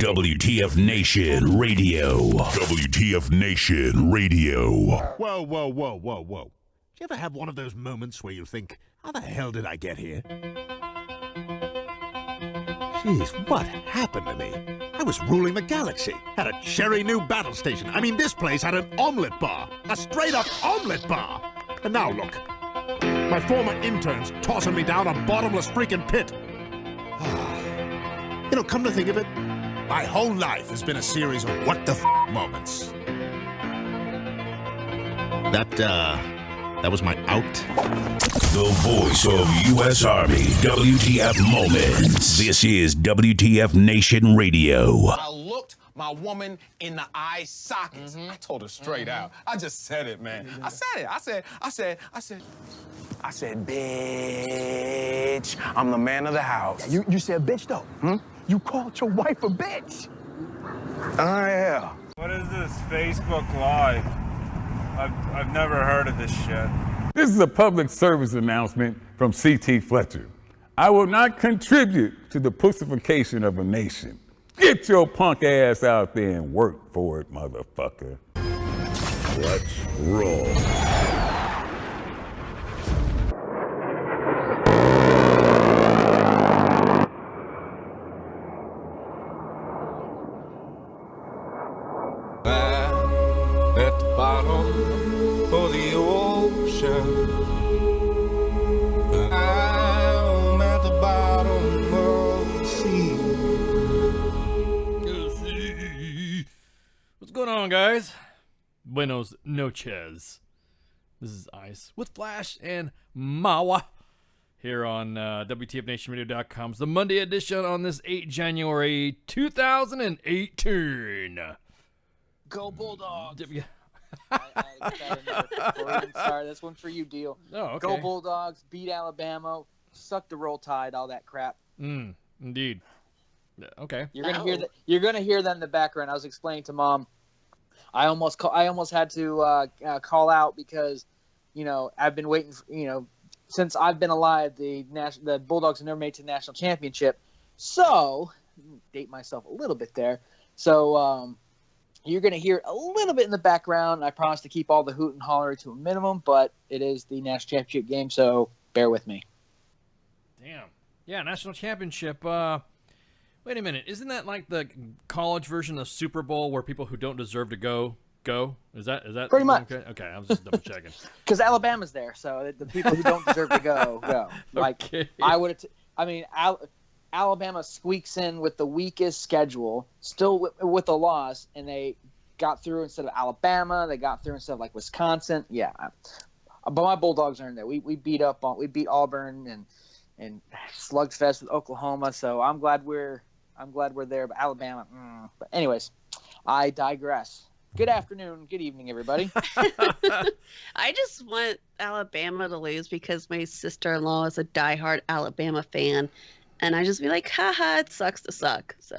WTF Nation Radio. WTF Nation Radio. Whoa, whoa, whoa, whoa, whoa. Do you ever have one of those moments where you think, how the hell did I get here? Jeez, what happened to me? I was ruling the galaxy, had a cherry new battle station. I mean, this place had an omelet bar, a straight-up omelet bar. And now look, my former interns tossing me down a bottomless freaking pit. You know, come to think of it, my whole life has been a series of what the moments. That was my out. The voice of U.S. Army. WTF Moments. This is WTF Nation Radio. I looked my woman in the eye sockets. I told her straight out. I just said it, man. I said it. I said, bitch, I'm the man of the house. Yeah, you said bitch, though. You called your wife a bitch. Yeah. What is this Facebook Live? I've never heard of this shit. This is a public service announcement from C.T. Fletcher. I will not contribute to the pussification of a nation. Get your punk ass out there and work for it, motherfucker. Let's roll. At the bottom of the ocean, I'm at the bottom of the sea. What's going on, guys? Buenos noches. This is Ice with Flash and Mawa here on WTFNationRadio.com's the Monday edition on this 8 January 2018. Go Bulldogs! Yeah. Sorry, this one for you, Deal. Oh, okay. Go Bulldogs! Beat Alabama! Suck the Roll Tide! All that crap. Indeed. Yeah, okay. You're gonna hear that. You're gonna hear that in the background. I was explaining to Mom. I almost had to call out because, you know, I've been waiting. Since I've been alive, the Bulldogs have never made it to the national championship. So, date myself a little bit there. So, you're going to hear a little bit in the background. I promise to keep all the hoot and holler to a minimum, but it is the national championship game, so bear with me. Damn. Yeah, national championship. Wait a minute. Isn't that like the college version of Super Bowl where people who don't deserve to go? Is that Pretty much. Okay, I was just double checking. Because Alabama's there, so the people who don't deserve to go. Like, Okay. Alabama squeaks in with the weakest schedule, still with a loss, and they got through instead of Alabama. They got through instead of like Wisconsin. Yeah, but my Bulldogs are in there. We beat Auburn and slugfest with Oklahoma. So I'm glad we're there. But Alabama. But anyways, I digress. Good afternoon, good evening, everybody. I just want Alabama to lose because my sister-in-law is a diehard Alabama fan. And I just be like, haha, it sucks to suck. So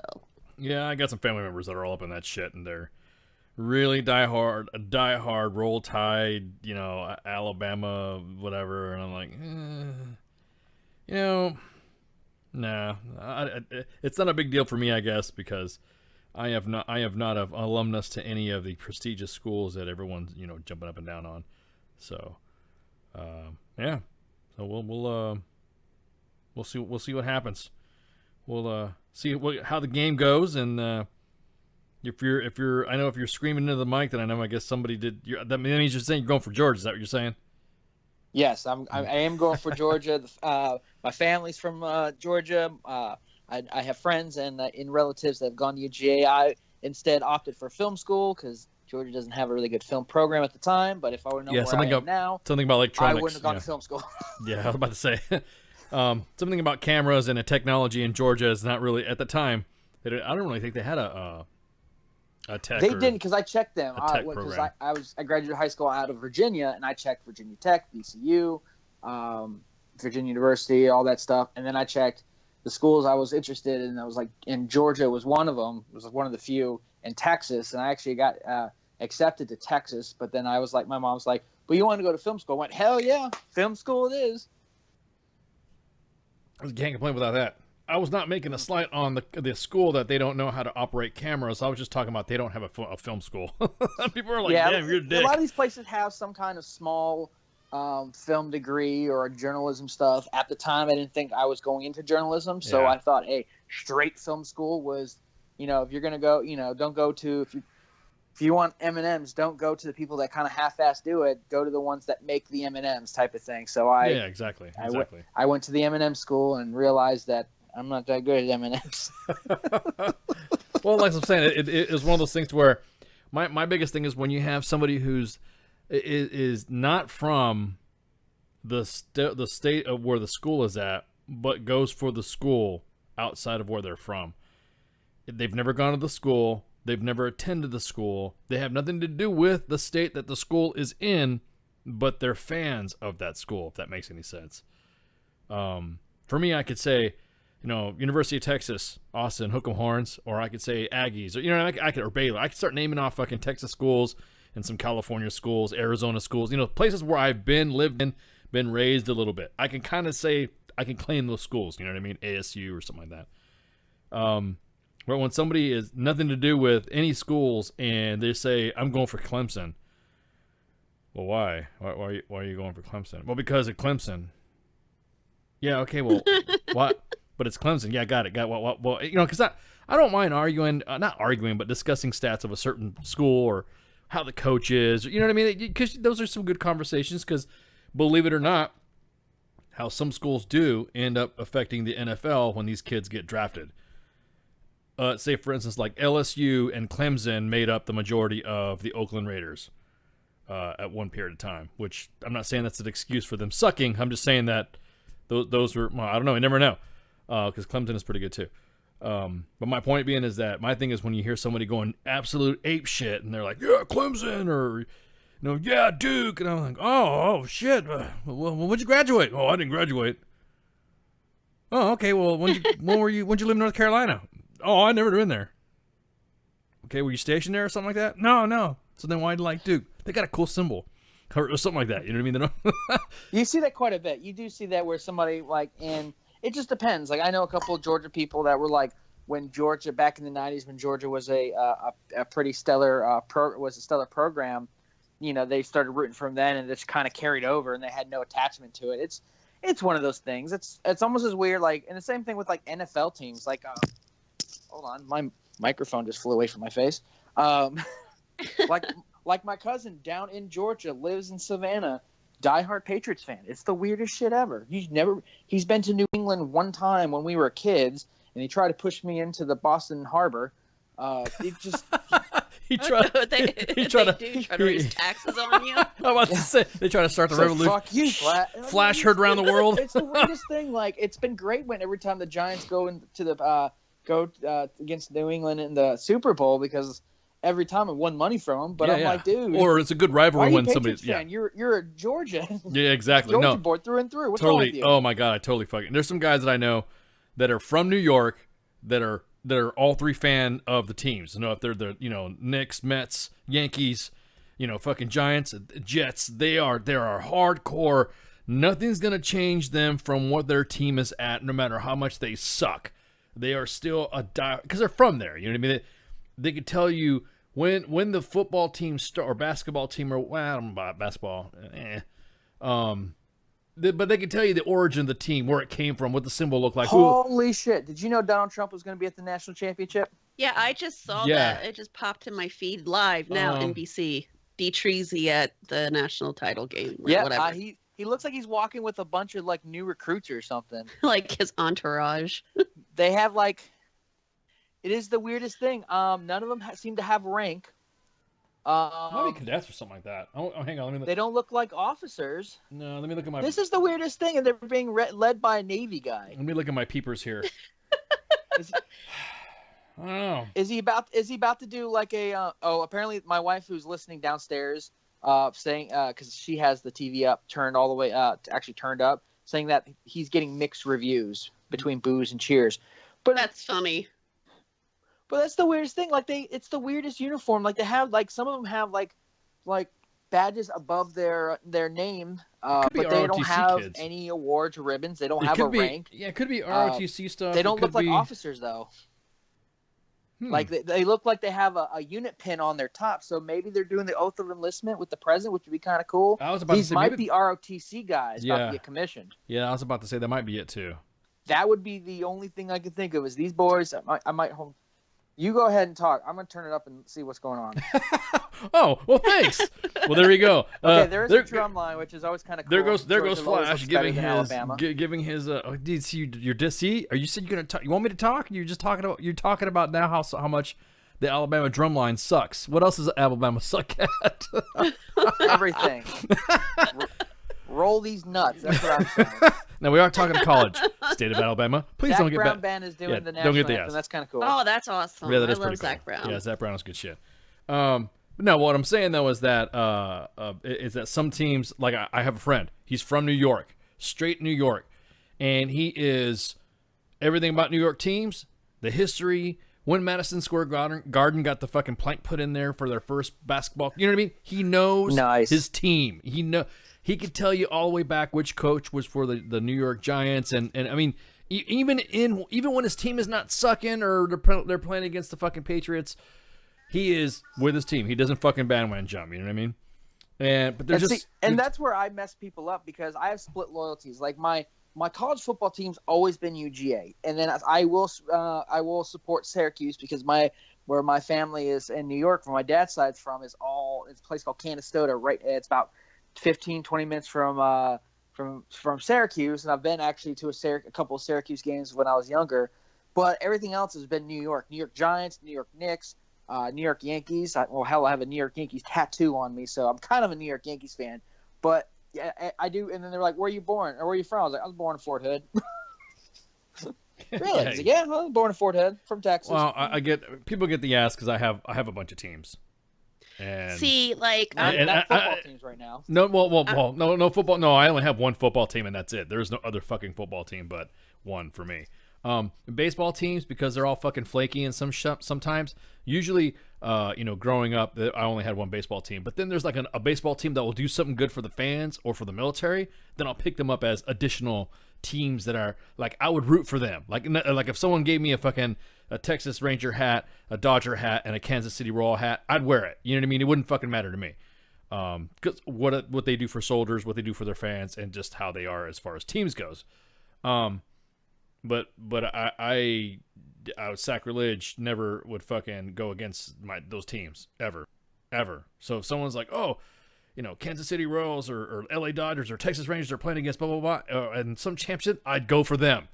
Yeah, I got some family members that are all up in that shit, and they're really diehard Roll Tide, Alabama, whatever. And I'm like, nah. It's not a big deal for me, I guess, because I have not of alumnus to any of the prestigious schools that everyone's jumping up and down on. So, yeah. So we'll see what happens. We'll see how the game goes, and if you're screaming into the mic, then I guess somebody did. That means you're saying you're going for Georgia. Is that what you're saying? Yes, I am going for Georgia. My family's from Georgia. I have friends and relatives that have gone to UGA. I instead opted for film school because Georgia doesn't have a really good film program at the time. But if I would know where I am now, something about electronics, I wouldn't have gone to film school. Yeah, I was about to say. Something about cameras and a technology in Georgia is not really at the time. I don't really think they had a tech. They didn't, because I checked them. Because I graduated high school out of Virginia, and I checked Virginia Tech, VCU, Virginia University, all that stuff, and then I checked the schools I was interested in. I was like, and Georgia was one of them. It was one of the few in Texas, and I actually got accepted to Texas. But then I was like, my mom was like, "But you want to go to film school?" I went, "Hell yeah, film school it is." I can't complain without that. I was not making a slight on the school that they don't know how to operate cameras. I was just talking about they don't have a film school. People are like, damn, you're a dick. A lot of these places have some kind of small film degree or journalism stuff. At the time, I didn't think I was going into journalism, so I thought, hey, straight film school was, if you're going to go, don't go to, if you want M&Ms, don't go to the people that kind of half-ass do it. Go to the ones that make the M&Ms type of thing. So exactly. I went to the M&M school and realized that I'm not that good at M&Ms. Well, like I'm saying, it is one of those things where my biggest thing is when you have somebody who's is not from the state of where the school is at, but goes for the school outside of where they're from. They've never gone to the school. They've never attended the school. They have nothing to do with the state that the school is in, but they're fans of that school, if that makes any sense. For me, I could say, University of Texas, Austin, Hook 'em Horns, or I could say Aggies, or or Baylor. I could start naming off fucking Texas schools and some California schools, Arizona schools, places where I've lived in, been raised a little bit. I can kind of say, I can claim those schools, you know what I mean? ASU or something like that. But when somebody is nothing to do with any schools and they say, I'm going for Clemson. Well, why? Why are you going for Clemson? Well, because of Clemson. Yeah, okay, well, what? But it's Clemson. Yeah, got it. Well, because I don't mind arguing, not arguing, but discussing stats of a certain school or how the coach is. You know what I mean? Because those are some good conversations because, believe it or not, how some schools do end up affecting the NFL when these kids get drafted. Say, for instance, like LSU and Clemson made up the majority of the Oakland Raiders at one period of time, which I'm not saying that's an excuse for them sucking. I'm just saying that those were, I don't know. You never know because Clemson is pretty good too. But my point being is that my thing is when you hear somebody going absolute ape shit and they're like, yeah, Clemson or, yeah, Duke. And I'm like, oh shit. Well, when'd you graduate? Oh, I didn't graduate. Oh, okay. Well, when'd you live in North Carolina? Oh, I never been there. Okay, were you stationed there or something like that? No. So then why'd you like Duke? They got a cool symbol or something like that. You know what I mean? You see that quite a bit. You do see that where somebody it just depends. Like I know a couple of Georgia people that were like when Georgia back in the 90s when Georgia was a pretty stellar program. They started rooting for them then and just kind of carried over and they had no attachment to it. It's one of those things. It's almost as weird and the same thing with like NFL teams like. Hold on, my microphone just flew away from my face. Like my cousin down in Georgia lives in Savannah, diehard Patriots fan. It's the weirdest shit ever. He's been to New England one time when we were kids, and he tried to push me into the Boston Harbor. He tried to raise taxes on you. I'm about to say they try to start the revolution. Fuck you, Flash heard around the world. It's the weirdest thing. Like it's been great when every time the Giants go into the against New England in the Super Bowl because every time I won money from them. But I'm like, dude, or it's a good rivalry when somebody. Fan? You're a Georgia. Yeah, exactly. Georgia boy through and through. What's wrong with you? Oh my god, I totally fucking. There's some guys that I know that are from New York that are all three fan of the teams. If they're the Knicks, Mets, Yankees, fucking Giants, Jets. They are hardcore. Nothing's gonna change them from what their team is at, no matter how much they suck. They are still because they're from there. You know what I mean? They could tell you when the football team or basketball team or I don't know about basketball. But they could tell you the origin of the team, where it came from, what the symbol looked like. Holy shit! Did you know Donald Trump was going to be at the national championship? Yeah, I just saw that. It just popped in my feed live now. NBC, D. Treasy at the national title game. Or whatever. He looks like he's walking with a bunch of like new recruits or something. Like his entourage. They have it is the weirdest thing. None of them seem to have rank. Maybe cadets or something like that. Oh, hang on. Let me look. They don't look like officers. No, let me look at my. This is the weirdest thing, and they're being led by a Navy guy. Let me look at my peepers here. I don't know. Is he about to do like a? Apparently my wife who's listening downstairs, saying because she has the TV up turned all the way actually turned up, saying that he's getting mixed reviews between boos and cheers. But that's funny. But that's the weirdest thing. Like it's the weirdest uniform. Like they have some of them have like badges above their name, could be but they don't ROTC have kids. any awards or ribbons. They don't It have could a be, rank. yeah, it could be ROTC stuff. They It don't could look like be- officers though. Like they look like they have a unit pin on their top. So maybe they're doing the oath of enlistment with the president, which would be kind of cool. I was about to These say, might maybe- be ROTC guys about Yeah. to get commissioned. Yeah, I was about to say that might be it too. That would be the only thing I could think of is these boys. I might hold. You go ahead and talk. I'm gonna turn it up and see what's going on. Oh, well, thanks. Well, there you go. Okay, there is a drum line, which is always kind of cool. There goes Georgia always Flash looks better giving than his Alabama. giving his. Did see your DC? Are you said you're gonna talk? You want me to talk? You're just talking about. You're talking about now how much the Alabama drum line sucks. What else does Alabama suck at? Everything. Roll these nuts. That's what I'm saying. Now we are talking college. State of Alabama. Please Zach don't get Brown back. Band is doing Yeah, the don't national get the anthem. ass. That's kind of cool. Oh, that's awesome. Yeah, that is I love pretty Zach cool. Brown. Yeah, Zach Brown is good shit. But no, what I'm saying though is that some teams, like I have a friend, he's from New York, straight New York, and he is everything about New York teams, the history. When Madison Square Garden got the fucking plank put in there for their first basketball, you know what I mean? He knows his team. He could tell you all the way back which coach was for the New York Giants, and I mean, even when his team is not sucking or they're playing against the fucking Patriots, he is with his team. He doesn't fucking bandwagon jump. You know what I mean? But they're And that's where I mess people up because I have split loyalties. Like my college football team's always been UGA, and then I will support Syracuse because where my family is in New York, where my dad's side's from, it's a place called Canastota. Right, it's about 15-20 minutes from Syracuse, and I've been actually to a couple of Syracuse games when I was younger. But everything else has been New York Giants, New York Knicks, New York Yankees. I have a New York Yankees tattoo on me, so I'm kind of a New York Yankees fan. But yeah, I do. And then they're like, "Where are you born? Or where are you from?" I was like, "I was born in Fort Hood." Really? I was like, yeah, I was born in Fort Hood, from Texas. Well, I get people get the ass because I have a bunch of teams. And See, like not football teams right now. No, no football. No, I only have one football team, and that's it. There's no other fucking football team but one for me. Baseball teams, because they're all fucking flaky and sometimes. Usually, growing up, I only had one baseball team. But then there's like a baseball team that will do something good for the fans or for the military. Then I'll pick them up as additional teams that are like I would root for them. Like if someone gave me a Texas Ranger hat, a Dodger hat, and a Kansas City Royal hat, I'd wear it. You know what I mean? It wouldn't fucking matter to me. Because what they do for soldiers, what they do for their fans, and just how they are as far as teams goes. But I sacrilege never would fucking go against those teams ever. So if someone's like, oh, Kansas City Royals or LA Dodgers or Texas Rangers are playing against blah blah blah, and some championship, I'd go for them.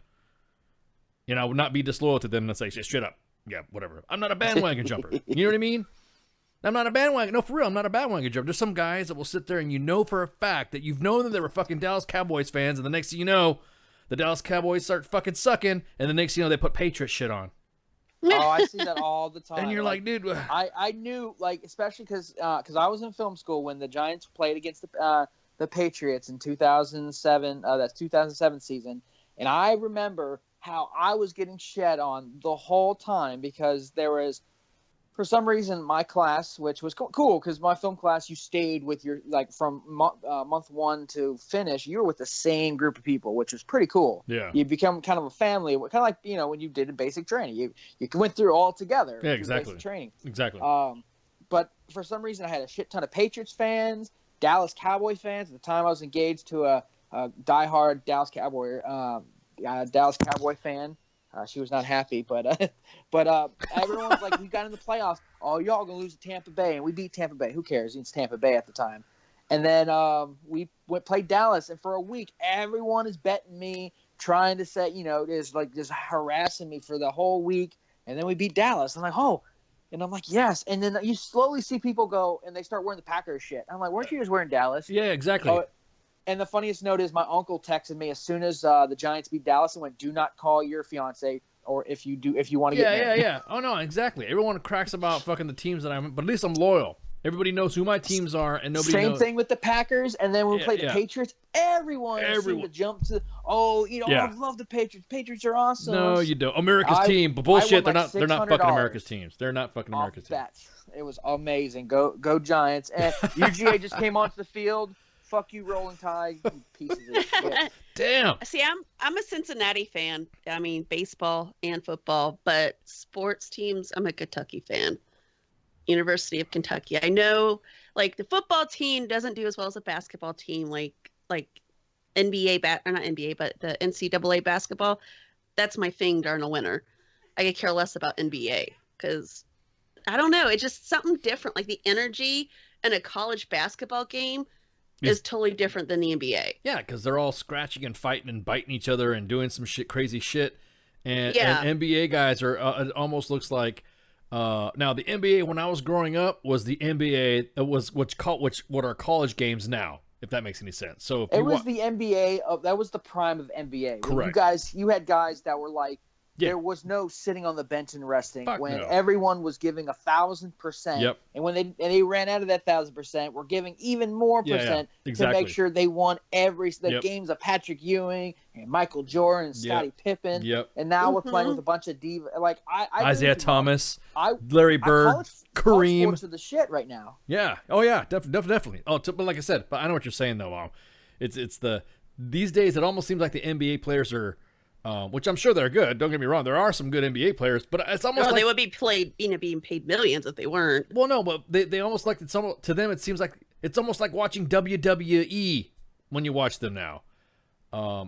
I would not be disloyal to them and say, straight up, yeah, whatever. I'm not a bandwagon jumper. You know what I mean? I'm not a bandwagon. No, for real, I'm not a bandwagon jumper. There's some guys that will sit there and for a fact that you've known that they were fucking Dallas Cowboys fans, and the next thing you know, the Dallas Cowboys start fucking sucking, and the next thing you know, they put Patriot shit on. Oh, I see that all the time. And you're like, dude. I knew, like, especially because I was in film school when the Giants played against the Patriots in 2007. That's 2007 season, and I remember how I was getting shed on the whole time because there was, for some reason, my class, which was cool because my film class, you stayed with your, like, from month one to finish, you were with the same group of people, which was pretty cool. Yeah. You become kind of a family, kind of like, when you did a basic training. You went through all together. Yeah, exactly. Basic training. Exactly. But for some reason, I had a shit ton of Patriots fans, Dallas Cowboy fans. At the time, I was engaged to a diehard Dallas Cowboy fan. She was not happy, but everyone's like, we got in the playoffs. Oh, y'all gonna lose to Tampa Bay, and we beat Tampa Bay. Who cares? It's Tampa Bay at the time. And then we played Dallas, and for a week, everyone is betting me, trying to say, is like just harassing me for the whole week. And then we beat Dallas. I'm like, oh, and I'm like, yes. And then you slowly see people go, and they start wearing the Packers shit. I'm like, weren't you just wearing Dallas? Yeah, exactly. And the funniest note is my uncle texted me as soon as the Giants beat Dallas and went, "Do not call your fiance, or if you want to get married." Yeah. Oh no, exactly. Everyone cracks about fucking the teams that I'm, but at least I'm loyal. Everybody knows who my teams are, and nobody Same knows. thing with the Packers, and then when we Yeah, play the yeah. Patriots, everyone seemed to jump to, Yeah. I love the Patriots. Patriots are awesome. No, you don't. America's I- team, but I won bullshit. like They're not fucking $600 America's teams. They're not fucking off America's teams. bets. It was amazing. Go Giants. And UGA just came onto the field. Fuck you, Rolling Tide, you pieces of shit. Damn. See, I'm a Cincinnati fan. I mean, baseball and football, but sports teams, I'm a Kentucky fan. University of Kentucky. I know, like, the football team doesn't do as well as a basketball team, like NBA or not NBA, but the NCAA basketball. That's my thing during a winter. I could care less about NBA because I don't know. It's just something different. Like the energy in a college basketball game is totally different than the NBA. Yeah, because they're all scratching and fighting and biting each other and doing some crazy shit. And Yeah. and NBA guys are. It almost looks like. Now the NBA when I was growing up was the NBA. It was what are college games now, if that makes any sense. So if It you was the NBA. That was the prime of NBA. When Correct. You had guys that were like, Yeah. there was no sitting on the bench and resting. Fuck when no. everyone was giving 1,000%. Yep. And when they ran out of that 1,000%, we're giving even more Yeah, yeah. percent Exactly. to make sure they won the Yep. games of Patrick Ewing and Michael Jordan and Yep. Scottie Pippen. Yep. And now we're playing with a bunch of diva. Like I Isaiah Thomas, I Larry Bird, college Kareem. sports are the shit right now. Yeah. Oh yeah. Definitely. Oh, but like I said, but I know what you're saying though, Mom. It's these days it almost seems like the NBA players are, which I'm sure they're good. Don't get me wrong. There are some good NBA players, but it's almost No, like they would be being paid millions if they weren't. well, no, but they almost like it's almost, to them. It seems like it's almost like watching WWE when you watch them now.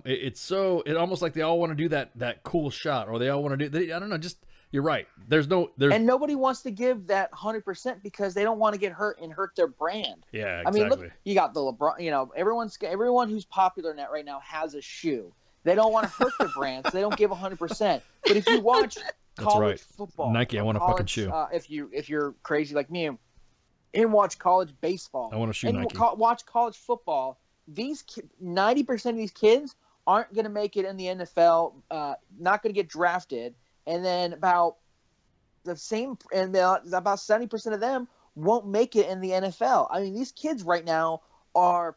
It's almost like they all want to do that cool shot, or they all want to do. I don't know. Just you're right. There's And nobody wants to give that 100% because they don't want to get hurt and hurt their brand. Yeah, I mean, exactly. look, you got the LeBron. You know, everyone who's popular net right now has a shoe. They don't want to hurt their brand, so they don't give 100%. But if you watch college right. football, Nike, I want a fucking shoe. If you're crazy like me, and watch college baseball, I want a shoe, and Nike. watch college football. 90% of these kids aren't going to make it in the NFL. Not going to get drafted, and then about 70% of them won't make it in the NFL. I mean, these kids right now are,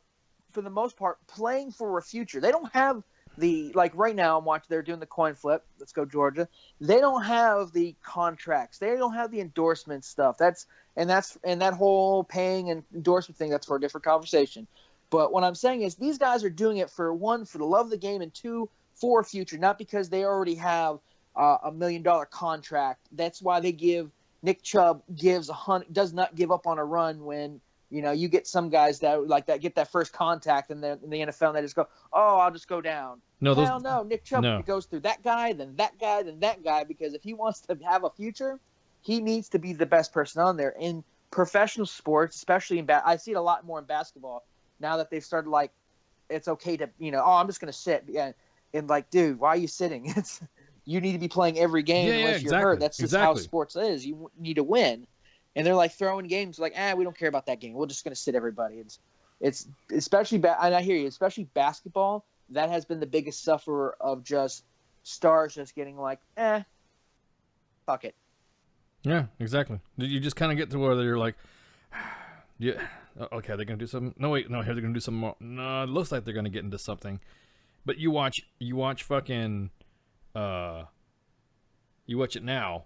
for the most part, playing for a future. They don't have right now I'm watching, they're doing the coin flip. Let's go Georgia. They don't have the contracts. They don't have the endorsement stuff. And that whole paying and endorsement thing, that's for a different conversation. But what I'm saying is these guys are doing it for one, for the love of the game, and two, for a future, not because they already have $1 million contract. That's why they give Nick Chubb does not give up on a run when, you know, you get some guys that like that get that first contact in the NFL and they just go, oh, I'll just go down. Hell no, Nick Chubb goes through that guy, then that guy, then that guy, because if he wants to have a future, he needs to be the best person on there. In professional sports, especially I see it a lot more in basketball now that they've started, like, it's okay to, you know, oh, I'm just going to sit. And like, dude, why are you sitting? You need to be playing every game unless you're hurt. That's just how sports is. You need to win. And they're like throwing games like, we don't care about that game. We're just going to sit everybody. It's especially and I hear you, especially basketball. That has been the biggest sufferer of just stars just getting like, fuck it. Yeah, exactly. You just kind of get to where you're like, yeah, okay, they're gonna do something. No, wait, no, here they're gonna do something more. No, it looks like they're gonna get into something. But you watch fucking, you watch it now,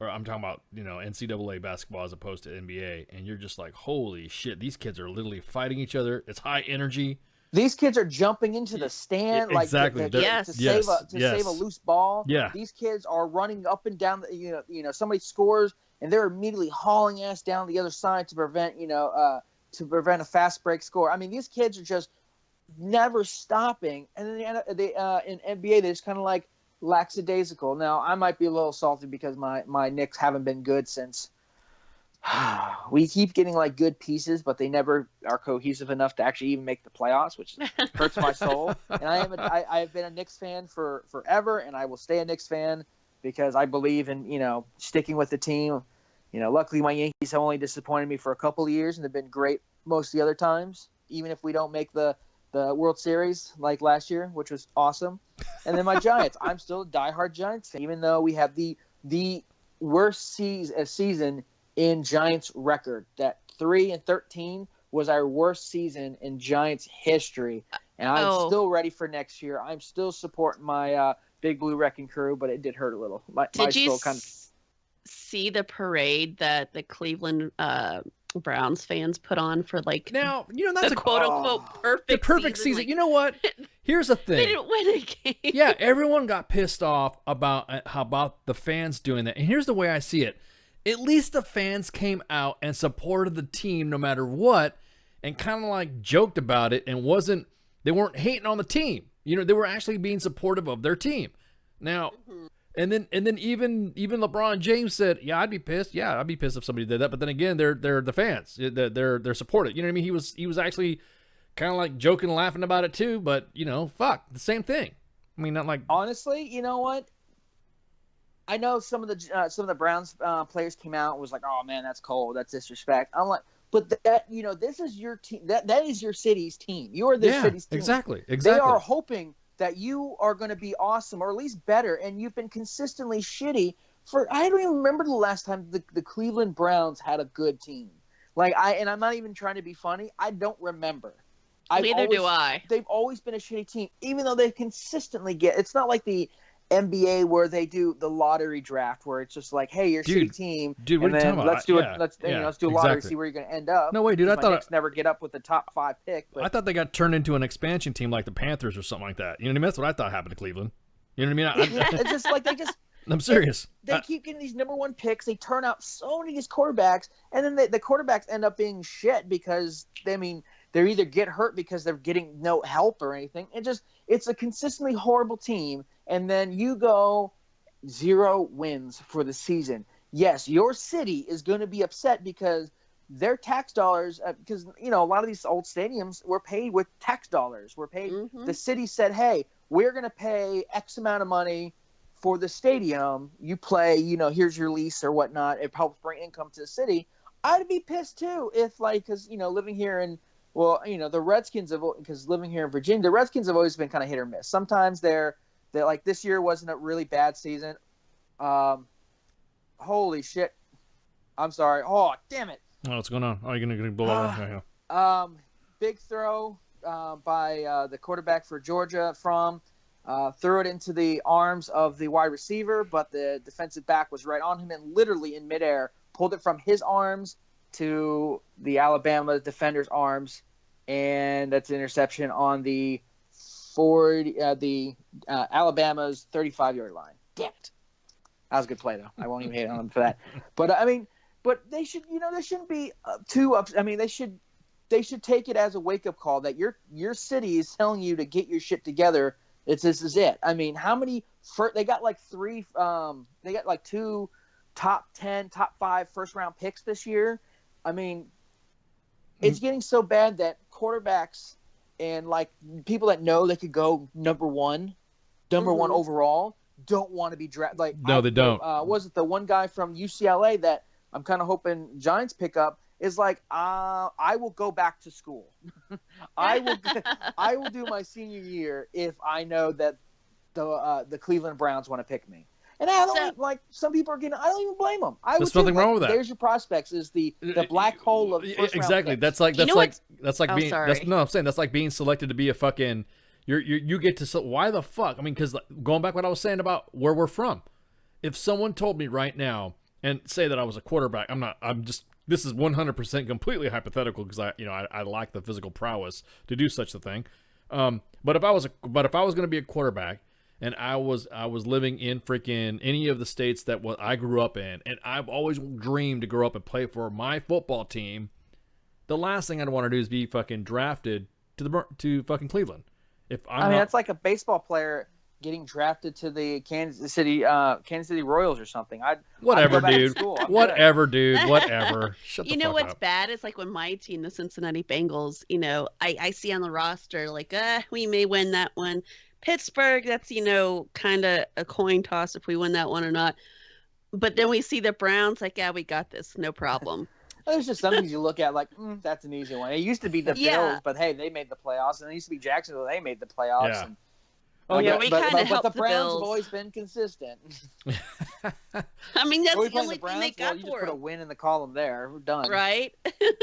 or I'm talking about, you know, NCAA basketball as opposed to NBA, and you're just like, holy shit, these kids are literally fighting each other. It's high energy. These kids are jumping into the stand exactly. to save a loose ball. Yeah. These kids are running up and down. You know, somebody scores and they're immediately hauling ass down the other side to prevent a fast break score. I mean, these kids are just never stopping. And then in NBA, they're just kind of like lackadaisical. Now, I might be a little salty because my Knicks haven't been good since. We keep getting like good pieces, but they never are cohesive enough to actually even make the playoffs, which hurts my soul. And I have been a Knicks fan for forever, and I will stay a Knicks fan because I believe in, you know, sticking with the team. You know, luckily my Yankees have only disappointed me for a couple of years, and they've been great most of the other times, even if we don't make the World Series like last year, which was awesome. And then my Giants, I'm still a diehard Giants fan, even though we have the worst season in Giants record. That 3-13 was our worst season in Giants history. And I'm still ready for next year. I'm still supporting my Big Blue Wrecking Crew, but it did hurt a little. Did you see the parade that the Cleveland Browns fans put on for like now? That's the quote unquote perfect season. Like, you know what? Here's the thing. They didn't win a game. Yeah, everyone got pissed off about the fans doing that. And here's the way I see it. At least the fans came out and supported the team no matter what, and kind of like joked about it, and they weren't hating on the team. They were actually being supportive of their team. Now, and then even LeBron James said, "Yeah, I'd be pissed. Yeah, I'd be pissed if somebody did that." But then again, they're the fans. They're supported. You know what I mean? He was actually kind of like joking and laughing about it too. But fuck, the same thing. I mean, not like honestly. You know what? I know some of the Browns players came out and was like, "Oh man, that's cold. That's disrespect." I'm like, but that this is your team. That is your city's team. You are the city's team. Exactly. They are hoping that you are going to be awesome or at least better, and you've been consistently shitty for. I don't even remember the last time the Cleveland Browns had a good team. And I'm not even trying to be funny. I don't remember. Neither do I. They've always been a shitty team, even though they consistently get. It's not like the NBA where they do the lottery draft, where it's just like, hey, you're a shitty team, dude, what are you talking about? Let's do a lottery, see where you're going to end up. No way, dude. I thought Knicks never get up with the top 5 pick. But I thought they got turned into an expansion team like the Panthers or something like that. You know what I mean? That's what I thought happened to Cleveland. You know what I mean? It's just like I'm serious. They keep getting these number 1 picks. They turn out so many of these quarterbacks, and then the quarterbacks end up being shit because they either get hurt because they're getting no help or anything. It's a consistently horrible team, and then you go 0 wins for the season. Yes, your city is going to be upset because their tax dollars, because a lot of these old stadiums were paid with tax dollars. The city said, hey, we're going to pay X amount of money for the stadium. You play, here's your lease or whatnot. It helps bring income to the city. I'd be pissed too if because living here in the Redskins because living here in Virginia, the Redskins have always been kind of hit or miss. Sometimes they're like, this year wasn't a really bad season. Holy shit. I'm sorry. Oh, damn it. Oh, what's going on? Oh, you're going to blow over? Big throw by the quarterback for Georgia threw it into the arms of the wide receiver, but the defensive back was right on him and literally in midair pulled it from his arms to the Alabama defender's arms, and that's an interception on the Alabama's 35-yard line. Damn it. That was a good play, though. I won't even hate on them for that. But but they should, they shouldn't be too up. I mean, they should take it as a wake-up call that your city is telling you to get your shit together. This is it. I mean, how many? They got like 3. They got like 2 top 10, top 5 first-round picks this year. I mean, it's getting so bad that quarterbacks and like people that know they could go number one overall don't want to be drafted. Like, no, they don't. Was it the one guy from UCLA that I'm kind of hoping Giants pick up? Is like, I will go back to school. I will do my senior year if I know that the Cleveland Browns want to pick me. And I don't like some people are getting. I don't even blame them. There's nothing wrong with that. There's your prospects. Is the black hole of exactly. That's like being. I'm saying that's like being selected to be a fucking. You get to why the fuck? I mean, because going back what I was saying about where we're from, if someone told me right now and say that I was a quarterback, I'm not. I'm just. This is 100% completely hypothetical because I lack the physical prowess to do such a thing. But if I was going to be a quarterback. And I was living in freaking any of the states that I grew up in, and I've always dreamed to grow up and play for my football team. The last thing I'd want to do is be fucking drafted to fucking Cleveland. That's like a baseball player getting drafted to the Kansas City Royals or something. Whatever, dude. Whatever. Shut the fuck up. What's bad is like when my team, the Cincinnati Bengals, I see on the roster like, we may win that one. Pittsburgh, that's, kind of a coin toss if we win that one or not. But then we see the Browns, like, yeah, we got this, no problem. There's just some things you look at like, that's an easy one. It used to be the Bills, but hey, they made the playoffs. And it used to be Jacksonville, they made the playoffs. Yeah. Oh, yeah, yeah. we kind of but helped the the Browns have Bills. always been consistent. I mean, that's Are we the playing only the Browns? thing they Well, got you just for put a them, win in the column there. We're done. right?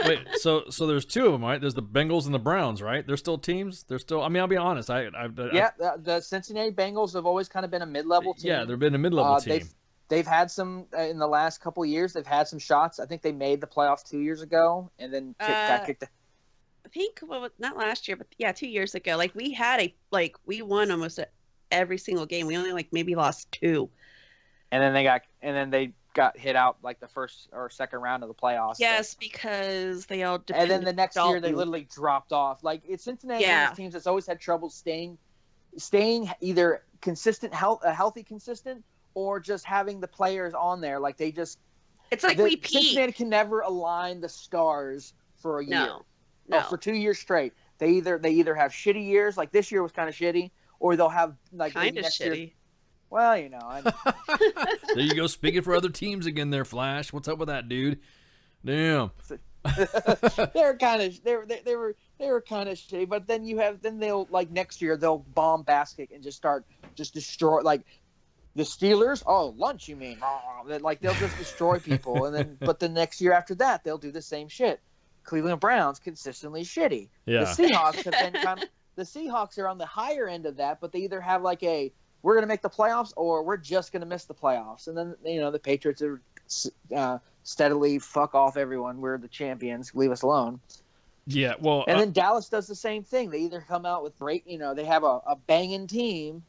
Wait, so there's two of them, right? There's the Bengals and the Browns, right? They're still teams. They're still. I mean, I'll be honest. Yeah, the Cincinnati Bengals have always kind of been a mid-level team. Yeah, they've been a mid-level team. They've had some in the last couple of years. They've had some shots. I think they made the playoffs 2 years ago, and then got kicked. I think not last year, but yeah, 2 years ago. Like we had we won almost every single game. We only maybe lost 2. And then they got hit out like the first or second round of the playoffs. Yes, because they all. And then the next year they Dalton. literally dropped off. Like it's Cincinnati, one of those teams that's always had trouble staying either consistent, healthy, consistent, or just having the players on there. Like they just. It's like we peaked. Cincinnati can never align the stars for a year. No. For 2 years straight. They either have shitty years, like this year was kind of shitty, or they'll have like kind of next shitty. Year, well, you know. There you go, speaking for other teams again there, Flash. What's up with that, dude? Damn. they were kind of shitty, but then they'll like next year they'll bomb basket and just destroy like the Steelers. Oh, lunch you mean? Like they'll just destroy people, and then but the next year after that they'll do the same shit. Cleveland Browns consistently shitty. Yeah. The Seahawks have been the Seahawks are on the higher end of that, but they either have like we're going to make the playoffs or we're just going to miss the playoffs. And then, the Patriots are steadily fuck off everyone. We're the champions. Leave us alone. Yeah, well. And then Dallas does the same thing. They either come out with great, they have a banging team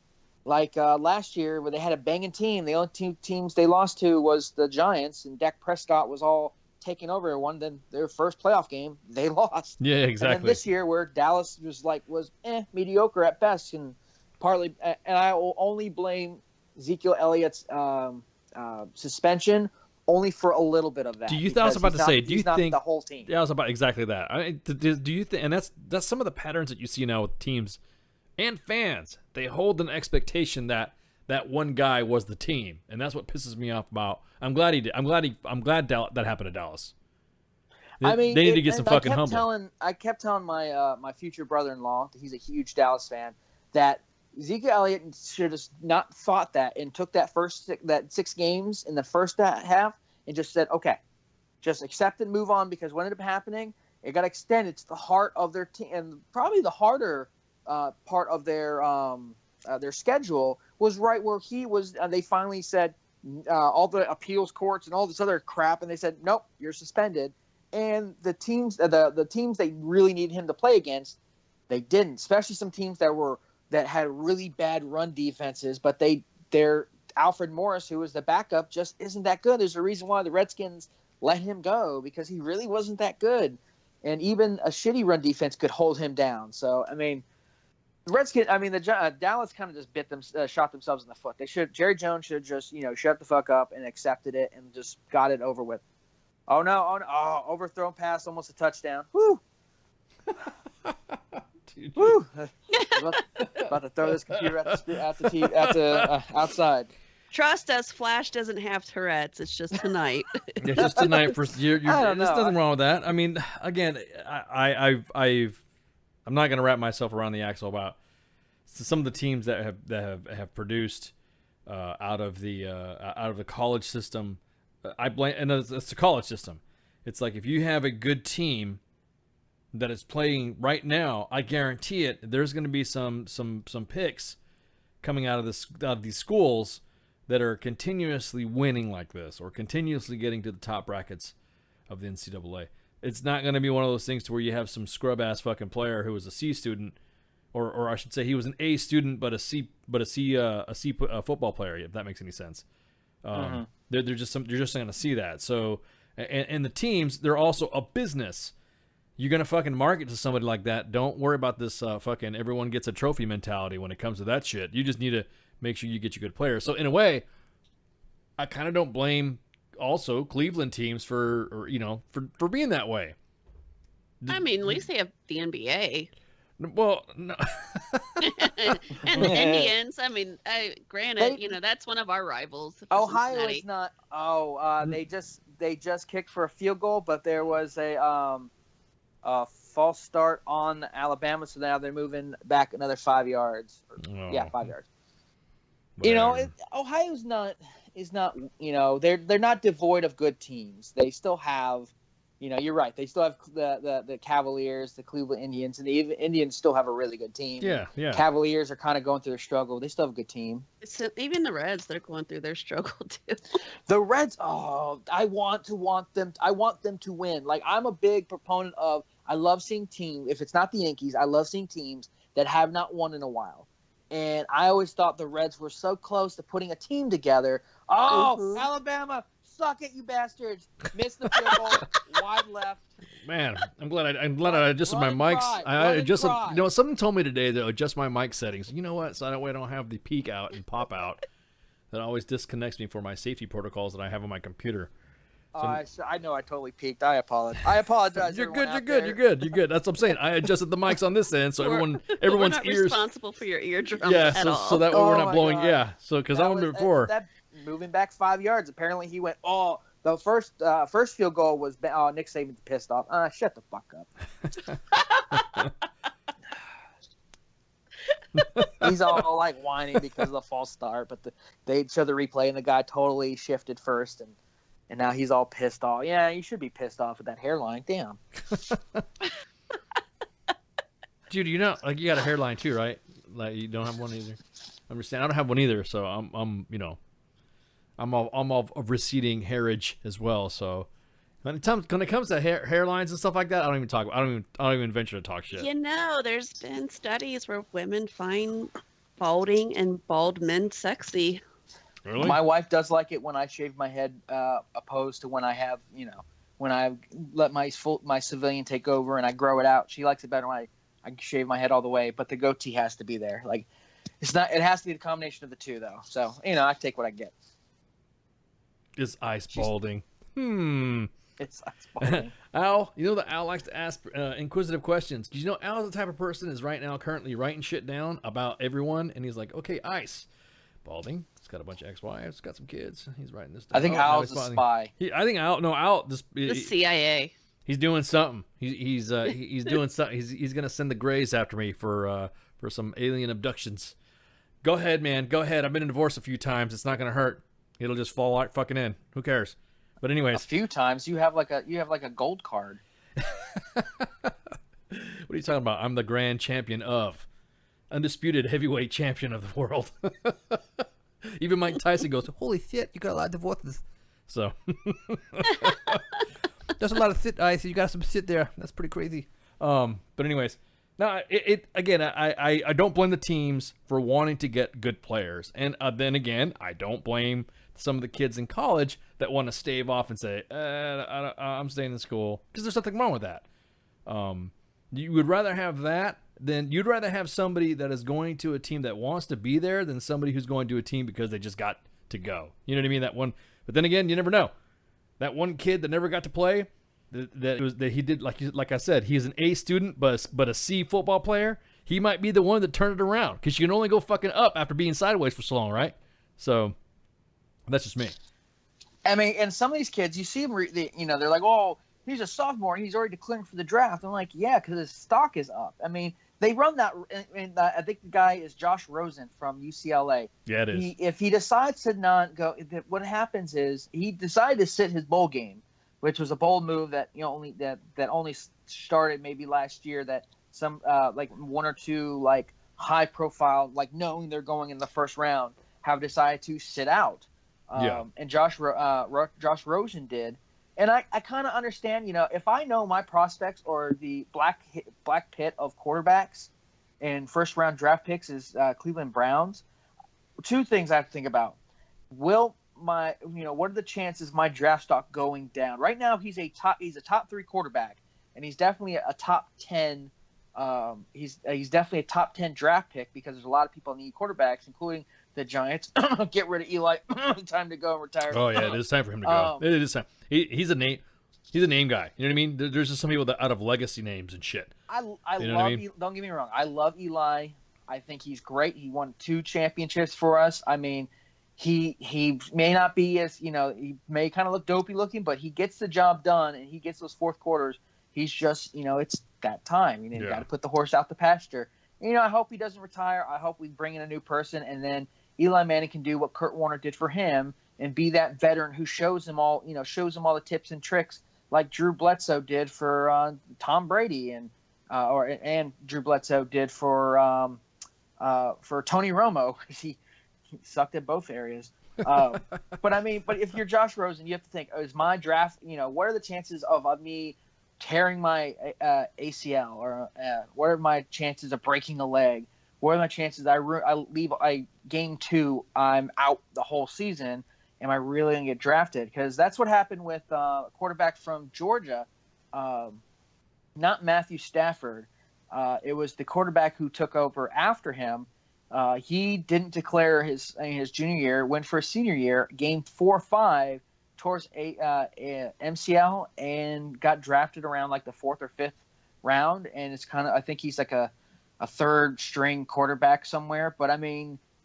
like last year where they had a banging team. The only two teams they lost to was the Giants, and Dak Prescott was all taking over and won their first playoff game. They lost. Yeah, exactly. And then this year where Dallas was mediocre at best, and partly, and I will only blame Ezekiel Elliott's suspension only for a little bit of that. I was about to say, do you think the whole team? Yeah, I was about exactly that. Do you think? And that's some of the patterns that you see now with teams and fans. They hold an expectation that one guy was the team, and that's what pisses me off about. I'm glad he did. I'm glad that happened to Dallas. They need to get some fucking humble. I kept telling my future brother-in-law, he's a huge Dallas fan, that Ezekiel Elliott should have not thought that and took that 6 games in the first half and just said, okay, just accept it, move on, because what ended up happening, it got extended to the heart of their team, and probably the harder part of their schedule was right where he was. They finally said all the appeals courts and all this other crap, and they said, nope, you're suspended. And the teams, the teams they really needed him to play against, they didn't. Especially some teams that had really bad run defenses, but their Alfred Morris, who was the backup, just isn't that good. There's a reason why the Redskins let him go, because he really wasn't that good, and even a shitty run defense could hold him down. So I mean, the Redskins, Dallas kind of just shot themselves in the foot. Jerry Jones should have just shut the fuck up and accepted it and just got it over with. Oh no! Overthrown pass, almost a touchdown. Woo! Woo! About to throw this computer outside. Trust us, Flash doesn't have Tourette's. It's just tonight. It's just tonight. There's nothing wrong with that. I mean, again, I'm not going to wrap myself around the axle about some of the teams that have produced out of the college system. I blame, and it's the college system. It's like if you have a good team that is playing right now, I guarantee it. There's going to be some picks coming out of these schools that are continuously winning like this, or continuously getting to the top brackets of the NCAA. It's not going to be one of those things to where you have some scrub ass fucking player who was a C student, or I should say he was an A student but a C football player. If that makes any sense. They're just not going to see that. So, and the teams, they're also a business. You're going to fucking market to somebody like that. Don't worry about this fucking everyone gets a trophy mentality when it comes to that shit. You just need to make sure you get your good players. So in a way, I kind of don't blame also Cleveland teams for being that way. I mean, at least they have the NBA. Well, no. And the Indians. I mean, granted, that's one of our rivals. Ohio is not. They just kicked for a field goal, but there was a false start on Alabama, so now they're moving back another 5 yards. Yeah, 5 yards. You know, Ohio's not you know, they're not devoid of good teams. They still have, you know, you're right. They still have the Cavaliers, the Cleveland Indians, and the Indians still have a really good team. Yeah. Cavaliers are kind of going through their struggle. They still have a good team. So even the Reds, they're going through their struggle too. The Reds, I want them to win. Like, I'm a big proponent of, I love seeing teams, if it's not the Yankees, I love seeing teams that have not won in a while. And I always thought the Reds were so close to putting a team together. Oh, Alabama, suck it, you bastards! Missed the field goal, wide left. Man, I'm glad I adjusted my mics. I adjusted. You know, something told me today to adjust my mic settings. You know what? So that way I don't have the peak out and pop out. That always disconnects me for my safety protocols that I have on my computer. So, I know I totally peaked. I apologize. You're good. That's what I'm saying. I adjusted the mics on this end, so everyone's we're not ears responsible for your eardrums at all. So that way we're not blowing. God. Yeah, so because I remember before that moving back 5 yards. Apparently he went. Oh, the first field goal was. Oh, Nick Saban's pissed off. Shut the fuck up. He's all like whining because of the false start, but they show the replay and the guy totally shifted first and now he's all pissed off. Yeah, you should be pissed off with that hairline. Damn. Dude, you know, like, you got a hairline too, right? Like, you don't have one either. I understand. I don't have one either, so I'm you know, I'm of receding hairage as well. So when it comes to hairlines and stuff like that, I don't even venture to talk shit. You know, there's been studies where women find balding and bald men sexy. Really? My wife does like it when I shave my head, opposed to when I have, you know, when I let my civilian take over and I grow it out. She likes it better when I shave my head all the way, but the goatee has to be there. Like, it has to be the combination of the two, though. So, you know, I take what I get. Is ice balding? It's ice balding. Al, you know that Al likes to ask inquisitive questions. Did you know Al's the type of person is right now currently writing shit down about everyone, and he's like, okay, ice. Balding. He's got a bunch of ex-wives. Got some kids. He's writing this down. I think Al's a spy. I think Al. The CIA. He's doing something. He's doing something. He's gonna send the Greys after me for some alien abductions. Go ahead, man. Go ahead. I've been in divorce a few times. It's not gonna hurt. It'll just fall right fucking in. Who cares? But anyways, a few times you have like a gold card. What are you talking about? I'm the grand champion of. Undisputed heavyweight champion of the world. Even Mike Tyson goes, holy shit, you got a lot of divorces. So there's a lot of sit ice. You got some sit there. That's pretty crazy. But anyways, now I don't blame the teams for wanting to get good players, and then again, I don't blame some of the kids in college that want to stave off and say, I'm staying in school, because there's nothing wrong with that. You would rather have that. Then you'd rather have somebody that is going to a team that wants to be there than somebody who's going to a team because they just got to go. You know what I mean? That one. But then again, you never know. That one kid that never got to play, that he did, like I said, he's an A student but a C football player. He might be the one that turned it around, because you can only go fucking up after being sideways for so long, right? So that's just me. I mean, and some of these kids, you see them, they're like, oh, he's a sophomore and he's already declaring for the draft. I'm like, yeah, because his stock is up. I mean, they run that, and I think the guy is Josh Rosen from UCLA. Yeah, it is. If he decides to not go, what happens is he decided to sit his bowl game, which was a bold move that only started maybe last year. That some like one or two like high profile, like knowing they're going in the first round, have decided to sit out. And Josh Rosen did. And I kind of understand, if I know my prospects or the black pit of quarterbacks and first round draft picks is Cleveland Browns, two things I have to think about. What are the chances of my draft stock going down? Right now, he's a top 3 quarterback, and he's definitely a top 10. He's definitely a top 10 draft pick, because there's a lot of people that need quarterbacks, including the Giants. Get rid of Eli. Time to go and retire. Oh yeah, it is time for him to go. It is time. He's a name guy. You know what I mean? There's just some people that out of legacy names and shit. I love. Don't get me wrong. I love Eli. I think he's great. He won 2 championships for us. I mean, he may not be as he may kind of look dopey looking, but he gets the job done, and he gets those fourth quarters. He's just, it's that time. You got to put the horse out the pasture. And, I hope he doesn't retire. I hope we bring in a new person, and then Eli Manning can do what Kurt Warner did for him and be that veteran who shows him all the tips and tricks like Drew Bledsoe did for Tom Brady and Drew Bledsoe did for Tony Romo. He sucked at both areas. But if you're Josh Rosen, you have to think, is my draft, what are the chances of me tearing my ACL, or what are my chances of breaking a leg? What are my chances I game 2, I'm out the whole season? Am I really going to get drafted? Because that's what happened with a quarterback from Georgia, not Matthew Stafford. It was the quarterback who took over after him. He didn't declare his junior year, went for a senior year, game 4 or 5, towards a MCL, and got drafted around like the 4th or 5th round. And it's I think he's like a third string quarterback somewhere. But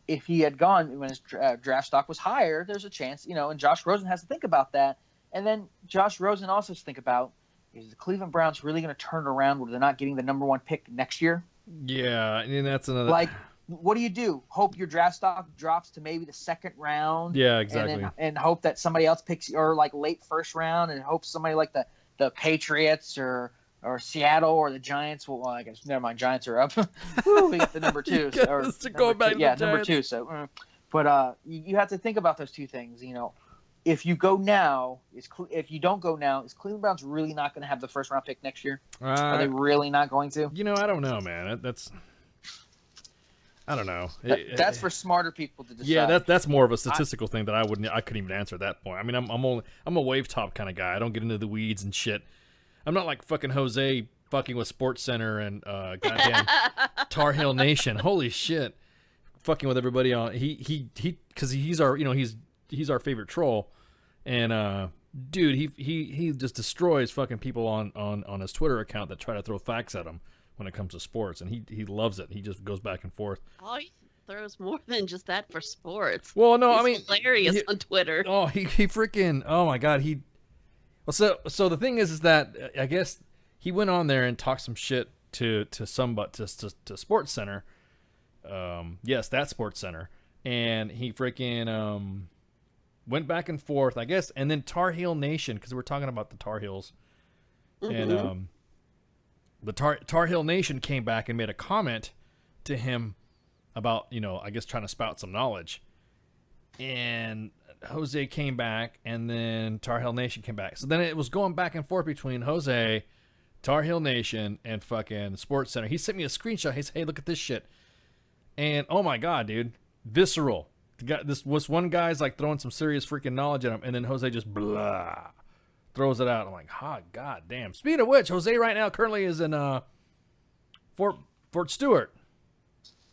if he had gone when his draft stock was higher, there's a chance, and Josh Rosen has to think about that. And then Josh Rosen also has to think about, is the Cleveland Browns really going to turn it around where they're not getting the number 1 pick next year? Yeah, and that's another. What do? Hope your draft stock drops to maybe the 2nd round? Yeah, exactly. And hope that somebody else picks, or like late 1st round, and hope somebody like the Patriots or Seattle or the Giants. Well, I guess never mind. Giants are up. Woo, we got the number 2. Number 2. So, but you have to think about those two things. If you go now, if you don't go now, is Cleveland Browns really not going to have the 1st round pick next year? Are they really not going to? I don't know, man. I don't know. That's for smarter people to decide. Yeah, that's more of a statistical thing that I couldn't even answer at that point. I'm a wave top kind of guy. I don't get into the weeds and shit. I'm not like fucking Jose fucking with Sports Center and goddamn Tar Heel Nation. Holy shit, fucking with everybody on he because he's our he's our favorite troll, and dude he just destroys fucking people on his Twitter account that try to throw facts at him when it comes to sports, and he loves it. He just goes back and forth. Oh, he throws more than just that for sports. Well, no, He's hilarious on Twitter. Oh, he freaking, oh my god, so the thing is that I guess he went on there and talked some shit to Sports Center. Yes, that Sports Center, and he freaking went back and forth, I guess, and then Tar Heel Nation, because we're talking about the Tar Heels, and the Tar Heel Nation came back and made a comment to him about, I guess trying to spout some knowledge. And Jose came back, and then Tar Heel Nation came back. So then it was going back and forth between Jose, Tar Heel Nation, and fucking Sports Center. He sent me a screenshot. He said, hey, look at this shit. And oh my God, dude, visceral. This was one guy's like throwing some serious freaking knowledge at him, and then Jose just blah. Throws it out. I'm like, god damn. Speaking of which, Jose right now currently is in Fort Stewart.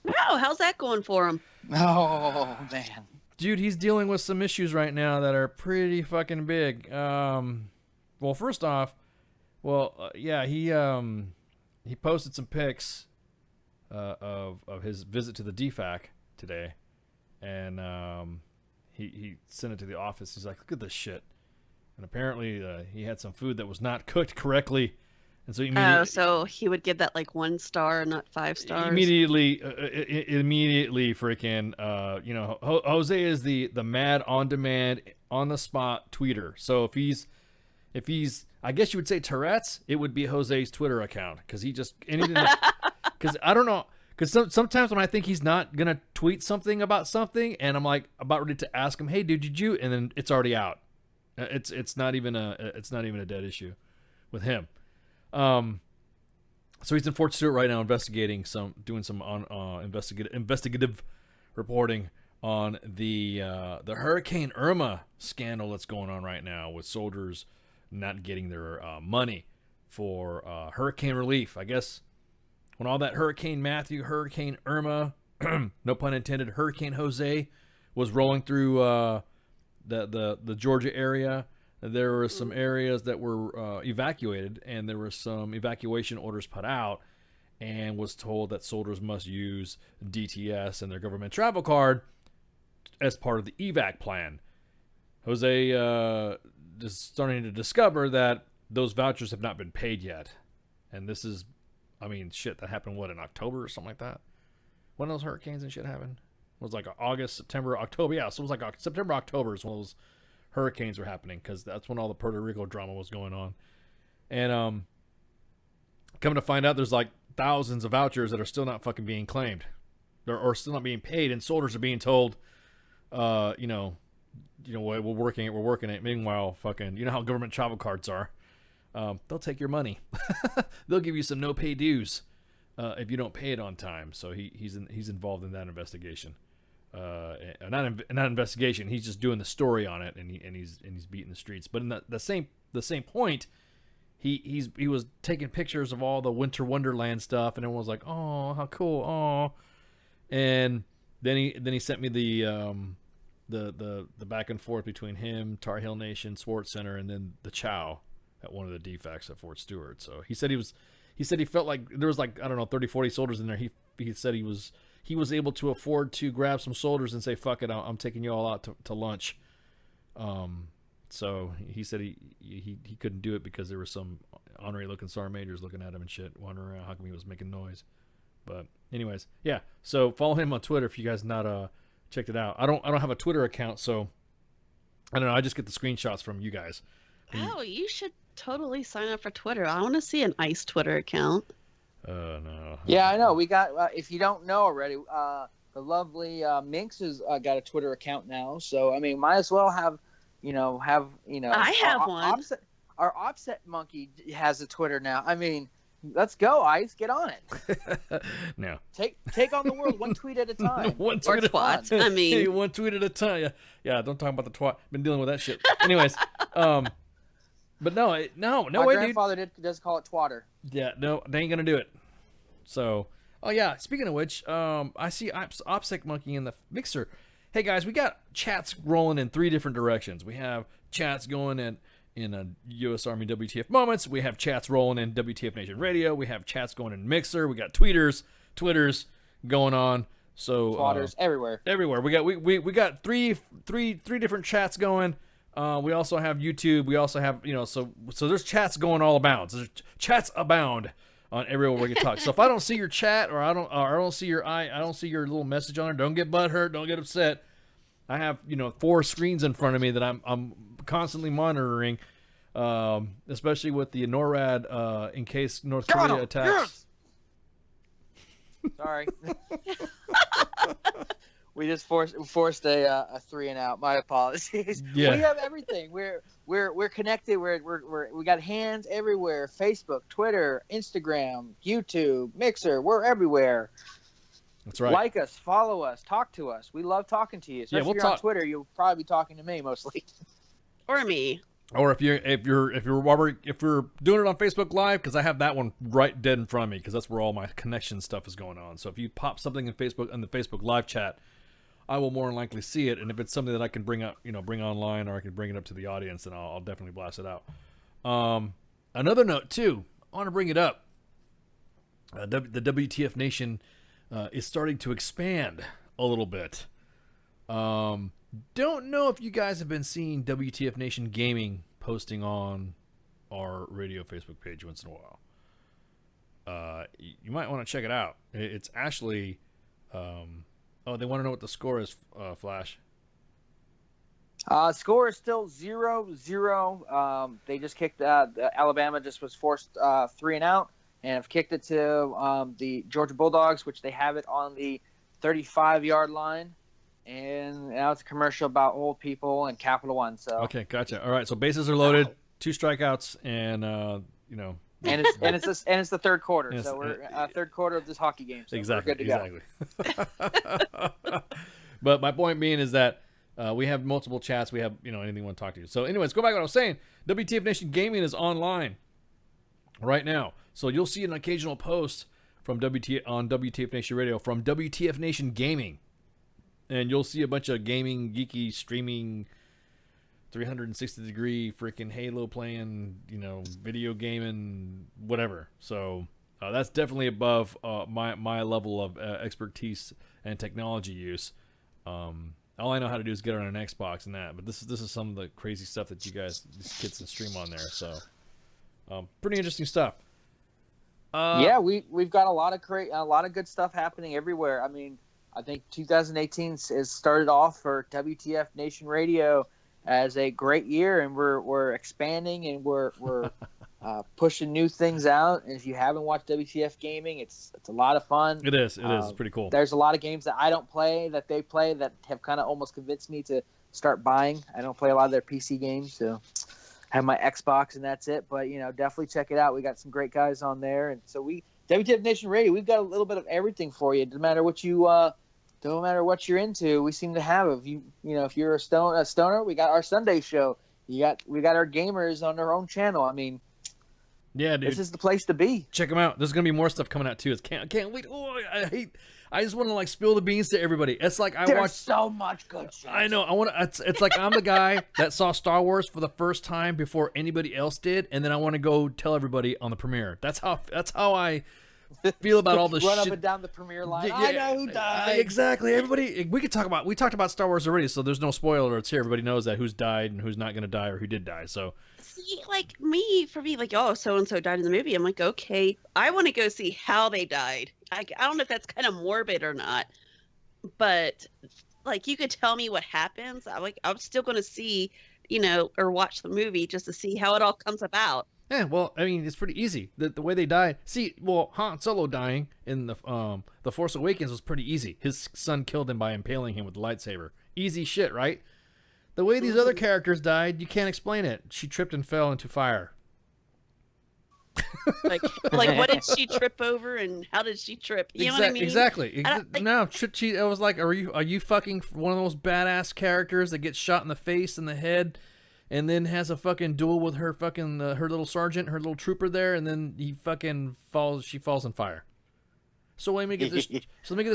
Wow, how's that going for him? Oh man, dude, he's dealing with some issues right now that are pretty fucking big. Well, first off, he posted some pics of his visit to the DFAC today, and he sent it to the office. He's like, look at this shit. And apparently he had some food that was not cooked correctly. And so so he would give that like 1 star, not 5 stars? Immediately freaking, Jose is the mad, on-demand, on-the-spot tweeter. So if he's, I guess you would say Tourette's, it would be Jose's Twitter account. Because he just, because I don't know. Because sometimes when I think he's not going to tweet something about something, and I'm like about ready to ask him, hey, dude, did you? And then it's already out. It's not even a dead issue with him. So he's in Fort Stewart right now doing some investigative reporting on the Hurricane Irma scandal that's going on right now with soldiers not getting their money for hurricane relief. I guess when all that Hurricane Matthew, Hurricane Irma, no pun intended, Hurricane Jose was rolling through the Georgia area, there were some areas that were evacuated, and there were some evacuation orders put out, and was told that soldiers must use DTS and their government travel card as part of the evac plan. Jose is starting to discover that those vouchers have not been paid yet. And this is, I mean, shit, that happened, what, in October or something like that? When those hurricanes and shit happened? It was like August, September, October. Yeah, so it was like September, October is when those hurricanes were happening, because that's when all the Puerto Rico drama was going on. And coming to find out, there's like thousands of vouchers that are still not fucking being claimed. Or still not being paid, and soldiers are being told, we're working it. Meanwhile, fucking, you know how government travel cards are. They'll take your money. They'll give you some no pay dues if you don't pay it on time. So he's involved in that investigation. Not investigation. He's just doing the story on it, and he's beating the streets. But in the same point, he was taking pictures of all the Winter Wonderland stuff, and everyone was like, "Oh, how cool! Oh." And then he sent me the back and forth between him, Tar Heel Nation, Sports Center, and then the Chow at one of the defects at Fort Stewart. So he said he felt like there was like, I don't know, 30, 40 soldiers in there. He said he was able to afford to grab some soldiers and say, "Fuck it, I'm taking you all out to lunch." So he said he couldn't do it because there were some honorary looking sergeant majors looking at him and shit, wondering around how come he was making noise. But anyways, yeah. So follow him on Twitter if you guys not checked it out. I don't have a Twitter account, so I don't know. I just get the screenshots from you guys. Oh, you should totally sign up for Twitter. I want to see an ICE Twitter account. No. Yeah, I know. We got. If you don't know already, the lovely Minx has got a Twitter account now. So I mean, might as well have. I have one. Our offset monkey has a Twitter now. I mean. Let's go, ICE. Get on it. No. Take on the world one tweet at a time. One tweet at a time. I mean, hey, one tweet at a time. Yeah. Don't talk about the twat. Been dealing with that shit. Anyways, but no way, My grandfather does call it twatter. Yeah, no, they ain't gonna do it. So, oh yeah. Speaking of which, I see OPSEC monkey in the mixer. Hey guys, we got chats rolling in 3 different directions. We have chats going in U.S. Army WTF Moments. We have chats rolling in WTF Nation Radio. We have chats going in Mixer. We got Twitters going on. So Twatters everywhere. Everywhere. We got three different chats going. We also have YouTube. We also have so there's chats going all abound. There's chats abound on everywhere we can talk. So if I don't see your chat or I don't see your little message on there, don't get butthurt. Don't get upset. I have 4 screens in front of me that I'm constantly monitoring, especially with the NORAD in case North Korea attacks. Yes! Sorry. We just forced a 3 and out. My apologies. Yeah. We have everything. We're connected. We got hands everywhere. Facebook, Twitter, Instagram, YouTube, Mixer. We're everywhere. That's right. Like us, follow us, talk to us. We love talking to you. Especially if you're on Twitter, you'll probably be talking to me mostly. Or me. Or if you're doing it on Facebook Live, because I have that one right dead in front of me, because that's where all my connection stuff is going on. So if you pop something in the Facebook Live chat, I will more than likely see it. And if it's something that I can bring online, or I can bring it up to the audience, then I'll definitely blast it out. Another note too, I want to bring it up. The WTF Nation is starting to expand a little bit. Don't know if you guys have been seeing WTF Nation Gaming posting on our radio Facebook page once in a while. You might want to check it out. It's actually, they want to know what the score is, Flash. Score is still 0-0. They just kicked, Alabama just was forced 3 and out, and have kicked it to the Georgia Bulldogs, which they have it on the 35-yard line. And now it's a commercial about old people and Capital One. So okay, gotcha. All right, so bases are loaded, 2 strikeouts, and and it's the third quarter. So we're third quarter of this hockey game. So exactly, we're good to go. But my point being is that we have multiple chats. We have anything you want to talk to you. So anyways, go back to what I was saying. WTF Nation Gaming is online right now, so you'll see an occasional post from WTF Nation Radio from WTF Nation Gaming. And you'll see a bunch of gaming, geeky, streaming, 360-degree freaking Halo playing, video gaming, whatever. So that's definitely above my level of expertise and technology use. All I know how to do is get on an Xbox and that. But this is some of the crazy stuff that these kids can stream on there. So Pretty interesting stuff. Yeah, we've got a lot of good stuff happening everywhere. I mean, I think 2018 has started off for WTF Nation Radio as a great year, and we're expanding and we're pushing new things out. And if you haven't watched WTF Gaming, it's a lot of fun. It is. It's pretty cool. There's a lot of games that I don't play that they play that have kind of almost convinced me to start buying. I don't play a lot of their PC games, so I have my Xbox and that's it. But definitely check it out. We got some great guys on there, and so WTF Nation Radio, we've got a little bit of everything for you. No matter what don't matter what you're into, we seem to have. If you're a stoner, we got our Sunday show. We got our gamers on their own channel. I mean, yeah, dude, this is the place to be. Check them out. There's gonna be more stuff coming out too. I can't wait. Oh, I just want to spill the beans to everybody. It's like There's watched so much good shit. I know. I want to. It's like I'm the guy that saw Star Wars for the first time before anybody else did, and then I want to go tell everybody on the premiere. That's how I feel about all the Run shit. up and down the premiere line. Yeah, I know who died. Exactly. Everybody. We talked about Star Wars already, so there's no spoiler alerts here. Everybody knows that who's died and who's not going to die or who did die. So. See, for me, oh, so and so died in the movie. I'm like, okay, I want to go see how they died. I don't know if that's kind of morbid or not, but you could tell me what happens. I'm still going to see, or watch the movie just to see how it all comes about. Yeah, well, I mean, it's pretty easy. The way they died. See, well, Han Solo dying in the Force Awakens was pretty easy. His son killed him by impaling him with the lightsaber. Easy shit, right? The way these other characters died, you can't explain it. She tripped and fell into fire. What did she trip over and how did she trip? You know what I mean? Exactly. No, it was like, are you fucking one of those badass characters that gets shot in the face and the head, and then has a fucking duel with her fucking her little sergeant, her little trooper there, and then he fucking falls. She falls in fire. So let me get this.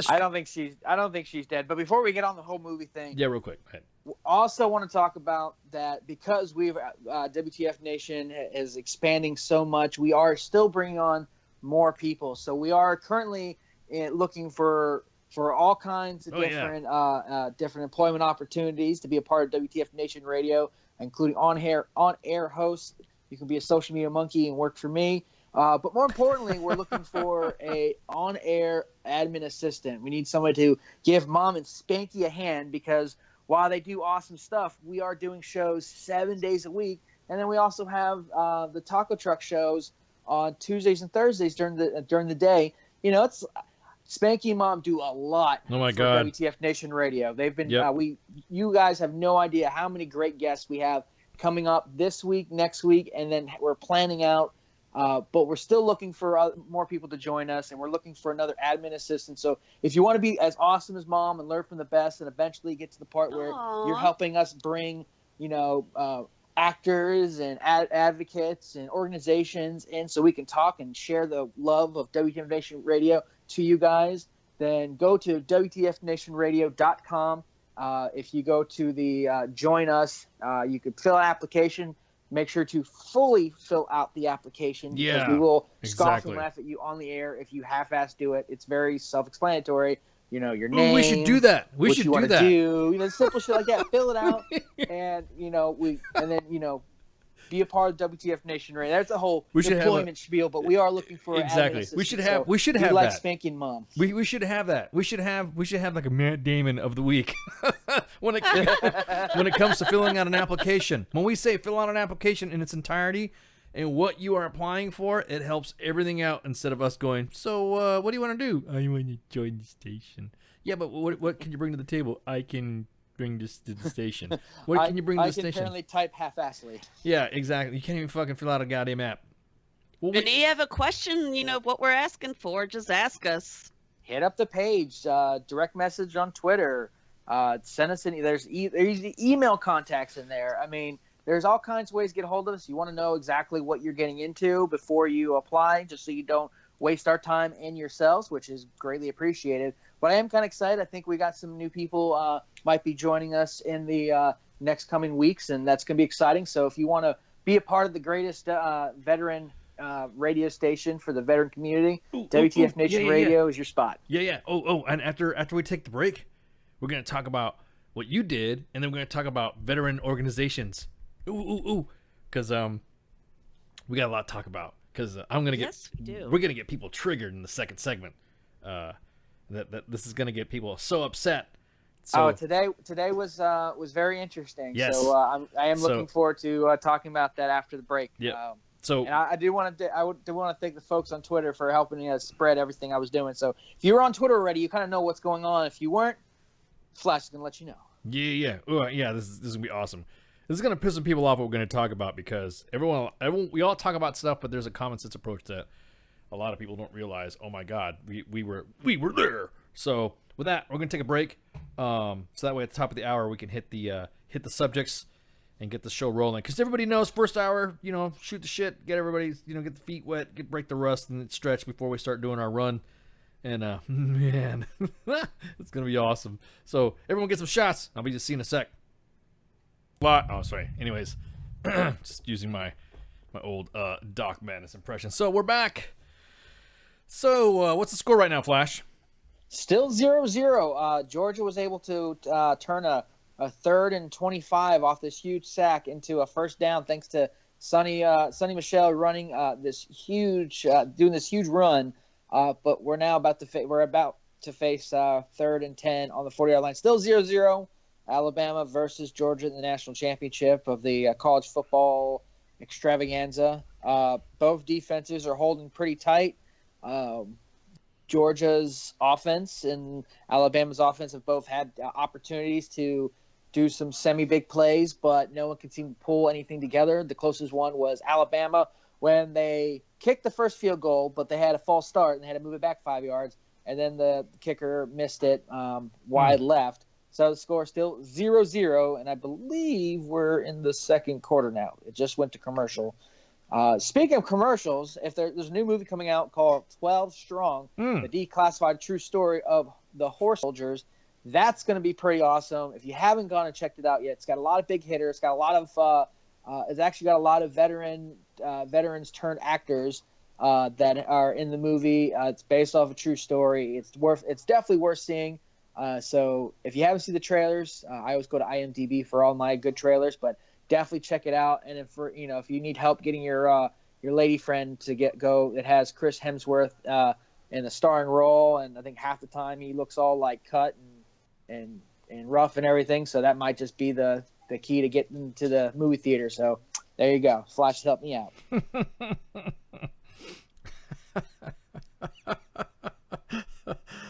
I don't think she's dead. But before we get on the whole movie thing, yeah, real quick. Also want to talk about that because we've WTF Nation is expanding so much. We are still bringing on more people. So we are currently looking for all kinds of different employment opportunities to be a part of WTF Nation Radio, including on-air hosts. You can be a social media monkey and work for me. But more importantly, we're looking for a on-air admin assistant. We need somebody to give Mom and Spanky a hand because while they do awesome stuff, we are doing shows 7 days a week. And then we also have the taco truck shows on Tuesdays and Thursdays during the day. It's Spanky and Mom do a lot for God. WTF Nation Radio. They've been you guys have no idea how many great guests we have coming up this week, next week, and then we're planning out. But we're still looking for more people to join us, and we're looking for another admin assistant. So if you want to be as awesome as Mom and learn from the best and eventually get to the part where you're helping us bring, actors and advocates and organizations in so we can talk and share the love of WTF Nation Radio to you guys, then go to WTFNationRadio.com. If you go to the Join Us, you could fill out an application. Make sure to fully fill out the application because we will scoff and laugh at you on the air if you half-ass do it. It's very self-explanatory. Your name. We should do that. We should do that. Simple shit like that. Fill it out, and be a part of WTF Nation Radio. That's a whole employment spiel, but we are looking for exactly. We should have that. Like Spanking Mom. We should have that. We should have like a Matt Damon of the week when it comes to filling out an application. When we say fill out an application in its entirety and what you are applying for, it helps everything out instead of us going, so what do you want to do? I want to join the station. Yeah, but what can you bring to the table? I can bring this to the station. What can you bring to the station? I can apparently type half-assly. Yeah, exactly. You can't even fucking fill out a goddamn app. Well, if you have a question, what we're asking for, just ask us. Hit up the page, direct message on Twitter. Send us there's email contacts in there. I mean, there's all kinds of ways to get a hold of us. You want to know exactly what you're getting into before you apply, just so you don't waste our time and yourselves, which is greatly appreciated. But I am kind of excited. I think we got some new people might be joining us in the next coming weeks, and that's going to be exciting. So if you want to be a part of the greatest veteran radio station for the veteran community, WTF Nation Radio is your spot. Yeah. And after we take the break, we're going to talk about what you did, and then we're going to talk about veteran organizations. Because we got a lot to talk about because I'm gonna get. Yes, we do. We're gonna get people triggered in the second segment. That this is gonna get people so upset. So, today was very interesting. Yes. So I am looking forward to talking about that after the break. Yeah. And I do want to thank the folks on Twitter for helping me spread everything I was doing. So if you were on Twitter already, you kind of know what's going on. If you weren't, Flash is gonna let you know. Yeah. Ooh, yeah. This is gonna be awesome. This is gonna piss some people off what we're gonna talk about because everyone, we all talk about stuff, but there's a common sense approach that a lot of people don't realize. Oh my God, we were there. So with that, we're gonna take a break. So that way at the top of the hour we can hit the subjects and get the show rolling. Because everybody knows first hour, shoot the shit, get everybody, get the feet wet, break the rust and stretch before we start doing our run. And man, it's gonna be awesome. So everyone get some shots. I'll be just seeing a sec. Oh, sorry. Anyways, just using my old Doc Madness impression. So we're back. So what's the score right now, Flash? Still 0-0. Georgia was able to turn a 3rd and 25 off this huge sack into a first down thanks to Sonny Michel running doing this huge run. But we're now about to face 3rd and 10 on the 40-yard line. Still 0-0. Alabama versus Georgia in the national championship of the college football extravaganza. Both defenses are holding pretty tight. Georgia's offense and Alabama's offense have both had opportunities to do some semi-big plays, but no one can seem to pull anything together. The closest one was Alabama when they kicked the first field goal, but they had a false start and they had to move it back 5 yards, and then the kicker missed it wide left. So the score is still 0-0, and I believe we're in the second quarter now. It just went to commercial. Speaking of commercials, if there's a new movie coming out called 12 Strong, the declassified true story of the horse soldiers, that's going to be pretty awesome. If you haven't gone and checked it out yet, it's got a lot of big hitters. It's got a lot of it's actually got a lot of veterans turned actors that are in the movie. It's based off a true story. It's definitely worth seeing. So if you haven't seen the trailers, I always go to IMDb for all my good trailers, but definitely check it out. And if you need help getting your lady friend to go, it has Chris Hemsworth in the starring role, and I think half the time he looks all like cut and rough and everything. So that might just be the key to get into the movie theater. So there you go. Flash helped me out.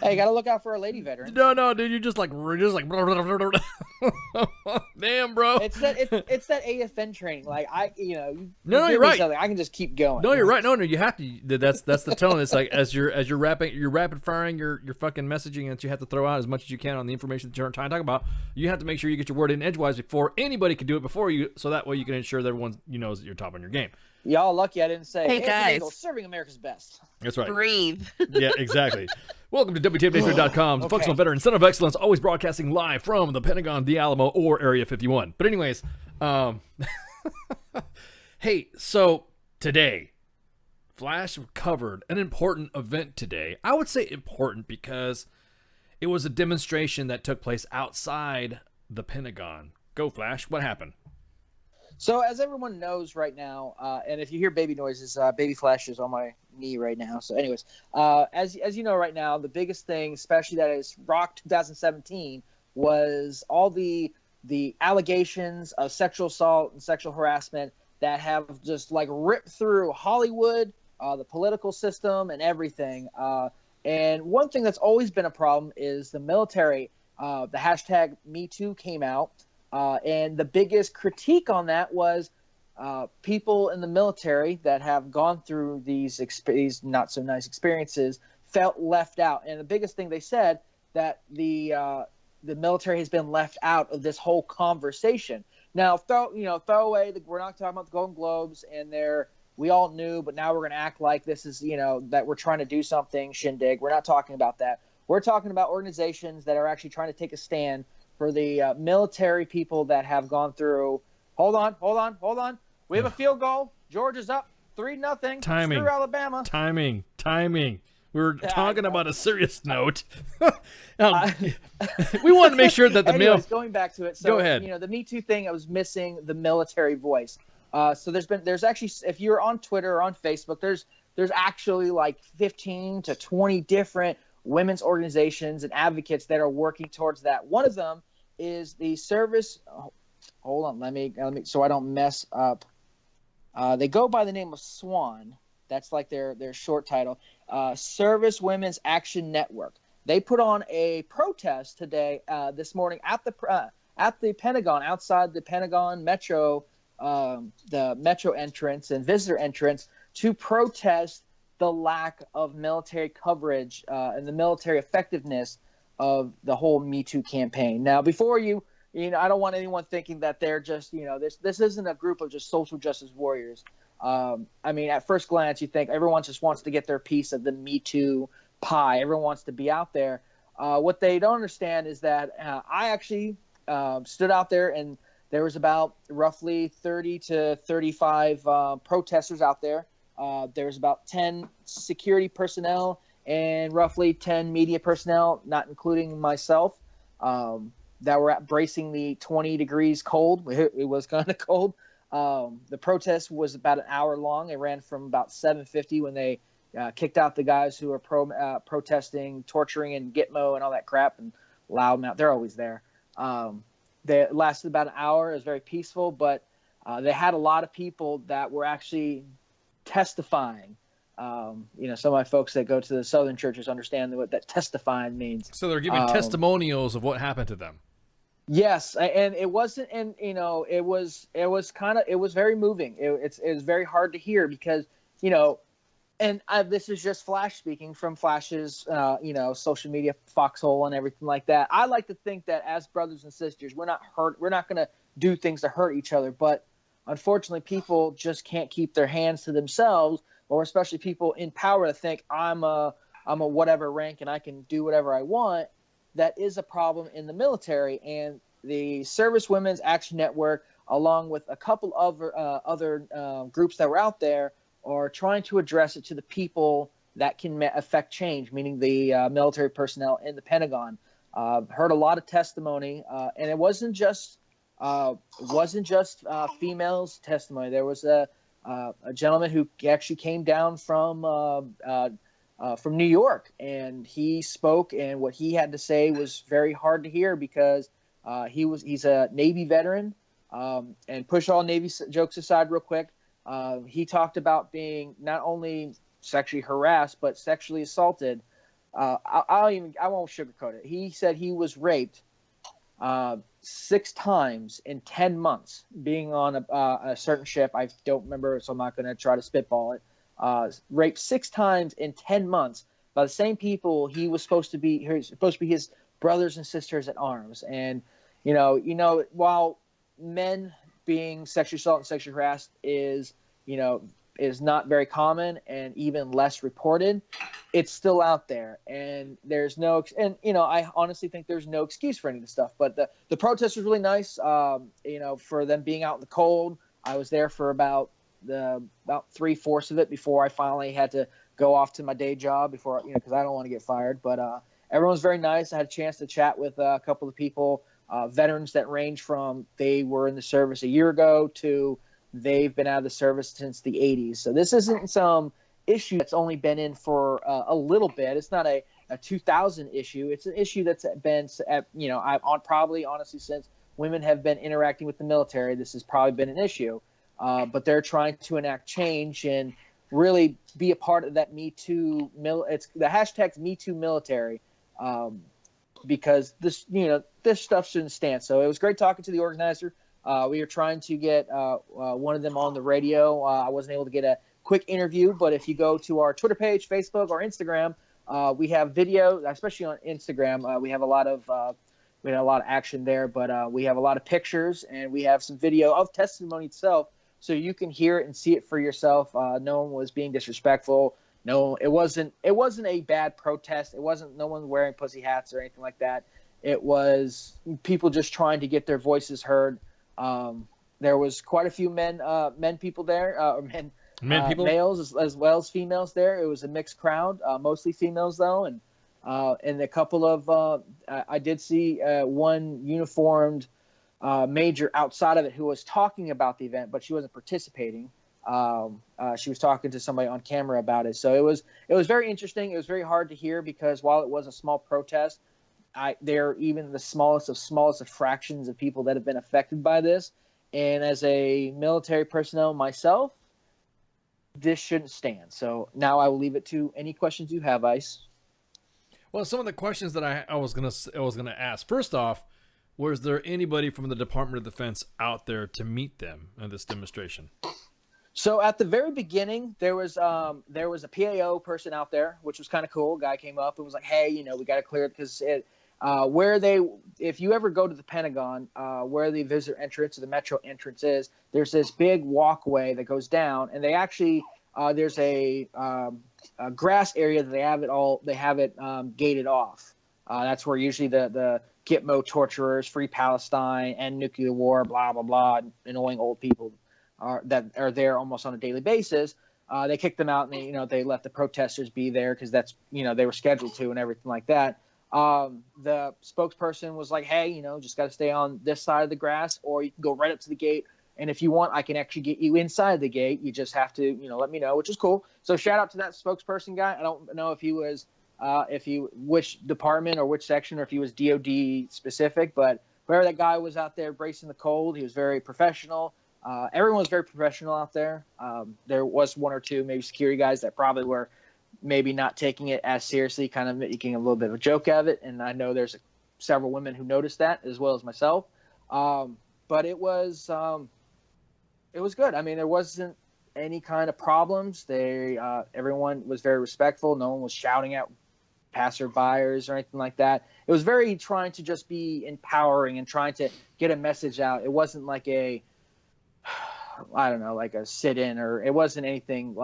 Hey, you gotta look out for a lady veteran. No, dude, you're just like damn, bro. It's that AFN training. Like No, you're right. I can just keep going. No, you're right. No, you have to. That's the tone. It's like as you're rapid firing your fucking messaging that you have to throw out as much as you can on the information that you're trying to talk about. You have to make sure you get your word in edgewise before anybody can do it before you, so that way you can ensure that everyone knows that you're top on your game. Y'all lucky I didn't say, hey guys, serving America's best. That's right. Breathe. Yeah, exactly. Welcome to WTFNation.com, the Functional Veteran Center of Excellence, always broadcasting live from the Pentagon, the Alamo, or Area 51. But anyways, hey, so today, Flash covered an important event today. I would say important because it was a demonstration that took place outside the Pentagon. Go, Flash. What happened? So as everyone knows right now, and if you hear baby noises, baby Flash is on my knee right now. So anyways, as you know right now, the biggest thing, especially that has rocked 2017, was all the allegations of sexual assault and sexual harassment that have just like ripped through Hollywood, the political system, and everything. And one thing that's always been a problem is the military. The hashtag MeToo came out. And the biggest critique on that was people in the military that have gone through these not so nice experiences felt left out. And the biggest thing they said that the military has been left out of this whole conversation. Now, throw away we're not talking about the Golden Globes and we all knew, but now we're going to act like this is that we're trying to do something shindig. We're not talking about that. We're talking about organizations that are actually trying to take a stand for the military people that have gone through. Hold on. We have a field goal. Georgia's up 3-0. Timing. Screw Alabama. Timing. We were talking about a serious note. We wanted to make sure that the Anyways, going back to it. So, go ahead. The Me Too thing, I was missing the military voice. So there's actually, if you're on Twitter or on Facebook, there's actually like 15 to 20 different women's organizations and advocates that are working towards that. One of them is the Service. Hold on, let me so I don't mess up. They go by the name of SWAN. That's like their short title. Service Women's Action Network. They put on a protest today, this morning at the Pentagon, outside the Pentagon Metro, the Metro entrance and visitor entrance, to protest the lack of military coverage and the military effectiveness of the whole Me Too campaign. Now, before I don't want anyone thinking that they're just, this isn't a group of just social justice warriors. I mean, at first glance, you think everyone just wants to get their piece of the Me Too pie. Everyone wants to be out there. What they don't understand is that I actually stood out there, and there was about roughly 30 to 35 protesters out there. There was about 10 security personnel and roughly 10 media personnel, not including myself, that were bracing the 20 degrees cold. It was kind of cold. The protest was about an hour long. It ran from about 7:50 when they kicked out the guys who were protesting, torturing, and Gitmo and all that crap, and loudmouth. They're always there. They lasted about an hour. It was very peaceful, but they had a lot of people that were actually testifying. Some of my folks that go to the Southern churches understand what that testifying means. So they're giving testimonials of what happened to them. Yes, and it wasn't, and it was very moving. It was very hard to hear because and this is just Flash speaking from Flash's social media foxhole and everything like that. I like to think that as brothers and sisters, we're not going to do things to hurt each other, but unfortunately, people just can't keep their hands to themselves, or especially people in power to think I'm a whatever rank and I can do whatever I want. That is a problem in the military, and the Service Women's Action Network, along with a couple of other groups that were out there, are trying to address it to the people that can affect change, meaning the military personnel in the Pentagon. Heard a lot of testimony, and it wasn't just females' testimony. There was a gentleman who actually came down from New York, and he spoke, and what he had to say was very hard to hear because he's a Navy veteran. And push all Navy jokes aside real quick. He talked about being not only sexually harassed but sexually assaulted. I won't sugarcoat it. He said he was raped 6 times in 10 months being on a certain ship. I don't remember, so I'm not going to try to spitball it. Raped 6 times in 10 months by the same people he was supposed to be his brothers and sisters at arms. And while men being sexually assaulted and sexually harassed is not very common and even less reported, it's still out there, and there's I honestly think there's no excuse for any of this stuff. But the protest was really nice, for them being out in the cold. I was there for about 3/4 of it before I finally had to go off to my day job because I don't want to get fired. But everyone was very nice. I had a chance to chat with a couple of people, veterans that range from they were in the service a year ago to they've been out of the service since the 80s. So this isn't some issue that's only been in for a little bit. It's not a 2000 issue. It's an issue that's been probably honestly since women have been interacting with the military. This has probably been an issue. But they're trying to enact change and really be a part of that Me Too. It's the hashtag's Me Too military, because this stuff shouldn't stand. So it was great talking to the organizer. We were trying to get one of them on the radio. I wasn't able to get a quick interview, but if you go to our Twitter page, Facebook, or Instagram, we have video, especially on Instagram. We have a lot of action there, but we have a lot of pictures, and we have some video of testimony itself, so you can hear it and see it for yourself. No one was being disrespectful. No, it wasn't a bad protest. It wasn't no one wearing pussy hats or anything like that. It was people just trying to get their voices heard. There was quite a few men people there, males as well as females there. It was a mixed crowd, mostly females though, and a couple of I did see one uniformed major outside of it who was talking about the event, but she wasn't participating. She was talking to somebody on camera about it. So it was very interesting. It was very hard to hear because while it was a small protest, they're even the smallest of fractions of people that have been affected by this. And as a military personnel myself, this shouldn't stand. So now I will leave it to any questions you have, Ice. Well, some of the questions that I was gonna ask. First off, was there anybody from the Department of Defense out there to meet them at this demonstration? So at the very beginning, there was a PAO person out there, which was kind of cool. Guy came up and was like, "Hey, we got to clear it because if you ever go to the Pentagon, where the visitor entrance or the metro entrance is, there's this big walkway that goes down, and they actually there's a grass area that they have it gated off. That's where usually the Gitmo torturers, Free Palestine, and nuclear war, blah blah blah, annoying old people that are there almost on a daily basis. They kicked them out, and they let the protesters be there because that's they were scheduled to and everything like that. The spokesperson was like, "Hey, just got to stay on this side of the grass, or you can go right up to the gate. And if you want, I can actually get you inside the gate. You just have to, let me know," which is cool. So shout out to that spokesperson guy. I don't know if he was, which department or which section, or if he was DOD specific, but wherever that guy was out there bracing the cold, he was very professional. Everyone was very professional out there. There was one or two maybe security guys that probably were maybe not taking it as seriously, kind of making a little bit of a joke of it. And I know there's several women who noticed that as well as myself. But it was good. I mean, there wasn't any kind of problems. Everyone was very respectful. No one was shouting at passerbyers or anything like that. It was very trying to just be empowering and trying to get a message out. It wasn't like like a sit-in, or it wasn't anything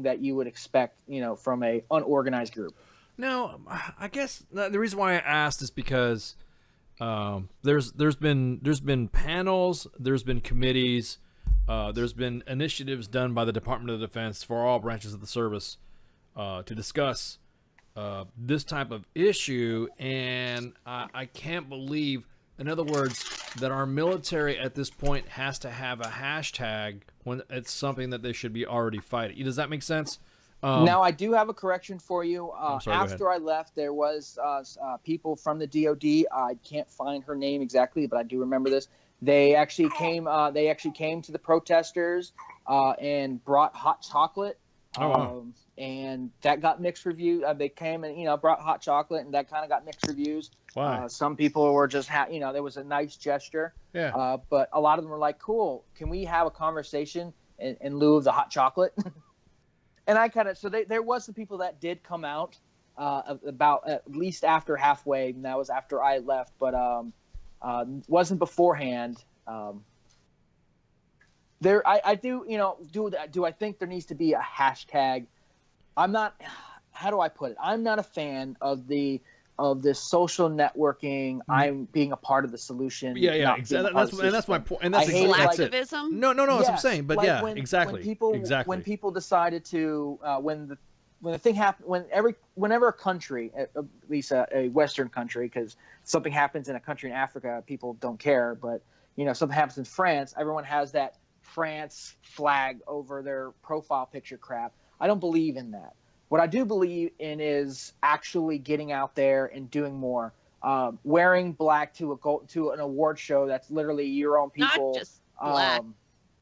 that you would expect, from a unorganized group. No, I guess the reason why I asked is because there's been panels, there's been committees, there's been initiatives done by the Department of Defense for all branches of the service to discuss this type of issue, and I can't believe, in other words, that our military at this point has to have a hashtag when it's something that they should be already fighting. Does that make sense? Now, I do have a correction for you. Sorry, after I left, there was people from the DOD. I can't find her name exactly, but I do remember this. They actually came. To the protesters and brought hot chocolate. Wow. And that got mixed reviews. They came and brought hot chocolate, and that kind of got mixed reviews. Why? Some people were just there was a nice gesture. Yeah. But a lot of them were like, "Cool, can we have a conversation in lieu of the hot chocolate?" And I there was some people that did come out about at least after halfway, and that was after I left, but wasn't beforehand. I do I think there needs to be a hashtag? I'm not. How do I put it? I'm not a fan of this social networking. I'm being a part of the solution. Yeah, exactly. That's my point. And that's activism. No, that's what I'm Yes, saying. But like yeah, when exactly. When people decided to when the thing happened, whenever a country, at least a Western country, because something happens in a country in Africa, people don't care. But something happens in France, everyone has that France flag over their profile picture crap. I don't believe in that. What I do believe in is actually getting out there and doing more. Wearing black to an award show that's literally your own people. Not just black,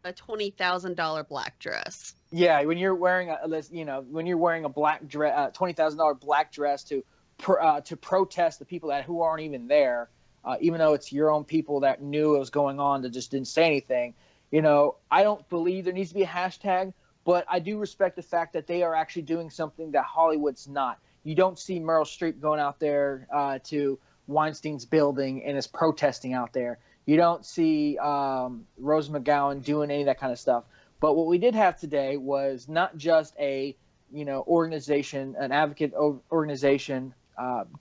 a $20,000 black dress. Yeah, when you're wearing a black dress, $20,000 black dress to protest the people who aren't even there, even though it's your own people that knew it was going on that just didn't say anything. I don't believe there needs to be a hashtag. But I do respect the fact that they are actually doing something that Hollywood's not. You don't see Meryl Streep going out there to Weinstein's building and is protesting out there. You don't see Rose McGowan doing any of that kind of stuff. But what we did have today was not just a organization, an advocate organization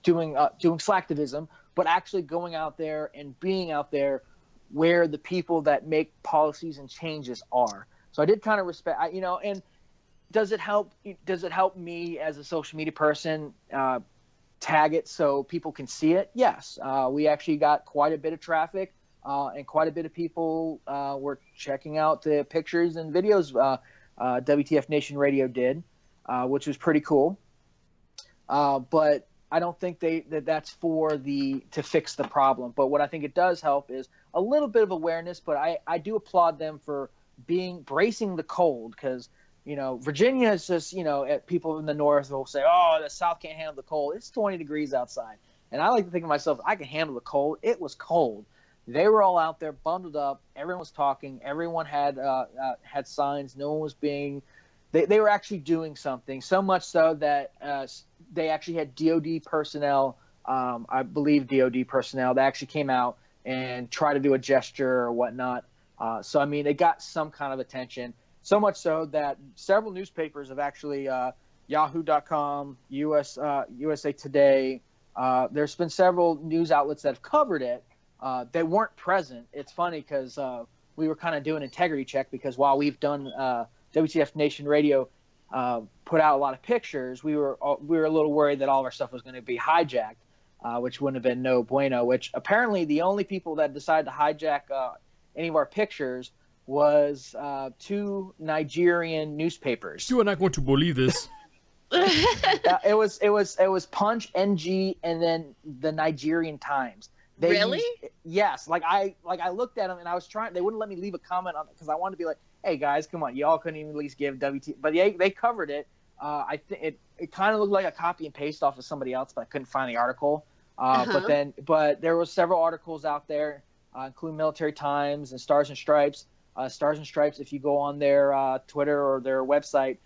doing slacktivism, but actually going out there and being out there where the people that make policies and changes are. So I did kind of respect, and does it help me as a social media person tag it so people can see it, yes. We actually got quite a bit of traffic, and quite a bit of people were checking out the pictures and videos WTF Nation Radio did, which was pretty cool. But I don't think that's to fix the problem. But what I think it does help is a little bit of awareness. But I do applaud them for bracing the cold, because Virginia is just, people in the north will say, oh, the South can't handle the cold. It's 20 degrees outside. And I like to think of myself, I can handle the cold. It was cold. They were all out there bundled up. Everyone was talking. Everyone had signs. No one was being – they were actually doing something, so much so that they actually had DOD personnel, I believe DOD personnel, that actually came out and tried to do a gesture or whatnot. So, I mean, it got some kind of attention. So much so that several newspapers have actually, Yahoo.com, USA Today, there's been several news outlets that have covered it. They weren't present. It's funny because we were kind of doing an integrity check, because while we've done WTF Nation Radio put out a lot of pictures, we were a little worried that all of our stuff was going to be hijacked, which wouldn't have been no bueno, which apparently the only people that decided to hijack any of our pictures was 2 Nigerian newspapers. You are not going to believe this. It was Punch, NG, and then the Nigerian Times. Really? Yes. Like I looked at them and I was trying. They wouldn't let me leave a comment on it because I wanted to be like, hey guys, come on, y'all couldn't even at least give WT. But they covered it. I think it kind of looked like a copy and paste off of somebody else, but I couldn't find the article. But there was several articles out there, including Military Times and Stars and Stripes. Stars and Stripes, if you go on their Twitter or their website,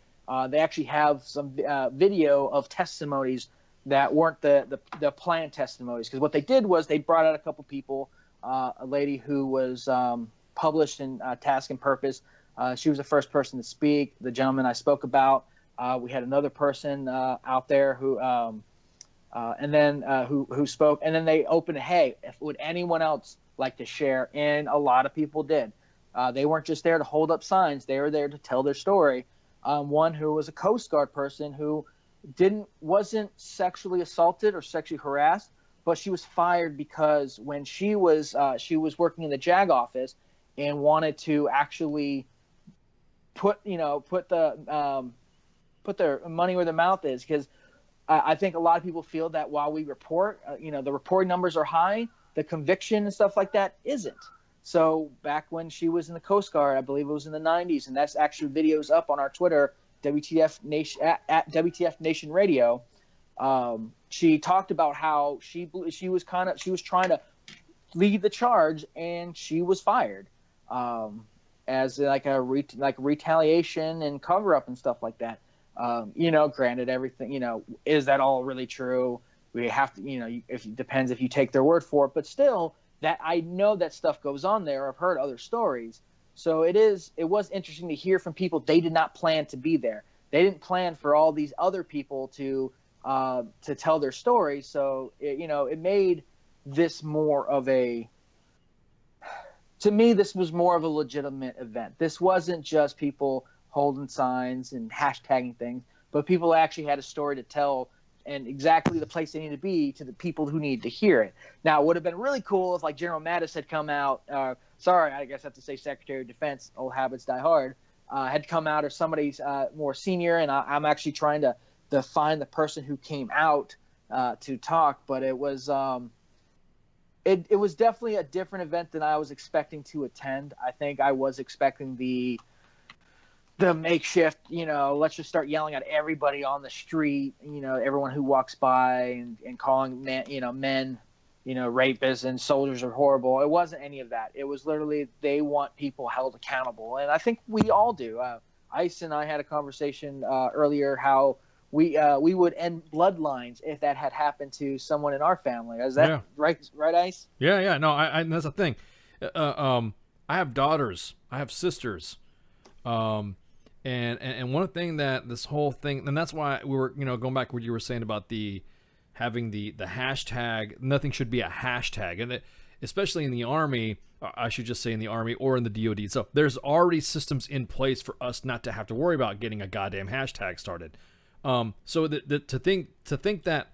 they actually have some video of testimonies that weren't the planned testimonies. Because what they did was they brought out a couple people, a lady who was published in Task and Purpose. She was the first person to speak. The gentleman I spoke about. We had another person out there who spoke. And then they opened, hey, would anyone else like to share? And a lot of people did. They weren't just there to hold up signs. They were there to tell their story. One who was a Coast Guard person who wasn't sexually assaulted or sexually harassed, but she was fired because when she was working in the JAG office and wanted to actually put their money where their mouth is, because I think a lot of people feel that while we report, the reporting numbers are high, the conviction and stuff like that isn't. So back when she was in the Coast Guard, I believe it was in the 90s, and that's actually videos up on our Twitter, WTF Nation at WTF Nation Radio. She talked about how she was trying to lead the charge, and she was fired as like a retaliation and cover up and stuff like that. Granted, everything, is that all really true? We have to, it depends if you take their word for it, but still. That I know that stuff goes on there. I've heard other stories. So it was interesting to hear from people. They did not plan to be there. They didn't plan for all these other people to tell their stories. So, it made this more of to me, this was more of a legitimate event. This wasn't just people holding signs and hashtagging things, but people actually had a story to tell and exactly the place they need to be to the people who need to hear it. Now, it would have been really cool if, like, General Mattis had come out. Sorry, I guess I have to say Secretary of Defense, old habits die hard, had come out, or somebody's more senior, and I'm actually trying to find the person who came out to talk. But it was it was definitely a different event than I was expecting to attend. I think I was expecting the makeshift, let's just start yelling at everybody on the street, everyone who walks by and calling men, rapists and soldiers are horrible. It wasn't any of that. It was literally they want people held accountable. And I think we all do. Ice and I had a conversation earlier how we would end bloodlines if that had happened to someone in our family. Is that right, Ice? Yeah. No, I that's the thing. I have daughters. I have sisters. And one thing that this whole thing, and that's why we were, going back to what you were saying about having the hashtag, nothing should be a hashtag. And especially in the Army, I should just say in the Army or in the DOD. So there's already systems in place for us not to have to worry about getting a goddamn hashtag started. So to think that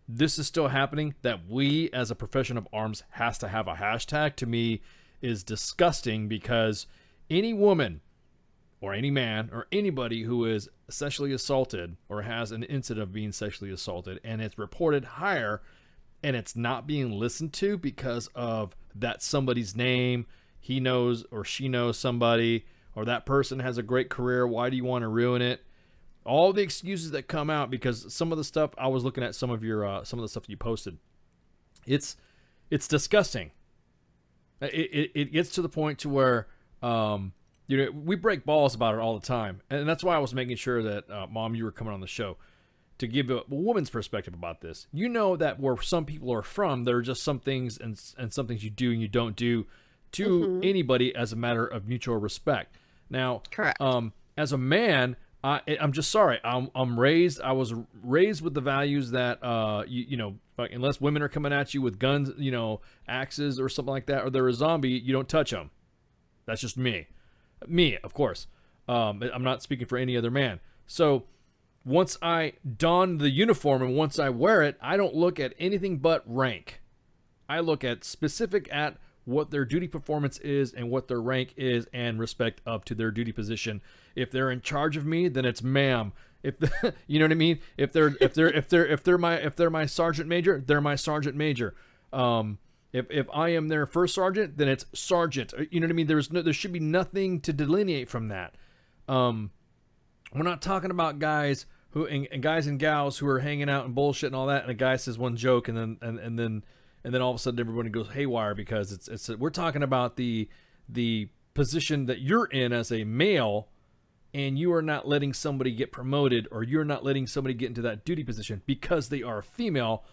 this is still happening, that we as a profession of arms has to have a hashtag, to me is disgusting, because any woman or any man or anybody who is sexually assaulted or has an incident of being sexually assaulted and it's reported higher and it's not being listened to because of that somebody's name, he knows or she knows somebody, or that person has a great career, why do you want to ruin it? All the excuses that come out, because some of the stuff I was looking at, some of the stuff you posted, it's disgusting. It gets to the point to where we break balls about it all the time, and that's why I was making sure that Mom, you were coming on the show to give a woman's perspective about this. You know that where some people are from, there are just some things and some things you do and you don't do to anybody as a matter of mutual respect. Now, correct. As a man, I'm just sorry. I was raised with the values that unless women are coming at you with guns, axes or something like that, or they're a zombie, you don't touch them. That's just me. Me, of course. I'm not speaking for any other man. So once I don the uniform and once I wear it, I don't look at anything but rank. I look at specific at what their duty performance is and what their rank is and respect up to their duty position. If they're in charge of me, then it's ma'am. You know what I mean? If they're my sergeant major, they're my sergeant major. If I am their first sergeant, then it's sergeant. You know what I mean? There should be nothing to delineate from that. We're not talking about guys who and guys and gals who are hanging out and bullshit and all that, and a guy says one joke and then all of a sudden everybody goes haywire because we're talking about the position that you're in as a male, and you are not letting somebody get promoted, or you're not letting somebody get into that duty position because they are a female.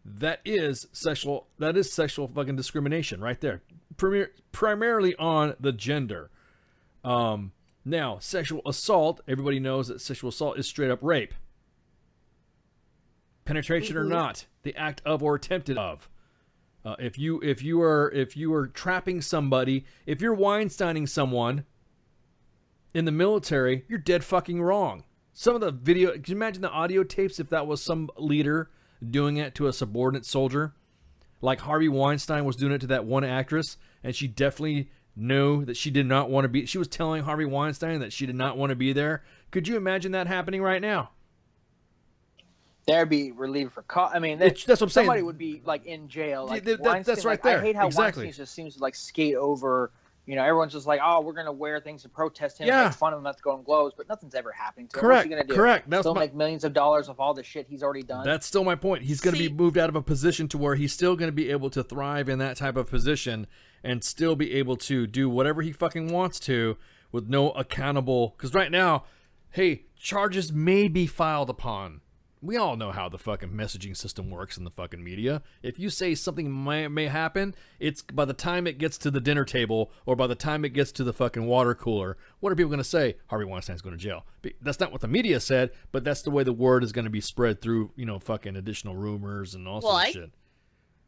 That is sexual fucking discrimination right there. Primarily on the gender. Now, sexual assault, everybody knows that sexual assault is straight up rape. Penetration or not, the act of or attempted of. If you are trapping somebody, if you're Weinsteining someone in the military, you're dead fucking wrong. Some of the video, can you imagine the audio tapes if that was some leader doing it to a subordinate soldier? Like Harvey Weinstein was doing it to that one actress, and she definitely knew that she did not want to be. She was telling Harvey Weinstein that she did not want to be there. Could you imagine that happening right now? There'd be relief for I mean, that's what I'm saying. Somebody would be like in jail. Like that's right there. I hate how exactly. Weinstein just seems to like skate over. Everyone's just like, oh, we're gonna wear things to protest him, make fun of him, let's go and glows, but nothing's ever happening to him. What's he gonna do? Correct. Still make millions of dollars of all the shit he's already done. That's still my point. He's gonna be moved out of a position to where he's still gonna be able to thrive in that type of position and still be able to do whatever he fucking wants to with no accountable. Because right now, hey, charges may be filed upon. We all know how the fucking messaging system works in the fucking media. If you say something may happen, it's by the time it gets to the dinner table or by the time it gets to the fucking water cooler, what are people going to say? Harvey Weinstein's going to jail. That's not what the media said, but that's the way the word is going to be spread through, fucking additional rumors and all sorts of shit.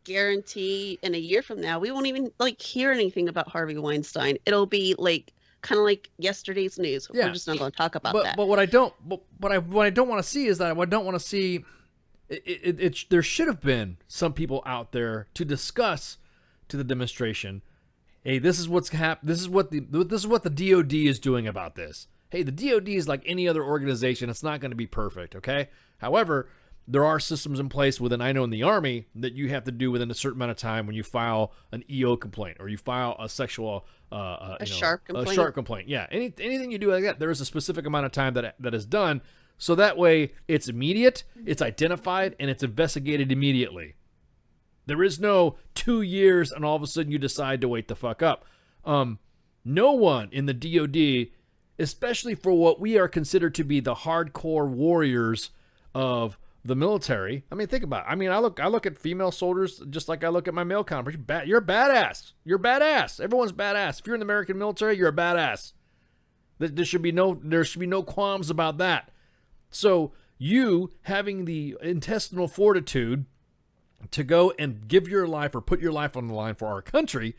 Guarantee in a year from now, we won't even hear anything about Harvey Weinstein. It'll be kind of like yesterday's news. Yeah. We're just not going to talk about that. But what I don't want to see is that I don't want to see there should have been some people out there to discuss to the demonstration. Hey, this is what's happening. This is what the DOD is doing about this. Hey, the DOD is like any other organization. It's not going to be perfect. Okay. However, there are systems in place I know in the Army that you have to do within a certain amount of time when you file an EO complaint or you file a sexual sharp complaint. A sharp complaint. Yeah. Anything you do like that, there is a specific amount of time that is done. So that way it's immediate, it's identified, and it's investigated immediately. There is no 2 years and all of a sudden you decide to wait the fuck up. No one in the DOD, especially for what we are considered to be the hardcore warriors of the military. I mean, think about it. I mean, I look at female soldiers just like I look at my male counterparts. You're a badass. You're badass. Everyone's badass. If you're in the American military, you're a badass. There should be no qualms about that. So you having the intestinal fortitude to go and give your life or put your life on the line for our country,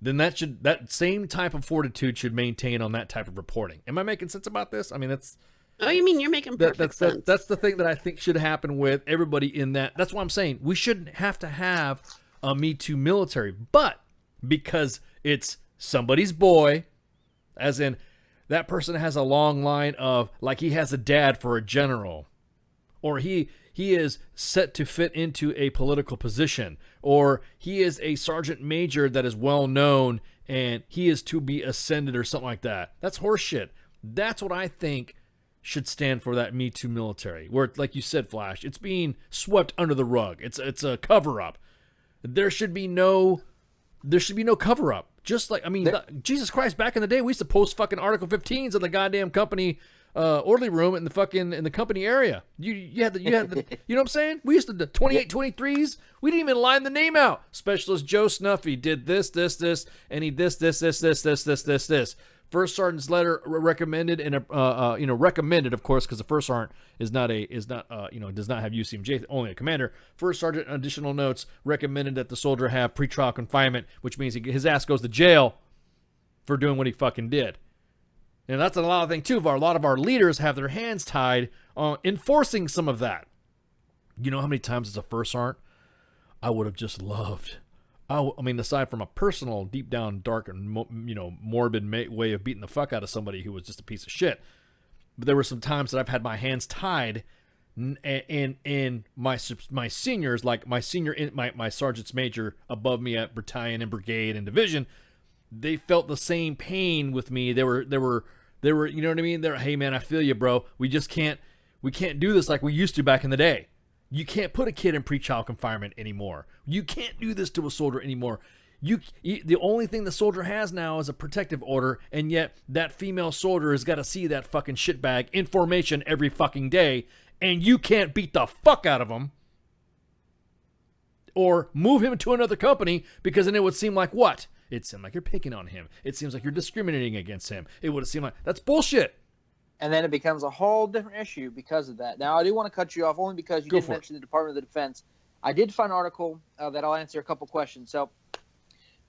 then that same type of fortitude should maintain on that type of reporting. Am I making sense about this? I mean, Oh, you mean you're making perfect sense. That's the thing that I think should happen with everybody in that. That's why I'm saying we shouldn't have to have a Me Too military, but because it's somebody's boy, as in that person has a long line of, like, he has a dad for a general, or he is set to fit into a political position, or he is a sergeant major that is well known and he is to be ascended or something like that. That's horseshit. That's what I think should stand for that Me Too military, where, like you said, Flash, it's being swept under the rug. It's a cover up. There should be no cover up. Just like, I mean, Jesus Christ, back in the day, we used to post fucking Article 15s in the goddamn company orderly room in the company area. You had the you know what I'm saying? We used to 28 23s. We didn't even line the name out. Specialist Joe Snuffy did this, and he this. First sergeant's letter recommended, and recommended, of course, because the first sergeant does not have UCMJ, only a commander. First sergeant, additional notes, recommended that the soldier have pretrial confinement, which means his ass goes to jail for doing what he fucking did. And that's a lot of thing too. A lot of our leaders have their hands tied on enforcing some of that. You know how many times as a first sergeant I would have just loved. I mean, aside from a personal, deep down, dark, and morbid way of beating the fuck out of somebody who was just a piece of shit, but there were some times that I've had my hands tied, and my seniors, like my sergeant's major above me at battalion and brigade and division, they felt the same pain with me. They were, you know what I mean? They're, hey man, I feel you, bro. We can't do this like we used to back in the day. You can't put a kid in pretrial confinement anymore. You can't do this to a soldier anymore. The only thing the soldier has now is a protective order, and yet that female soldier has got to see that fucking shitbag in formation every fucking day, and you can't beat the fuck out of him or move him to another company, because then it would seem like what? It seemed like you're picking on him. It seems like you're discriminating against him. It would have seemed like that's bullshit. And then it becomes a whole different issue because of that. Now, I do want to cut you off only because you did mention the Department of the Defense. I did find an article that I'll answer a couple questions. So,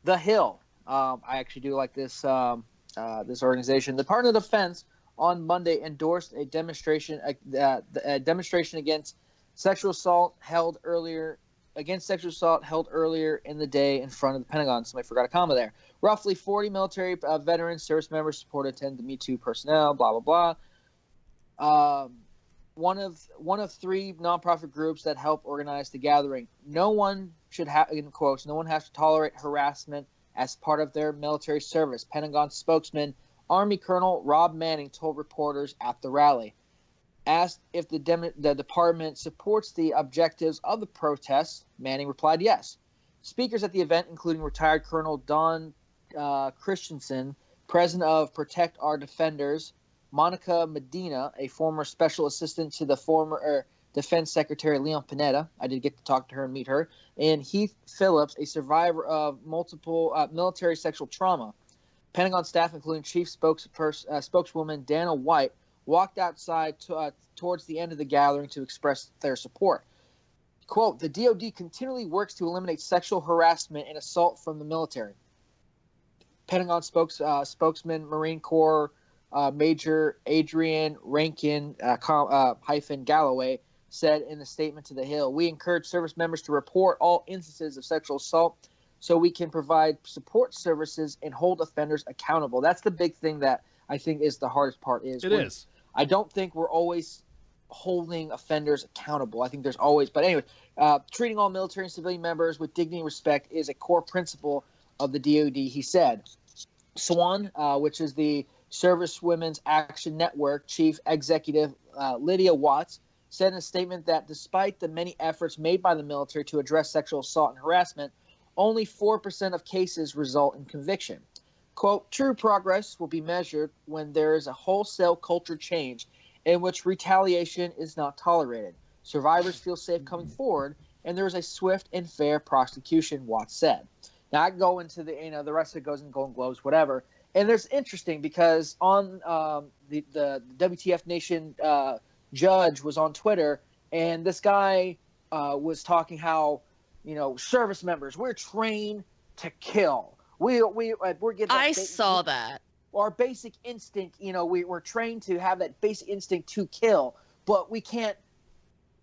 The Hill. I actually do like this this organization. The Department of Defense on Monday endorsed a demonstration against sexual assault held earlier in the day in front of the Pentagon. Somebody forgot a comma there. Roughly 40 military veterans, service members, supported 10 Me Too personnel, blah, blah, blah. One of three nonprofit groups that help organize the gathering. No one should have, in quotes, no one has to tolerate harassment as part of their military service. Pentagon spokesman, Army Colonel Rob Manning, told reporters at the rally. Asked if the department supports the objectives of the protests, Manning replied yes. Speakers at the event, including retired Colonel Don Christensen, president of Protect Our Defenders, Monica Medina, a former special assistant to the former Defense Secretary Leon Panetta, I did get to talk to her and meet her, and Heath Phillips, a survivor of multiple military sexual trauma. Pentagon staff, including Chief spokeswoman Dana White, walked outside towards the end of the gathering to express their support. Quote, the DoD continually works to eliminate sexual harassment and assault from the military. Pentagon spokesman Marine Corps Major Adrian Rankin Galloway said in a statement to The Hill, we encourage service members to report all instances of sexual assault so we can provide support services and hold offenders accountable. That's the big thing that I think is the hardest part. I don't think we're always holding offenders accountable. I think there's always, but anyway, treating all military and civilian members with dignity and respect is a core principle of the DoD, he said. SWAN, which is the Service Women's Action Network Chief Executive Lydia Watts, said in a statement that despite the many efforts made by the military to address sexual assault and harassment, only 4% of cases result in conviction. Quote, true progress will be measured when there is a wholesale culture change in which retaliation is not tolerated. Survivors feel safe coming forward, and there is a swift and fair prosecution, Watts said. Now, I go into the rest of it goes in Golden Globes, whatever. And there's interesting because on the WTF Nation judge was on Twitter, and this guy was talking how, service members, we're trained to kill. We're getting. I saw that. our basic instinct, we're trained to have that basic instinct to kill, but we can't.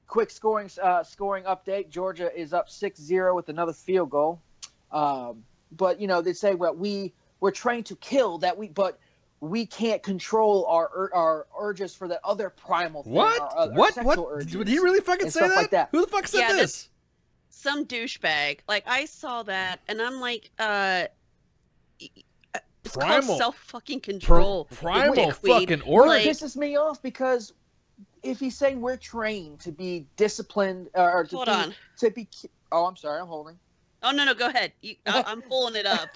Quick scoring update. Georgia is up 6-0 with another field goal. But they say, well, we're trained to kill but we can't control our urges for that other primal thing. What? Urges did he really fucking say that? Like that? Who the fuck said this? Some douchebag. Like, I saw that, and I'm like, it's called self-fucking control. Primal fucking order. It pisses me off because if he's saying we're trained to be disciplined or to be oh, I'm sorry, I'm holding. Oh no, go ahead. I'm pulling it up.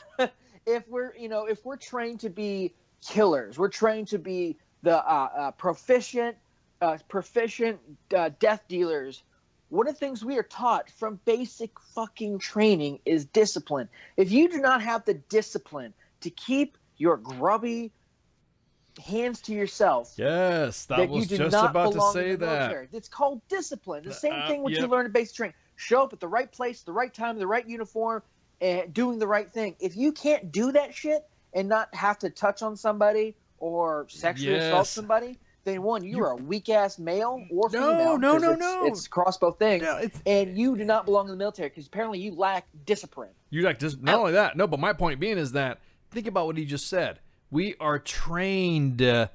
If we're trained to be killers, we're trained to be the proficient death dealers. One of the things we are taught from basic fucking training is discipline. If you do not have the discipline to keep your grubby hands to yourself. Yes, that was just about to say that. It's called discipline. The same thing what you learn in basic training. Show up at the right place, the right time, the right uniform, and doing the right thing. If you can't do that shit and not have to touch on somebody or sexually assault somebody, then one, you're a weak-ass male or female. No. It's across both things. And you do not belong in the military because apparently you lack discipline. You lack not only that, no, but my point being is that, think about what he just said. We are trained to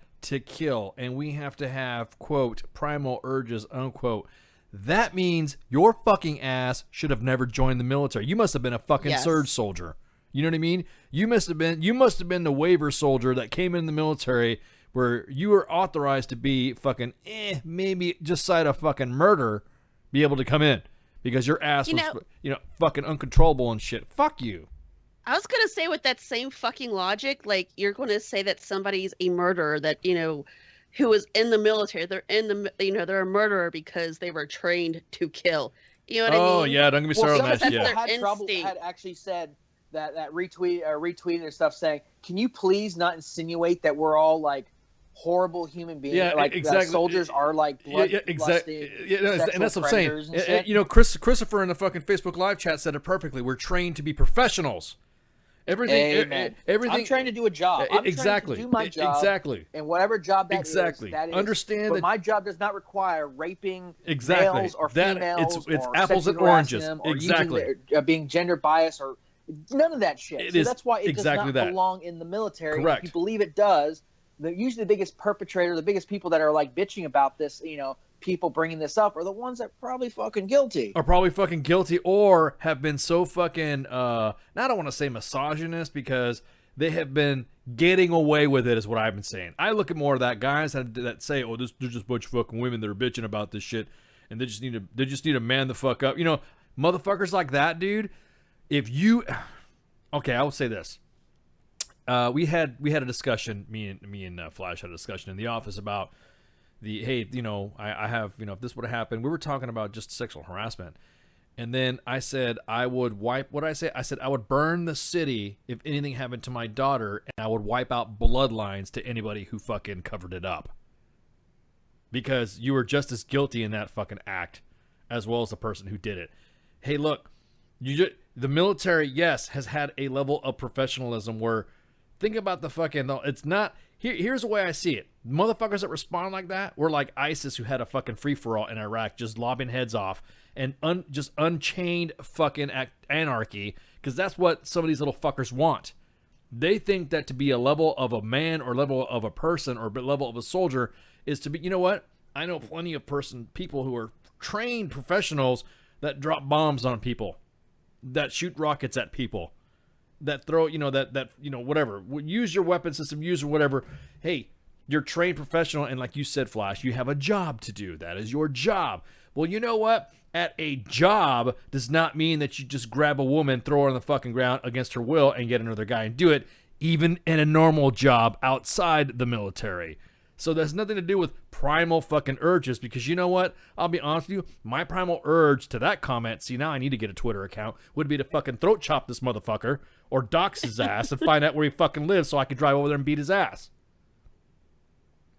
kill, and we have to have, quote, primal urges, unquote. That means your fucking ass should have never joined the military. You must have been a fucking surge soldier. You know what I mean? You must have been the waiver soldier that came in the military where you were authorized to be fucking, maybe just side of fucking murder, be able to come in because your ass was, fucking uncontrollable and shit. Fuck you. I was going to say with that same fucking logic, like you're going to say that somebody's a murderer that, who was in the military. They're they're a murderer because they were trained to kill. You know what I mean? Oh, yeah. Don't get me started on that shit. Had actually said that retweeted or stuff saying, can you please not insinuate that we're all like horrible human beings? Yeah, like exactly. Soldiers are like exactly. And that's what I'm saying. Christopher in the fucking Facebook live chat said it perfectly. We're trained to be professionals. Everything. I'm trying to do a job. I'm trying to do my job. Exactly. And whatever job that is, that is. Understand but that my job does not require raping males or females. It's or apples and oranges. Or being gender biased or none of that shit. That's why it does not belong in the military. Correct. If you believe it does, usually the biggest perpetrator, the biggest people that are like bitching about this, people bringing this up are the ones that are probably fucking guilty. Or have been so fucking, now I don't want to say misogynist because they have been getting away with it is what I've been saying. I look at more of that guys that say, oh, there's just a bunch of fucking women that are bitching about this shit and they just need to man the fuck up. Motherfuckers like that, dude, I will say this. We had a discussion, me and Flash had a discussion in the office about I have, if this would have happened, we were talking about just sexual harassment. And then I said I would I said I would burn the city if anything happened to my daughter, and I would wipe out bloodlines to anybody who fucking covered it up. Because you were just as guilty in that fucking act as well as the person who did it. Hey, look, the military, yes, has had a level of professionalism where, think about the fucking, it's not, here's the way I see it. Motherfuckers that respond like that were like ISIS, who had a fucking free-for-all in Iraq, just lobbing heads off and just unchained fucking anarchy, because that's what some of these little fuckers want. They think that to be a level of a man or level of a person or level of a soldier is to be, you know what? I know plenty of people who are trained professionals that drop bombs on people, that shoot rockets at people, that throw, whatever. Use your weapon system, use or whatever. Hey, you're a trained professional, and like you said, Flash, you have a job to do. That is your job. Well, you know what? At a job does not mean that you just grab a woman, throw her on the fucking ground against her will, and get another guy and do it, even in a normal job outside the military. So there's nothing to do with primal fucking urges, because you know what? I'll be honest with you, my primal urge to that comment, see, now I need to get a Twitter account, would be to fucking throat chop this motherfucker or dox his ass and find out where he fucking lives so I can drive over there and beat his ass.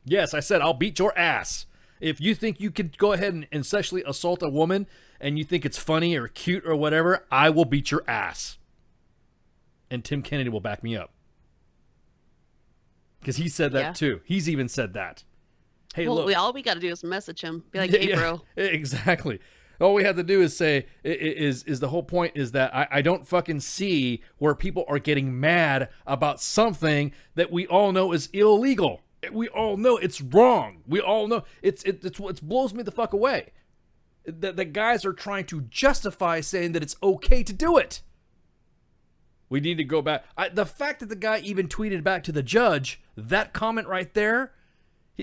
Yes, I said I'll beat your ass. If you think you could go ahead and sexually assault a woman and you think it's funny or cute or whatever, I will beat your ass. And Tim Kennedy will back me up. Because he said that Yeah. too. He's even said that. Hey, Well, look. all we got to do is message him. Be like, hey, bro. Exactly. All we have to do is say, is the whole point is that I don't fucking see where people are getting mad about something that we all know is illegal. We all know it's wrong. We all know it blows me the fuck away. The guys are trying to justify saying that it's okay to do it. We need to go back. The fact that the guy even tweeted back to the judge, that comment right there,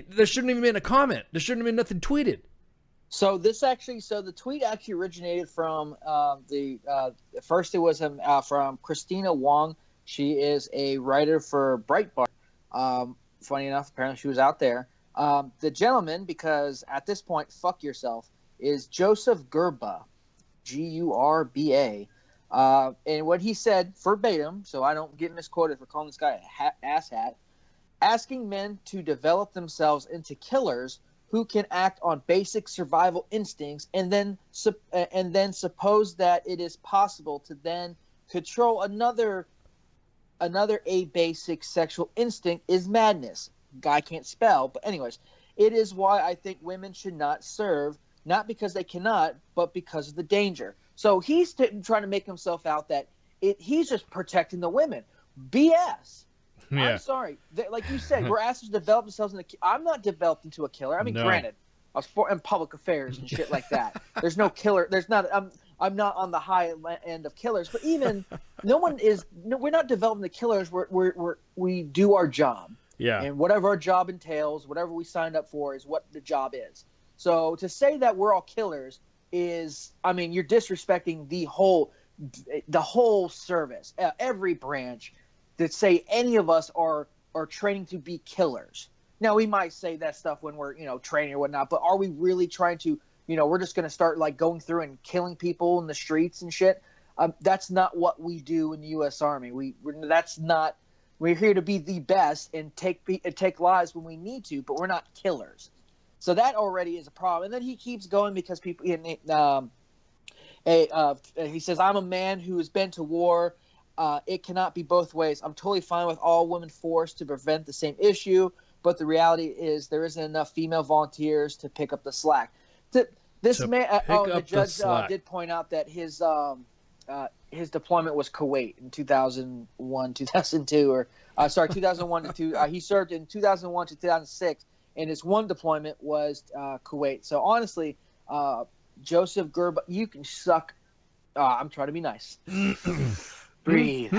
there shouldn't even been a comment. There shouldn't have been nothing tweeted. So the tweet actually originated from first it was from Christina Wong. She is a writer for Breitbart. Funny enough, apparently she was out there. The gentleman, because at this point, fuck yourself, is Joseph Gerba, Gurba. And what he said verbatim, so I don't get misquoted for calling this guy a asshat, asking men to develop themselves into killers who can act on basic survival instincts and then suppose that it is possible to then control another a basic sexual instinct is madness. Guy can't spell, but anyways, it is why I think women should not serve, not because they cannot, but because of the danger. So he's trying to make himself out that he's just protecting the women. BS. Yeah. I'm sorry. Like you said, we're asked to develop themselves into. I'm not developed into a killer. I mean, No. granted, I was in public affairs and shit like that. There's no killer. There's not. I'm not on the high end of killers, but even no one is. No, we're not developing the killers. We do our job. Yeah. And whatever our job entails, whatever we signed up for, is what the job is. So to say that we're all killers is, I mean, you're disrespecting the whole service, every branch. That say any of us are training to be killers. Now we might say that stuff when we're training or whatnot, but are we really trying to we're just going to start like going through and killing people in the streets and shit? That's not what we do in the U.S. Army. We're here to be the best and take lives when we need to, but we're not killers. So that already is a problem. And then he keeps going because people he says, I'm a man who has been to war. It cannot be both ways. I'm totally fine with all women forced to prevent the same issue, but the reality is there isn't enough female volunteers to pick up the slack. The judge did point out that his deployment was Kuwait in 2001, 2002, 2001 to 2. He served in 2001 to 2006, and his one deployment was Kuwait. So honestly, Joseph Gerba, you can suck. I'm trying to be nice. Breathe.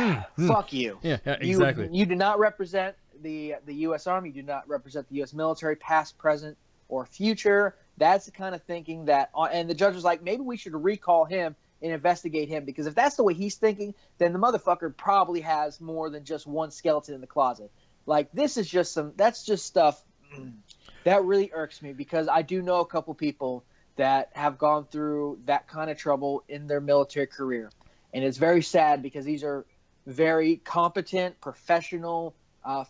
Fuck you. Yeah, exactly. You do not represent the U.S. Army. You do not represent the U.S. military, past, present, or future. That's the kind of thinking that. And the judge was like, maybe we should recall him and investigate him, because if that's the way he's thinking, then the motherfucker probably has more than just one skeleton in the closet. Like, this is just that's just stuff that really irks me, because I do know a couple people that have gone through that kind of trouble in their military career. And it's very sad, because these are very competent, professional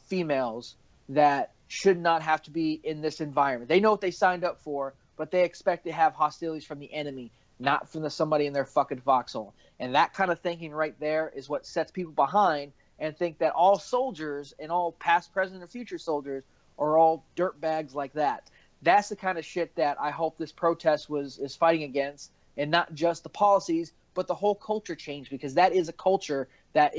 females that should not have to be in this environment. They know what they signed up for, but they expect to have hostilities from the enemy, not from somebody in their fucking foxhole. And that kind of thinking right there is what sets people behind and think that all soldiers and all past, present, and future soldiers are all dirtbags like that. That's the kind of shit that I hope this protest is fighting against, and not just the policies, but the whole culture change, because that is a culture that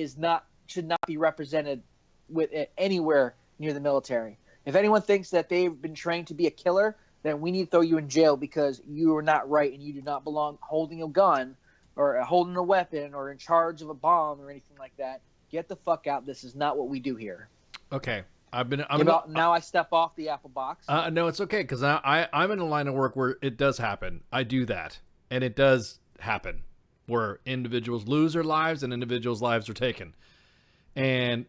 should not be represented with anywhere near the military. If anyone thinks that they've been trained to be a killer, then we need to throw you in jail, because you are not right and you do not belong holding a gun or holding a weapon or in charge of a bomb or anything like that. Get the fuck out. This is not what we do here. Okay. Now I step off the apple box. No, it's okay, because I'm in a line of work where it does happen. I do that, and it does happen, where individuals lose their lives and individuals' lives are taken. And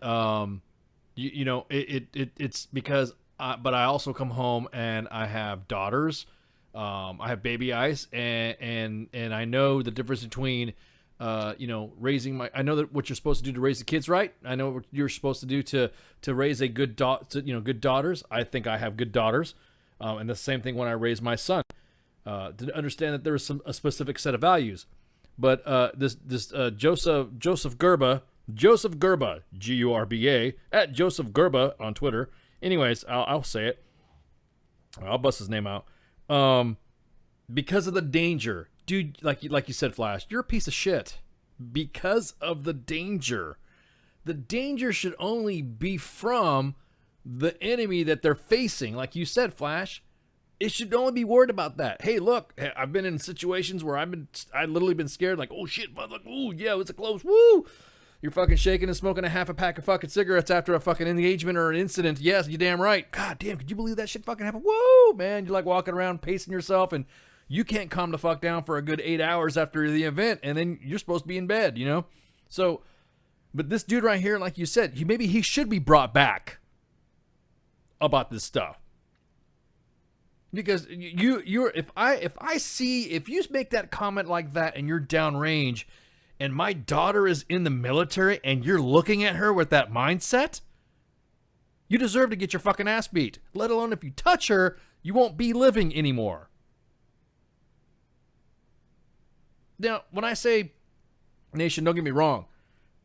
it's because but I also come home and I have daughters. I have baby eyes, and I know the difference between raising I know that what you're supposed to do to raise the kids right. I know what you're supposed to do to raise a good good daughters. I think I have good daughters. And the same thing when I raise my son. To understand that there is a specific set of values. But this Joseph Gerba, Joseph Gerba, G-U-R-B-A, at Joseph Gerba on Twitter. Anyways, I'll say it. I'll bust his name out. Because of the danger. Dude, like you said, Flash, you're a piece of shit. Because of the danger. The danger should only be from the enemy that they're facing. Like you said, Flash, it should only be worried about that. Hey, look, I've been in situations where I've literally been scared, like, oh shit, motherfucker, ooh, yeah, it's a close, woo. You're fucking shaking and smoking a half a pack of fucking cigarettes after a fucking engagement or an incident. Yes, you damn right. God damn, could you believe that shit fucking happened? Woo, man, you're like walking around pacing yourself, and you can't calm the fuck down for a good 8 hours after the event, and then you're supposed to be in bed, you know? So, but this dude right here, like you said, maybe he should be brought back about this stuff. Because if you make that comment like that and you're downrange, and my daughter is in the military and you're looking at her with that mindset, you deserve to get your fucking ass beat. Let alone if you touch her, you won't be living anymore. Now, when I say nation, don't get me wrong.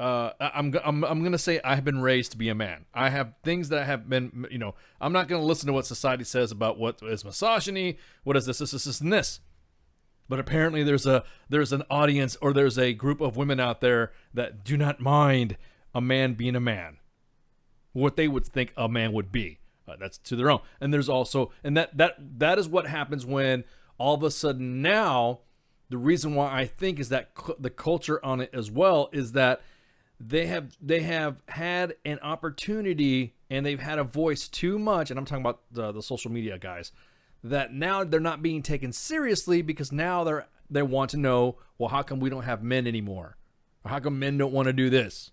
I'm gonna say I have been raised to be a man. I have things that I have been, you know. I'm not gonna listen to what society says about what is misogyny, what is this, and this. But apparently there's an audience, or there's a group of women out there that do not mind a man being a man, what they would think a man would be. That's to their own. And there's also, and that is what happens when all of a sudden now, the reason why I think is that the culture on it as well is that they have had an opportunity and they've had a voice too much, and I'm talking about the social media guys, that now they're not being taken seriously because now they want to know, well, how come we don't have men anymore? Or how come men don't want to do this?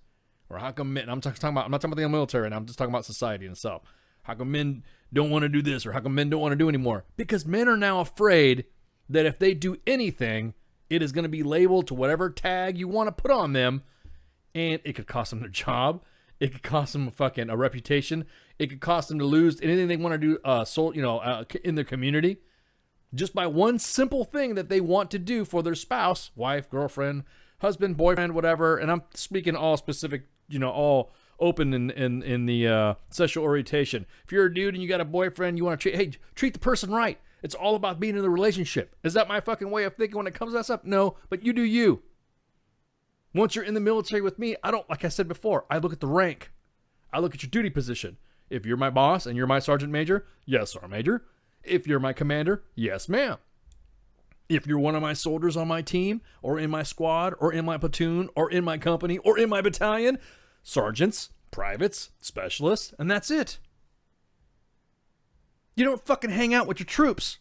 Or how come men, I'm not talking about the military right now, I'm just talking about society and stuff. How come men don't want to do this? Or how come men don't want to do anymore? Because men are now afraid that if they do anything, it is going to be labeled to whatever tag you want to put on them, and it could cost them their job. It could cost them a reputation. It could cost them to lose anything they want to do, in their community, just by one simple thing that they want to do for their spouse, wife, girlfriend, husband, boyfriend, whatever. And I'm speaking all specific, all open in the sexual orientation. If you're a dude and you got a boyfriend, you want to treat the person right. It's all about being in the relationship. Is that my fucking way of thinking when it comes to that stuff? No, but you do you. Once you're in the military with me, like I said before, I look at the rank. I look at your duty position. If you're my boss and you're my sergeant major, yes, sir, major. If you're my commander, yes, ma'am. If you're one of my soldiers on my team, or in my squad, or in my platoon, or in my company, or in my battalion, sergeants, privates, specialists, and that's it. You don't fucking hang out with your troops.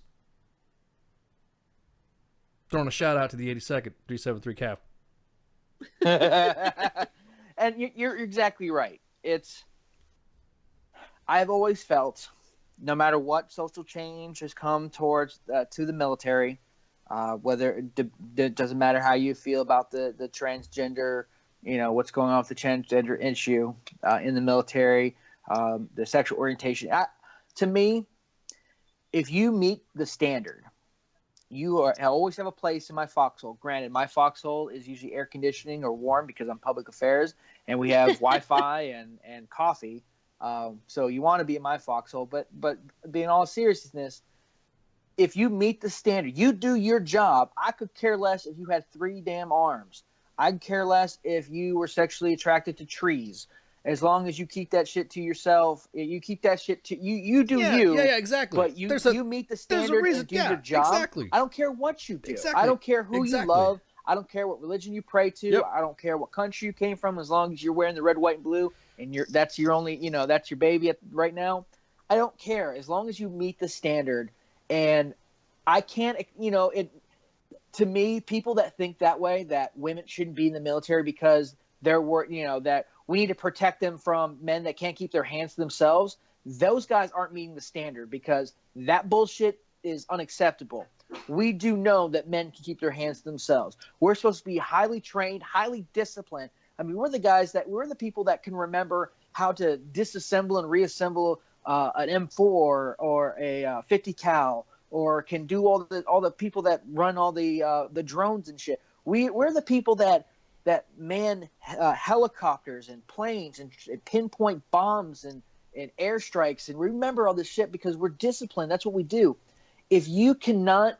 Throwing a shout out to the 82nd 373 CAF. And you're exactly right. I've always felt, no matter what social change has come towards to the military, whether it doesn't matter how you feel about the transgender, what's going on with the transgender issue in the military, the sexual orientation. To me, if you meet the standard, I always have a place in my foxhole. Granted, my foxhole is usually air conditioning or warm because I'm public affairs, and we have Wi-Fi and coffee. So you want to be in my foxhole. But in all seriousness, if you meet the standard, you do your job. I could care less if you had 3 damn arms. I'd care less if you were sexually attracted to trees. As long as you keep that shit to yourself, you keep that shit to you. Do you? Yeah, exactly. But you meet the standard and do your job. Exactly. I don't care what you do. Exactly. I don't care who you love. I don't care what religion you pray to. Yep. I don't care what country you came from. As long as you're wearing the red, white, and blue, and that's your only, that's your baby right now. I don't care as long as you meet the standard. And I can't, to me, people that think that way, that women shouldn't be in the military because they're that we need to protect them from men that can't keep their hands to themselves. Those guys aren't meeting the standard because that bullshit is unacceptable. We do know that men can keep their hands to themselves. We're supposed to be highly trained, highly disciplined. I mean, we're the people that can remember how to disassemble and reassemble an M4 or a 50 cal, or can do all the people that run all the drones and shit. We're the people that that man helicopters and planes and pinpoint bombs and airstrikes and remember all this shit because we're disciplined. That's what we do. If you cannot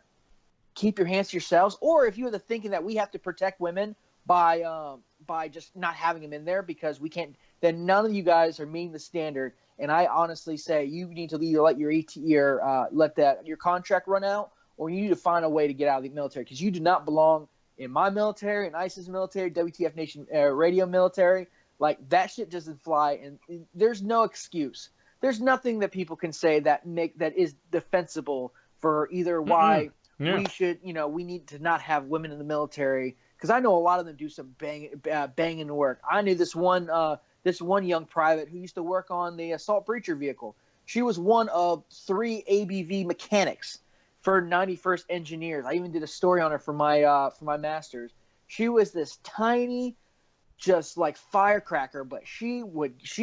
keep your hands to yourselves, or if you are the thinking that we have to protect women by just not having them in there because we can't, then none of you guys are meeting the standard. And I honestly say you need to either let your contract run out, or you need to find a way to get out of the military because you do not belong in my military, in ISIS military, WTF Nation radio military. Like, that shit doesn't fly, and there's no excuse. There's nothing that people can say that is defensible for either why we should, we need to not have women in the military. Because I know a lot of them do some banging work. I knew this one young private who used to work on the assault breacher vehicle. She was one of 3 ABV mechanics for 91st Engineers. I even did a story on her for my master's. She was this tiny, just like firecracker, but she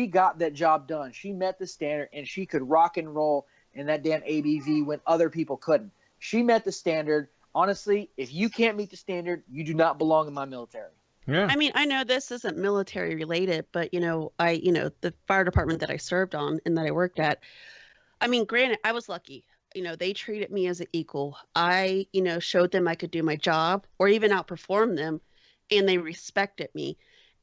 got that job done. She met the standard, and she could rock and roll in that damn ABV when other people couldn't. She met the standard. Honestly, if you can't meet the standard, you do not belong in my military. Yeah. I mean, I know this isn't military related, but the fire department that I served on and that I worked at, I mean, granted, I was lucky. They treated me as an equal. I, showed them I could do my job or even outperform them, and they respected me.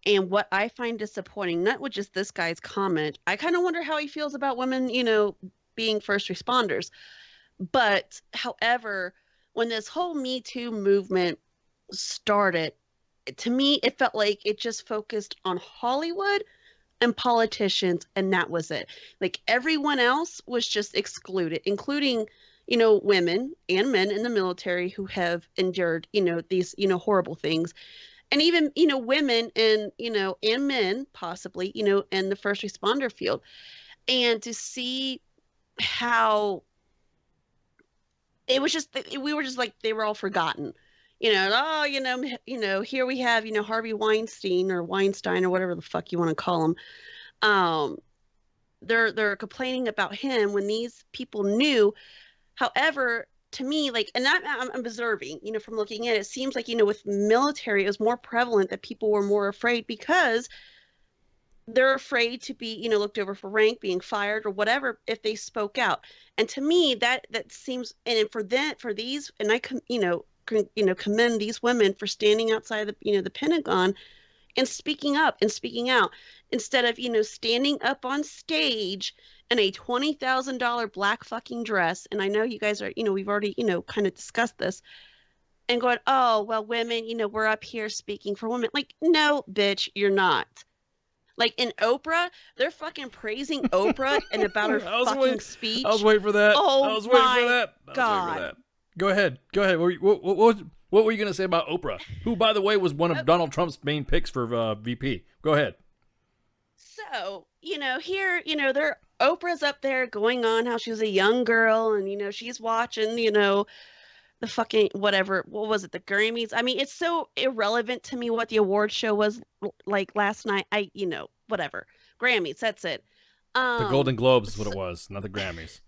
And what I find disappointing, not with just this guy's comment, I kind of wonder how he feels about women, being first responders. But however, when this whole Me Too movement started, to me, it felt like it just focused on Hollywood and politicians, and that was it. Like, everyone else was just excluded, including, women and men in the military who have endured, these, horrible things. And even, women and, and men possibly, in the first responder field. And to see how it was just, we were just like, they were all forgotten. Here we have, Harvey Weinstein or whatever the fuck you want to call him. They're complaining about him when these people knew. However, to me, like, and I'm observing, from looking at it, it seems like, with military, it was more prevalent that people were more afraid because they're afraid to be, looked over for rank, being fired or whatever if they spoke out. And to me, that seems, and for these, and I commend these women for standing outside the Pentagon and speaking up and speaking out instead of, standing up on stage in a $20,000 black fucking dress. And I know you guys are, we've already, kind of discussed this, and going, oh, well, women, we're up here speaking for women. Like, no, bitch, you're not. Like, in Oprah, they're fucking praising Oprah and about her fucking speech. I was waiting for that. Oh, I was waiting for that. God. Go ahead. What were you going to say about Oprah? Who, by the way, was one of Donald Trump's main picks for VP. Go ahead. So, here, Oprah's up there going on how she was a young girl and, she's watching, the fucking whatever, what was it, the Grammys? I mean, it's so irrelevant to me what the award show was like last night. Whatever. Grammys, that's it. The Golden Globes is what it was, not the Grammys.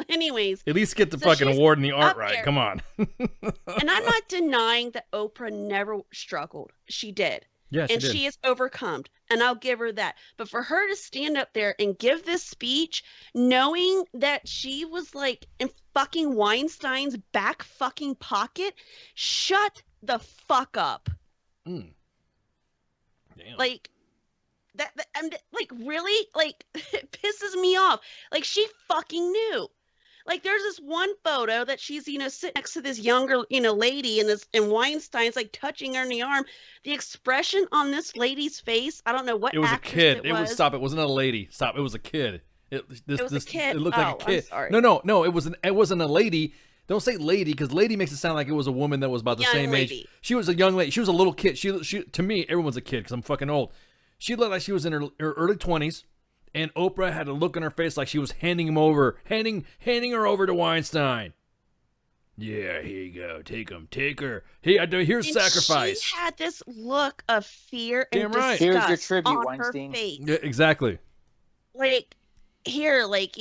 Anyways. At least get the fucking award in the art right. There. Come on. And I'm not denying that Oprah never struggled. She did. Yes, and she has overcome, and I'll give her that. But for her to stand up there and give this speech, knowing that she was like in fucking Weinstein's back fucking pocket, shut the fuck up. Damn. Like that, I'm like, really? Like, it pisses me off. Like, she fucking knew. Like, there's this one photo that she's, sitting next to this younger, lady, and Weinstein's like touching her in the arm. The expression on this lady's face, I don't know what. It was a kid. It was stop. It wasn't a lady. Stop. It was a kid. It was a kid. It looked like a kid. I'm sorry. No. It wasn't a lady. Don't say lady, because lady makes it sound like it was a woman that was about the same age. She was a young lady. She was a little kid. She to me, everyone's a kid because I'm fucking old. She looked like she was in her early 20s. And Oprah had a look on her face like she was handing her over to Weinstein. Yeah, here you go. Take her. Here's and sacrifice. She had this look of fear and Damn right. disgust Here's your tribute, on Weinstein. her face. Yeah, exactly. Like, here, like,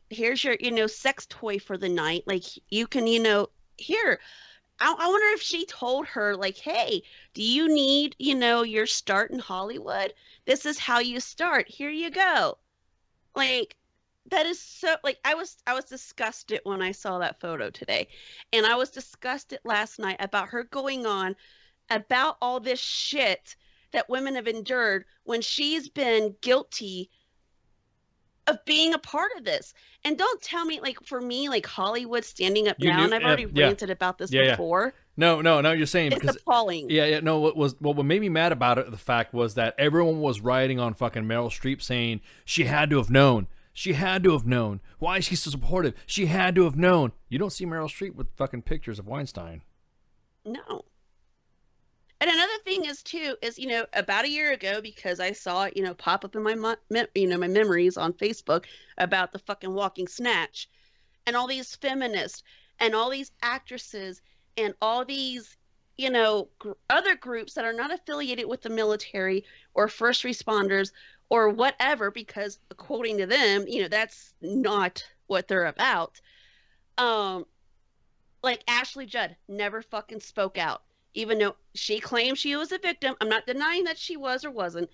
here's your, sex toy for the night. Like, you can, here. I wonder if she told her, like, hey, do you need, your start in Hollywood? This is how you start. Here you go. Like, that is so, like, I was disgusted when I saw that photo today. And I was disgusted last night about her going on about all this shit that women have endured when she's been guilty of being a part of this. And don't tell me, like, for me, like, Hollywood standing up now, and I've already ranted about this before. No, you're saying it's appalling. Yeah, no, what made me mad about it, the fact was that everyone was rioting on fucking Meryl Streep saying she had to have known. She had to have known. Why is she so supportive? She had to have known. You don't see Meryl Streep with fucking pictures of Weinstein. No. And another thing is about a year ago, because I saw it, pop up in my my memories on Facebook about the fucking Walking Snatch, and all these feminists and all these actresses and all these, other groups that are not affiliated with the military or first responders or whatever, because according to them, that's not what they're about. Like Ashley Judd never fucking spoke out. Even though she claims she was a victim, I'm not denying that she was or wasn't,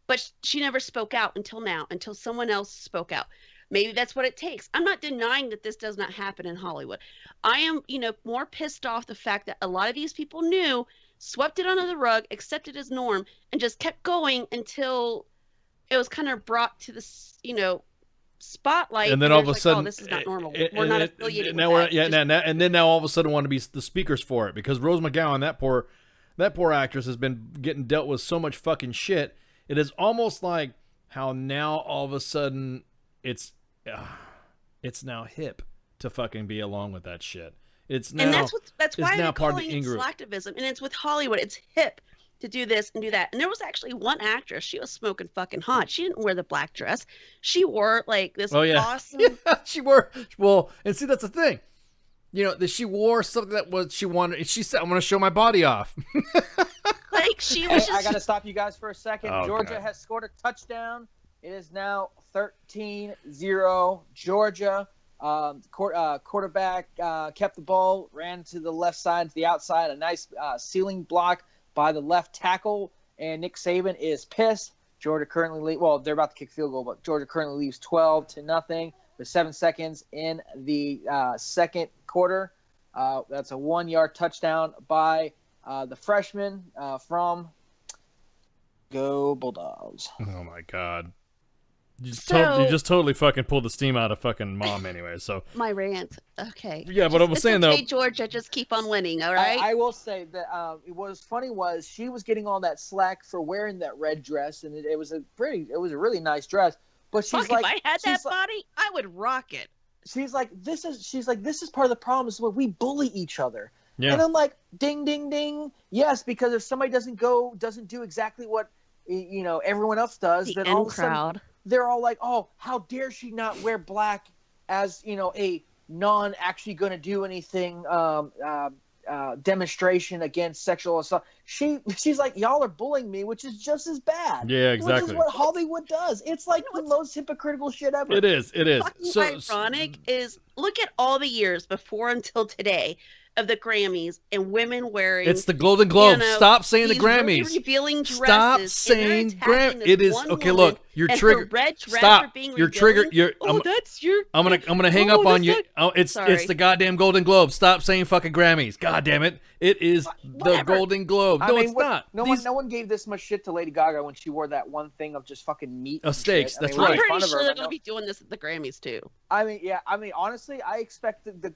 but she never spoke out until now, until someone else spoke out. Maybe that's what it takes. I'm not denying that this does not happen in Hollywood. I am, more pissed off the fact that a lot of these people knew, swept it under the rug, accepted as norm, and just kept going until it was kind of brought to this, spotlight, and then all of a sudden, this is not normal. We're not affiliated now. With that. And then now all of a sudden want to be the speakers for it, because Rose McGowan, that poor actress, has been getting dealt with so much fucking shit. It is almost like how now all of a sudden it's now hip to fucking be along with that shit. It's now, and that's why now they're part of calling the it in-group. slacktivism, and it's with Hollywood. It's hip to do this and do that. And there was actually one actress, she was smoking fucking hot. She didn't wear the black dress. She wore like this awesome. Yeah, she wore, well, and see, that's the thing. That she wore something that was, she wanted, she said, I'm going to show my body off. Like she was I got to stop you guys for a second. Oh, Georgia God. has scored a touchdown. It is now 13-0 Georgia. Quarterback kept the ball, ran to the left side, to the outside, a nice ceiling block by the left tackle, and Nick Saban is pissed. Georgia currently they're about to kick field goal, but Georgia currently leads 12-0 with 7 seconds in the second quarter. That's a 1-yard touchdown by the freshman from Go Bulldogs. Oh my God. You just So- totally fucking pulled the steam out of fucking mom anyway, so. my rant. Okay. Yeah, but I was saying, okay, though. Georgia, just keep on winning, all right? I will say that it was funny was she was getting all that slack for wearing that red dress, and it was a really nice dress. But she's Fuck, like, if I had that she's like- body, I would rock it. she's like, this is part of the problem is when we bully each other. Yeah. And I'm like, ding, ding, ding. Yes, because if somebody doesn't do exactly what everyone else does, The then all in of a sudden crowd. they're all like, oh, how dare she not wear black as a non actually going to do anything demonstration against sexual assault. She's like, y'all are bullying me, which is just as bad. Yeah, exactly. Which is what Hollywood does. It's like the most hypocritical shit ever. It is. Fucking ironic is look at all the years before until today of the Grammys and women wearing. It's the Golden Globes. Stop saying the these really Grammys. revealing dresses, Stop and saying they're attacking Grammy. this It is one okay. woman, Look, you're and her triggered. red dress Stop. are being You're revealing. triggered. Oh, that's your. I'm gonna hang up on you. Oh, it's Sorry. the goddamn Golden Globes. Stop saying fucking Grammys. God damn it. It is the Whatever. Golden Globe. No, it's not. No one gave this much shit to Lady Gaga when she wore that one thing of just fucking meat. Of and steaks, shit. that's I mean, right. we I'm made pretty fun of sure her, they're but going to no- be doing this at the Grammys too. Honestly, I expect the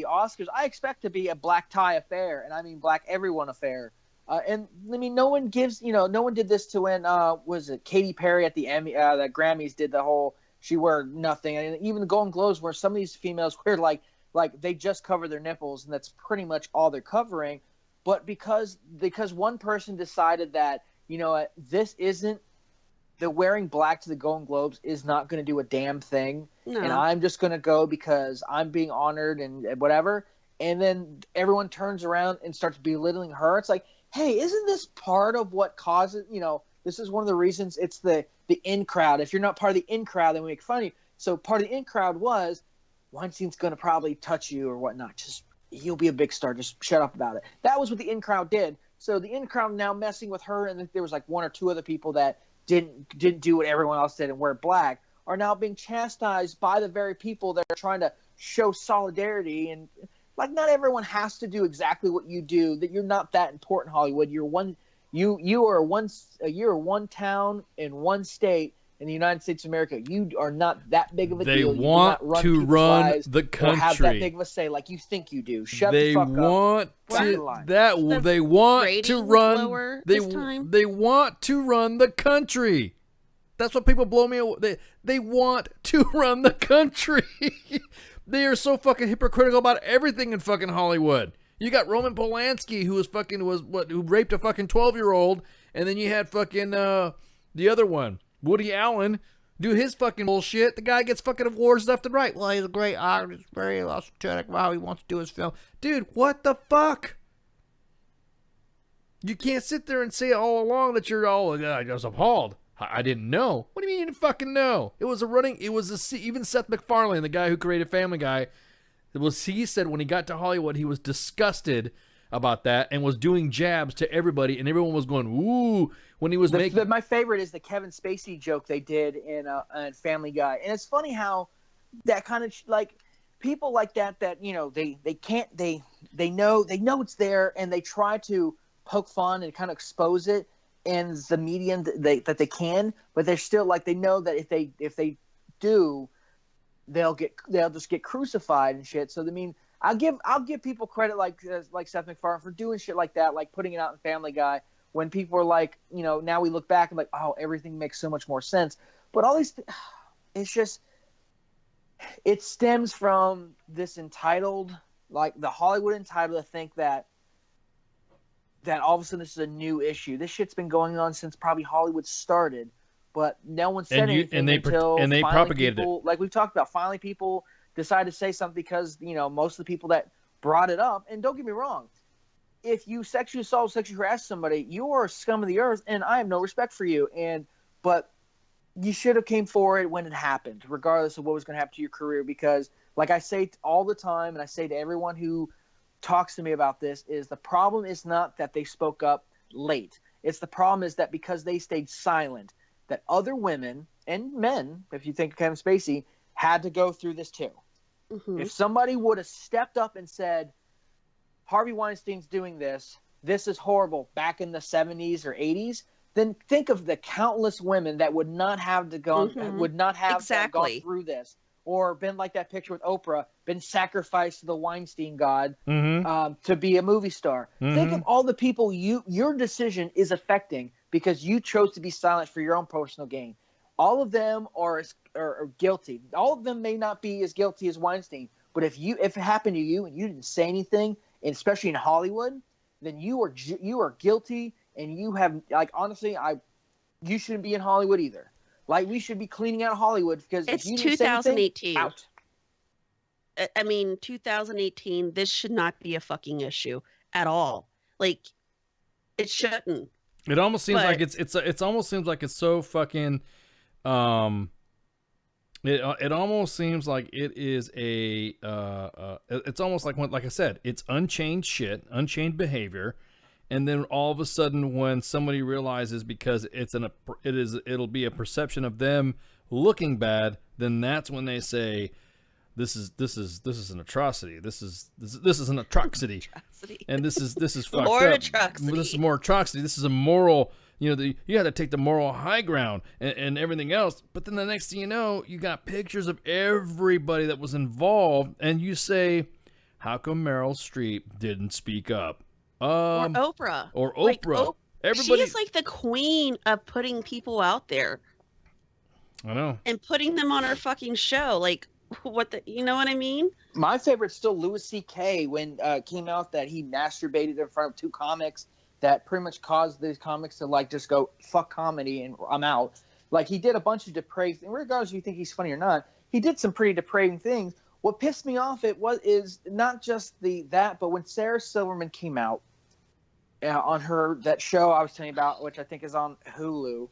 Oscars. I expect to be a black tie affair, and I mean black everyone affair. And I mean, no one did this to when was it Katy Perry at the the Grammys did the whole she wore nothing, and even the Golden Globes where some of these females wear like they just cover their nipples, and that's pretty much all they're covering. But because one person decided that this isn't the wearing black to the Golden Globes is not going to do a damn thing, No. and I'm just going to go because I'm being honored and whatever. And then everyone turns around and starts belittling her. It's like, hey, isn't this part of what causes, this is one of the reasons it's the in crowd. If you're not part of the in crowd, then we make fun of you. So part of the in crowd was Weinstein's going to probably touch you or whatnot. Just you'll be a big star. Just shut up about it. That was what the in crowd did. So the in crowd now messing with her, and there was like one or two other people that didn't do what everyone else did and wear black, are now being chastised by the very people that are trying to show solidarity. And like, not everyone has to do exactly what you do. That you're not that important, Hollywood. You're one town in one state in the United States of America. You are not that big of a They deal. You do want not to people's run lives the or have that country. big of a say like you think you do. Shut They the fuck want up. Back in to line. they want rating to was run. lower They this time? they want to run the country. That's what people blow me away. They want to run the country. They are so fucking hypocritical about everything in fucking Hollywood. You got Roman Polanski who who raped a fucking 12-year-old, and then you had fucking the other one, Woody Allen, do his fucking bullshit. The guy gets fucking awards left and right. Well, he's a great artist, very aesthetic, how he wants to do his film. Dude, what the fuck? You can't sit there and say all along that you're all I was appalled. I didn't know. What do you mean you didn't fucking know? Even Seth MacFarlane, the guy who created Family Guy, he said when he got to Hollywood, he was disgusted about that and was doing jabs to everybody, and everyone was going, ooh, when he was making... My favorite is the Kevin Spacey joke they did in Family Guy. And it's funny how that kind of, like, people like that, you know, they know it's there, and they try to poke fun and kind of expose it in the medium that they can, but they're still, like, they know that if they do, they'll just get crucified and shit. So I mean, I'll give people credit like Seth MacFarlane for doing shit like that, like putting it out in Family Guy when people are like, you know, now we look back and like, oh, everything makes so much more sense. But all these, it's just, it stems from this entitled, like the Hollywood entitled to think that all of a sudden this is a new issue. This shit's been going on since probably Hollywood started, but no one said anything until they propagated people, it. like we've talked about, finally people decided to say something because, you know, most of the people that brought it up, and don't get me wrong, if you sexually assault, sexually harass somebody, you are scum of the earth, and I have no respect for you. But you should have came forward when it happened, regardless of what was going to happen to your career, because like I say all the time, and I say to everyone who talks to me about this, is the problem is not that they spoke up late. It's the problem is that because they stayed silent, that other women and men, if you think of Kevin Spacey, had to go through this too. Mm-hmm. If somebody would have stepped up and said, Harvey Weinstein's doing this, this is horrible, back in the 70s or 80s, then think of the countless women that would not have gone through this, or been like that picture with Oprah, been sacrificed to the Weinstein god to be a movie star. Mm-hmm. Think of all the people your decision is affecting because you chose to be silent for your own personal gain. All of them are guilty. All of them may not be as guilty as Weinstein, but if it happened to you and you didn't say anything, and especially in Hollywood, then you are guilty, and you have, like, honestly, you shouldn't be in Hollywood either. Like, we should be cleaning out Hollywood because it's if you 2018. Out. I mean, 2018. This should not be a fucking issue at all. Like, it shouldn't. It almost seems like it's almost seems like it's so fucking. It almost seems like it is it's almost like when, like I said, it's unchained shit, unchained behavior. And then all of a sudden, when somebody realizes because it'll be a perception of them looking bad, then that's when they say, "This is an atrocity. This is an atrocity, and this is fucked more up. Atrocity. This is more atrocity. This is a moral. You know, you had to take the moral high ground and everything else. But then the next thing you know, you got pictures of everybody that was involved, and you say, how come Meryl Streep didn't speak up?" Or Oprah. Like, everybody. She is like the queen of putting people out there. I know. And putting them on her fucking show. Like, you know what I mean? My favorite's still Louis C.K. when came out that he masturbated in front of two comics that pretty much caused these comics to, like, just go, fuck comedy and I'm out. Like, he did a bunch of depraved things. Regardless if you think he's funny or not, he did some pretty depraving things. What pissed me off is not just that, but when Sarah Silverman came out on that show I was telling you about, which I think is on Hulu,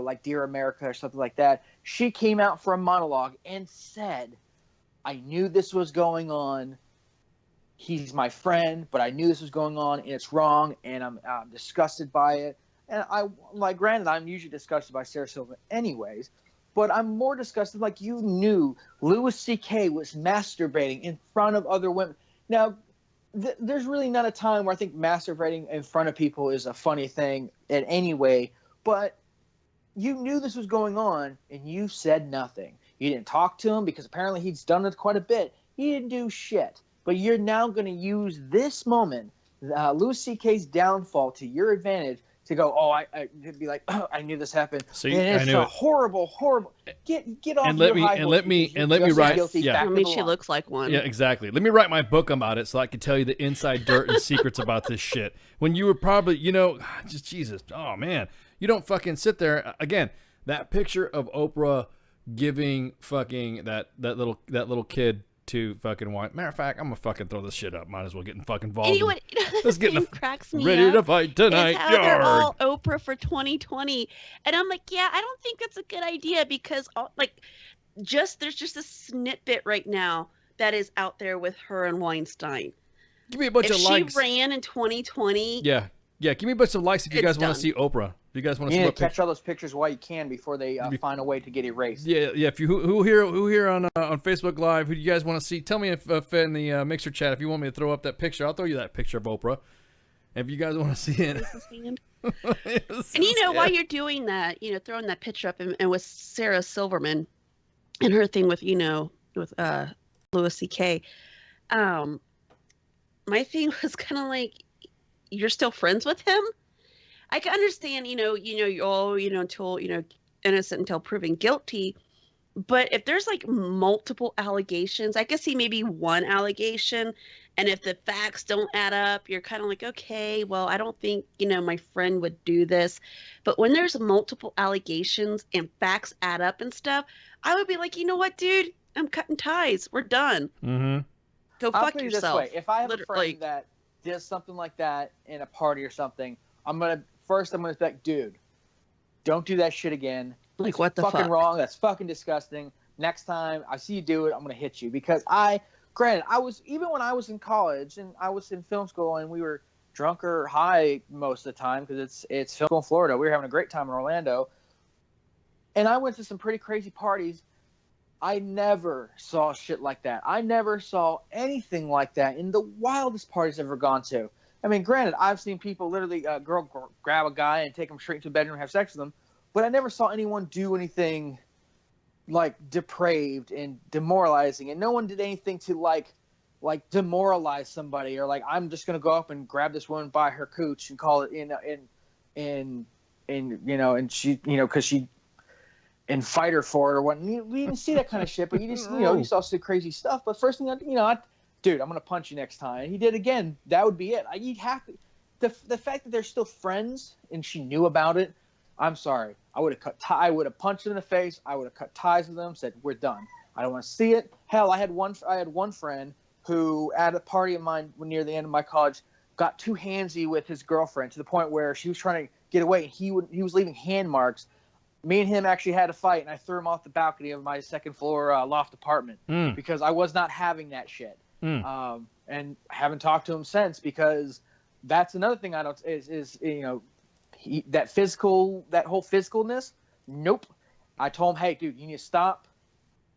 like Dear America or something like that, she came out for a monologue and said, I knew this was going on. he's my friend, but I knew this was going on and it's wrong, and I'm disgusted by it. And granted, I'm usually disgusted by Sarah Silverman anyways, but I'm more disgusted like you knew Louis C.K. was masturbating in front of other women. Now, there's really not a time where I think masturbating in front of people is a funny thing in any way, but you knew this was going on and you said nothing. You didn't talk to him because apparently he's done it quite a bit. He didn't do shit. But you're now going to use this moment, Louis C.K.'s downfall, to your advantage to go, I'd be like, oh, I knew this happened. See, and it's I knew horrible. Get off and your let me high and horse let me because and you're let me just write. guilty Yeah, back I to mean, the she line. looks like one. yeah, exactly. Let me write my book about it so I can tell you the inside dirt and secrets about this shit. When you were probably, just Jesus. Oh man, you don't fucking sit there again. That picture of Oprah giving fucking that little kid to fucking wine. Matter of fact, I'm gonna fucking throw this shit up. Might as well get fucking involved. And you know what? Let's get in the cracks me ready up to fight tonight. is how they're Yard. all Oprah for 2020, and I'm like, yeah, I don't think that's a good idea because there's just a snippet right now that is out there with her and Weinstein. Give me a bunch If of she likes. ran in 2020, Yeah. Give me a bunch of likes if you It's guys want done. to see Oprah. If you guys want to You see need what to catch picture. all those pictures while you can before they find a way to get erased. Yeah. If you who here on Facebook Live, who do you guys want to see? Tell me if in the Mixer chat if you want me to throw up that picture. I'll throw you that picture of Oprah. If you guys want to see it. and while you're doing that, throwing that picture up and with Sarah Silverman and her thing with with Louis C.K. My thing was kind of like, you're still friends with him. I can understand, you're all, until innocent until proven guilty. But if there's like multiple allegations, I can see maybe one allegation, and if the facts don't add up, you're kind of like, okay, well, I don't think my friend would do this. But when there's multiple allegations and facts add up and stuff, I would be like, you know what, dude, I'm cutting ties. We're done. Mm-hmm. Go I'll fuck put it yourself. This way. If I have a Literally. friend that does something like that in a party or something, I'm gonna be like, dude, don't do that shit again. Like, what the fucking fuck? wrong. That's fucking disgusting. Next time I see you do it, I'm gonna hit you because granted, even when I was in college and I was in film school and we were drunk or high most of the time because it's film school in Florida. We were having a great time in Orlando, and I went to some pretty crazy parties. I never saw shit like that. I never saw anything like that in the wildest parties I've ever gone to. I mean, granted, I've seen people literally, girl grab a guy and take him straight into the bedroom and have sex with him, but I never saw anyone do anything like depraved and demoralizing, and no one did anything to like demoralize somebody or like, I'm just gonna go up and grab this woman by her cooch and call it and she because she and fight her for it or what. We didn't see that kind of shit, but you just you saw some crazy stuff. But first thing dude, I'm gonna punch you next time. And he did again. That would be it. You'd have to. The fact that they're still friends and she knew about it. I'm sorry. I would have punched him in the face. I would have cut ties with them. Said we're done. I don't want to see it. Hell, I had one friend who at a party of mine near the end of my college got too handsy with his girlfriend to the point where she was trying to get away. And he was leaving hand marks. Me and him actually had a fight, and I threw him off the balcony of my second floor loft apartment because I was not having that shit. And I haven't talked to him since because that's another thing I don't is that whole physicalness. Nope. I told him, hey, dude, you need to stop.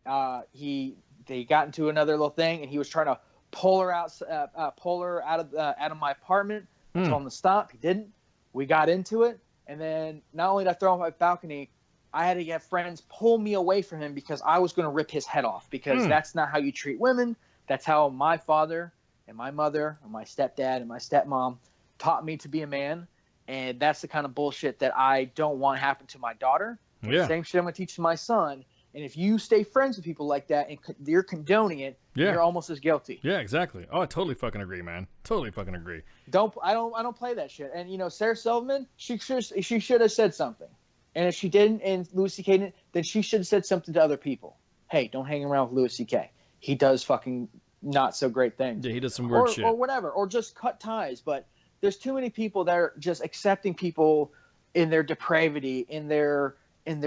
They got into another little thing, and he was trying to pull her out of my apartment. I told him to stop. He didn't. We got into it. And then not only did I throw him off my balcony, I had to get friends pull me away from him because I was going to rip his head off because that's not how you treat women. That's how my father and my mother and my stepdad and my stepmom taught me to be a man. And that's the kind of bullshit that I don't want to happen to my daughter. Yeah. Same shit I'm going to teach my son. And if you stay friends with people like that and you're condoning it, you're almost as guilty. Yeah, exactly. Oh, I totally fucking agree, man. Totally fucking agree. I don't play that shit. And Sarah Silverman, she should have said something. And if she didn't, and Louis C.K. didn't, then she should have said something to other people. Hey, don't hang around with Louis C.K. He does fucking not so great things. Yeah, he does some weird shit. Or whatever. Or just cut ties. But there's too many people that are just accepting people in their depravity, in their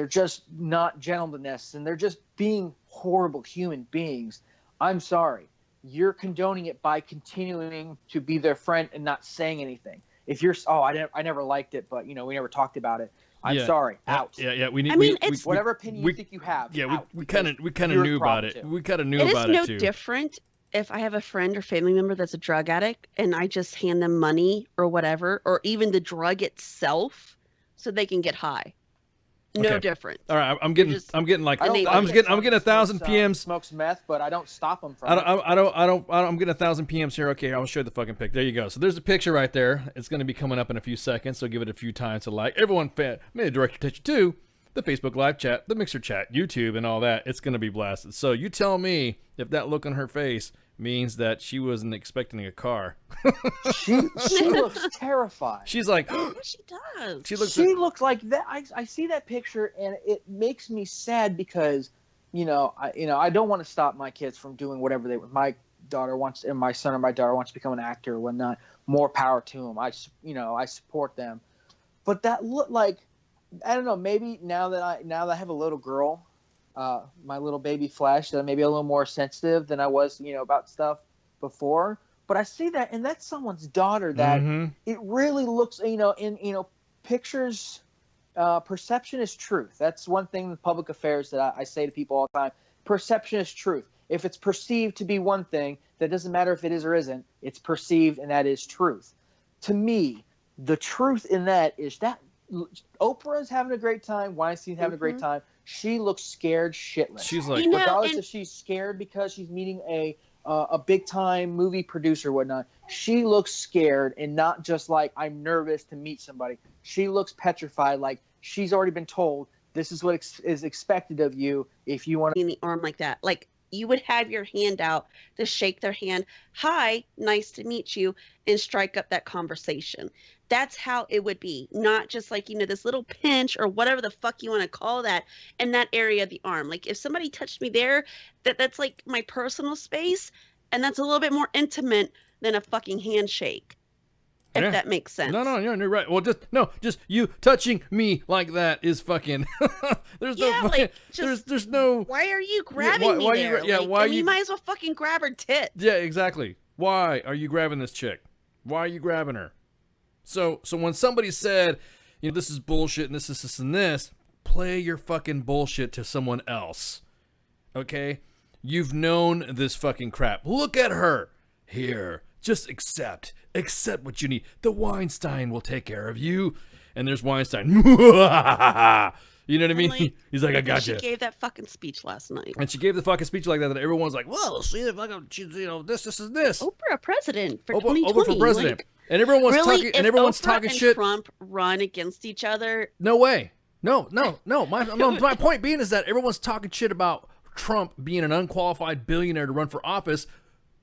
just not gentlemanness, and they're just being horrible human beings. I'm sorry. you're condoning it by continuing to be their friend and not saying anything. If you're, I never liked it, but we never talked about it. I'm sorry. Out. Yeah. We need. I mean, it's whatever opinion you think you have. Yeah, out, we kind of knew about it. too. We kind of knew It about is it no too. different if I have a friend or family member that's a drug addict and I just hand them money or whatever, or even the drug itself, so they can get high. No Okay. different. All right, I'm getting like I don't I'm like I'm getting 1,000 PMs. Smokes meth, but I don't stop them from. I'm getting 1,000 PMs here. Okay, I'll show you the fucking pic. There you go. So there's a picture right there. It's going to be coming up in a few seconds. So give it a few times to like. Everyone, may direct your attention to the Facebook live chat, the Mixer chat, YouTube, and all that. It's going to be blasted. So you tell me if that look on her face means that she wasn't expecting a car. She looks terrified. She's like, She does. she looks. She looks like that. I see that picture and it makes me sad because, I don't want to stop my kids from doing whatever my daughter wants, and my son or my daughter wants to become an actor or whatnot. More power to them. I support them. But that look like, I don't know. Maybe now that I have a little girl, my little baby Flash, that maybe a little more sensitive than I was, about stuff before. But I see that, and that's someone's daughter. That it really looks, in pictures. Perception is truth. That's one thing in public affairs that I say to people all the time. Perception is truth. If it's perceived to be one thing, that doesn't matter if it is or isn't. It's perceived, and that is truth. To me, the truth in that is that Oprah's having a great time. Weinstein's having a great time. She looks scared shitless. She's like, regardless if she's scared because she's meeting a big time movie producer or whatnot, she looks scared and not just like, I'm nervous to meet somebody. She looks petrified, like she's already been told this is what is expected of you if you want to. In the arm like that, like you would have your hand out to shake their hand. Hi, nice to meet you, and strike up that conversation. That's how it would be, not just like, this little pinch or whatever the fuck you want to call that in that area of the arm. Like if somebody touched me there, that's like my personal space, and that's a little bit more intimate than a fucking handshake. If that makes sense. No, you're right. Well, just you touching me like that is fucking. There's no. Why are you grabbing me there? You might as well fucking grab her tit. Yeah, exactly. Why are you grabbing this chick? Why are you grabbing her? So when somebody said, this is bullshit and this and this, play your fucking bullshit to someone else. Okay? You've known this fucking crap. Look at her. Here. Just accept what you need. The Weinstein will take care of you. And there's Weinstein. You know what I mean? Like, He's like, I got you. She gave that fucking speech last night. And she gave the fucking speech like that everyone's like, well, see if I can, this is this. Oprah president for Oprah 2020. for president. Like, and everyone's really, talking. And everyone's Oprah talking and shit. Trump run against each other. No way. No. My point being is that everyone's talking shit about Trump being an unqualified billionaire to run for office.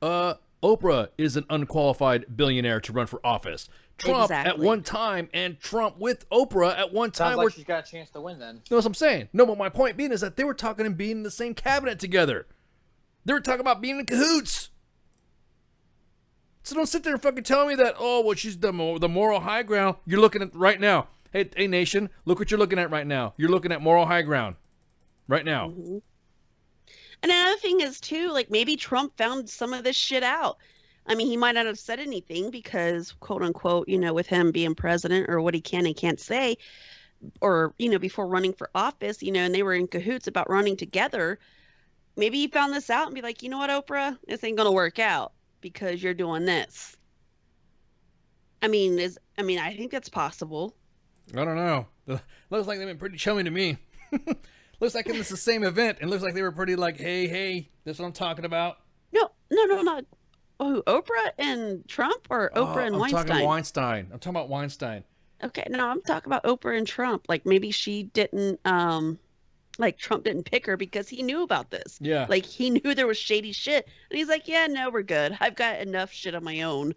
Oprah is an unqualified billionaire to run for office. Trump at one time and Trump with Oprah at one time. Sounds like she's got a chance to win then. You know what I'm saying? No, but my point being is that they were talking and being in the same cabinet together. They were talking about being in cahoots. So don't sit there and fucking tell me that, she's the moral high ground. You're looking at right now. Hey, nation, look what you're looking at right now. You're looking at moral high ground right now. Mm-hmm. And another thing is, too, like maybe Trump found some of this shit out. I mean, he might not have said anything because, quote unquote, with him being president or what he can and can't say, or, before running for office, and they were in cahoots about running together. Maybe he found this out and be like, you know what, Oprah, this ain't going to work out because you're doing this. I think that's possible. I don't know. Looks like they've been pretty chummy to me. Looks like it's the same event, and looks like they were pretty like, hey, this is what I'm talking about. No, not. Oh, Oprah and Trump or Oprah and Weinstein? I'm talking about Weinstein. Okay, no, I'm talking about Oprah and Trump. Like maybe she didn't, Trump didn't pick her because he knew about this. Yeah. Like he knew there was shady shit, and he's like, yeah, no, we're good. I've got enough shit on my own.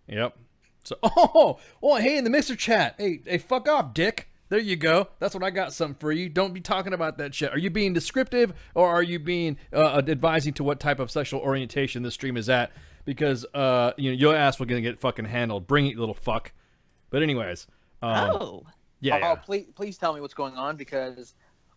Yep. So, hey, in the Mixer chat, hey, fuck off, dick. There you go. That's what I got something for you. Don't be talking about that shit. Are you being descriptive or are you being advising to what type of sexual orientation this stream is at? Because your ass will gonna get fucking handled. Bring it, you little fuck. But anyways. Yeah. Please tell me what's going on because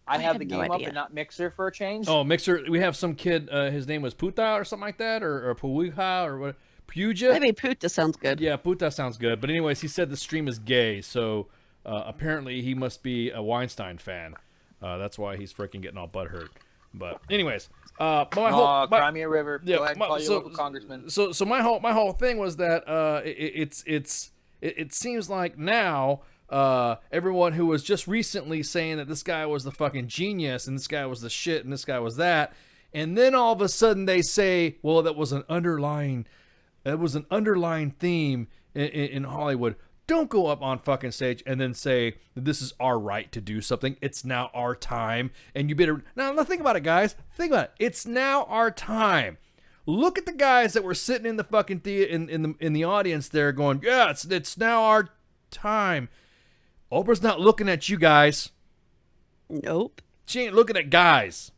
I have the have no game up idea. and not Mixer for a change. Oh, Mixer. We have some kid. His name was Puta or something like that, or Puja or what? Puja. Maybe Puta sounds good. Yeah, Puta sounds good. But anyways, he said the stream is gay, so apparently he must be a Weinstein fan. That's why he's freaking getting all butthurt. But anyways, Crimea River. Yeah, Go ahead and call your local congressman. So my whole thing was that it seems like now everyone who was just recently saying that this guy was the fucking genius and this guy was the shit and this guy was that, and then all of a sudden they say, well, that was an underlying theme in Hollywood. Don't go up on fucking stage and then say that this is our right to do something. It's now our time, and you better now think about it, guys. Think about it. It's now our time. Look at the guys that were sitting in the fucking theater in the audience there, going, "Yeah, it's now our time." Oprah's not looking at you guys. Nope. She ain't looking at guys.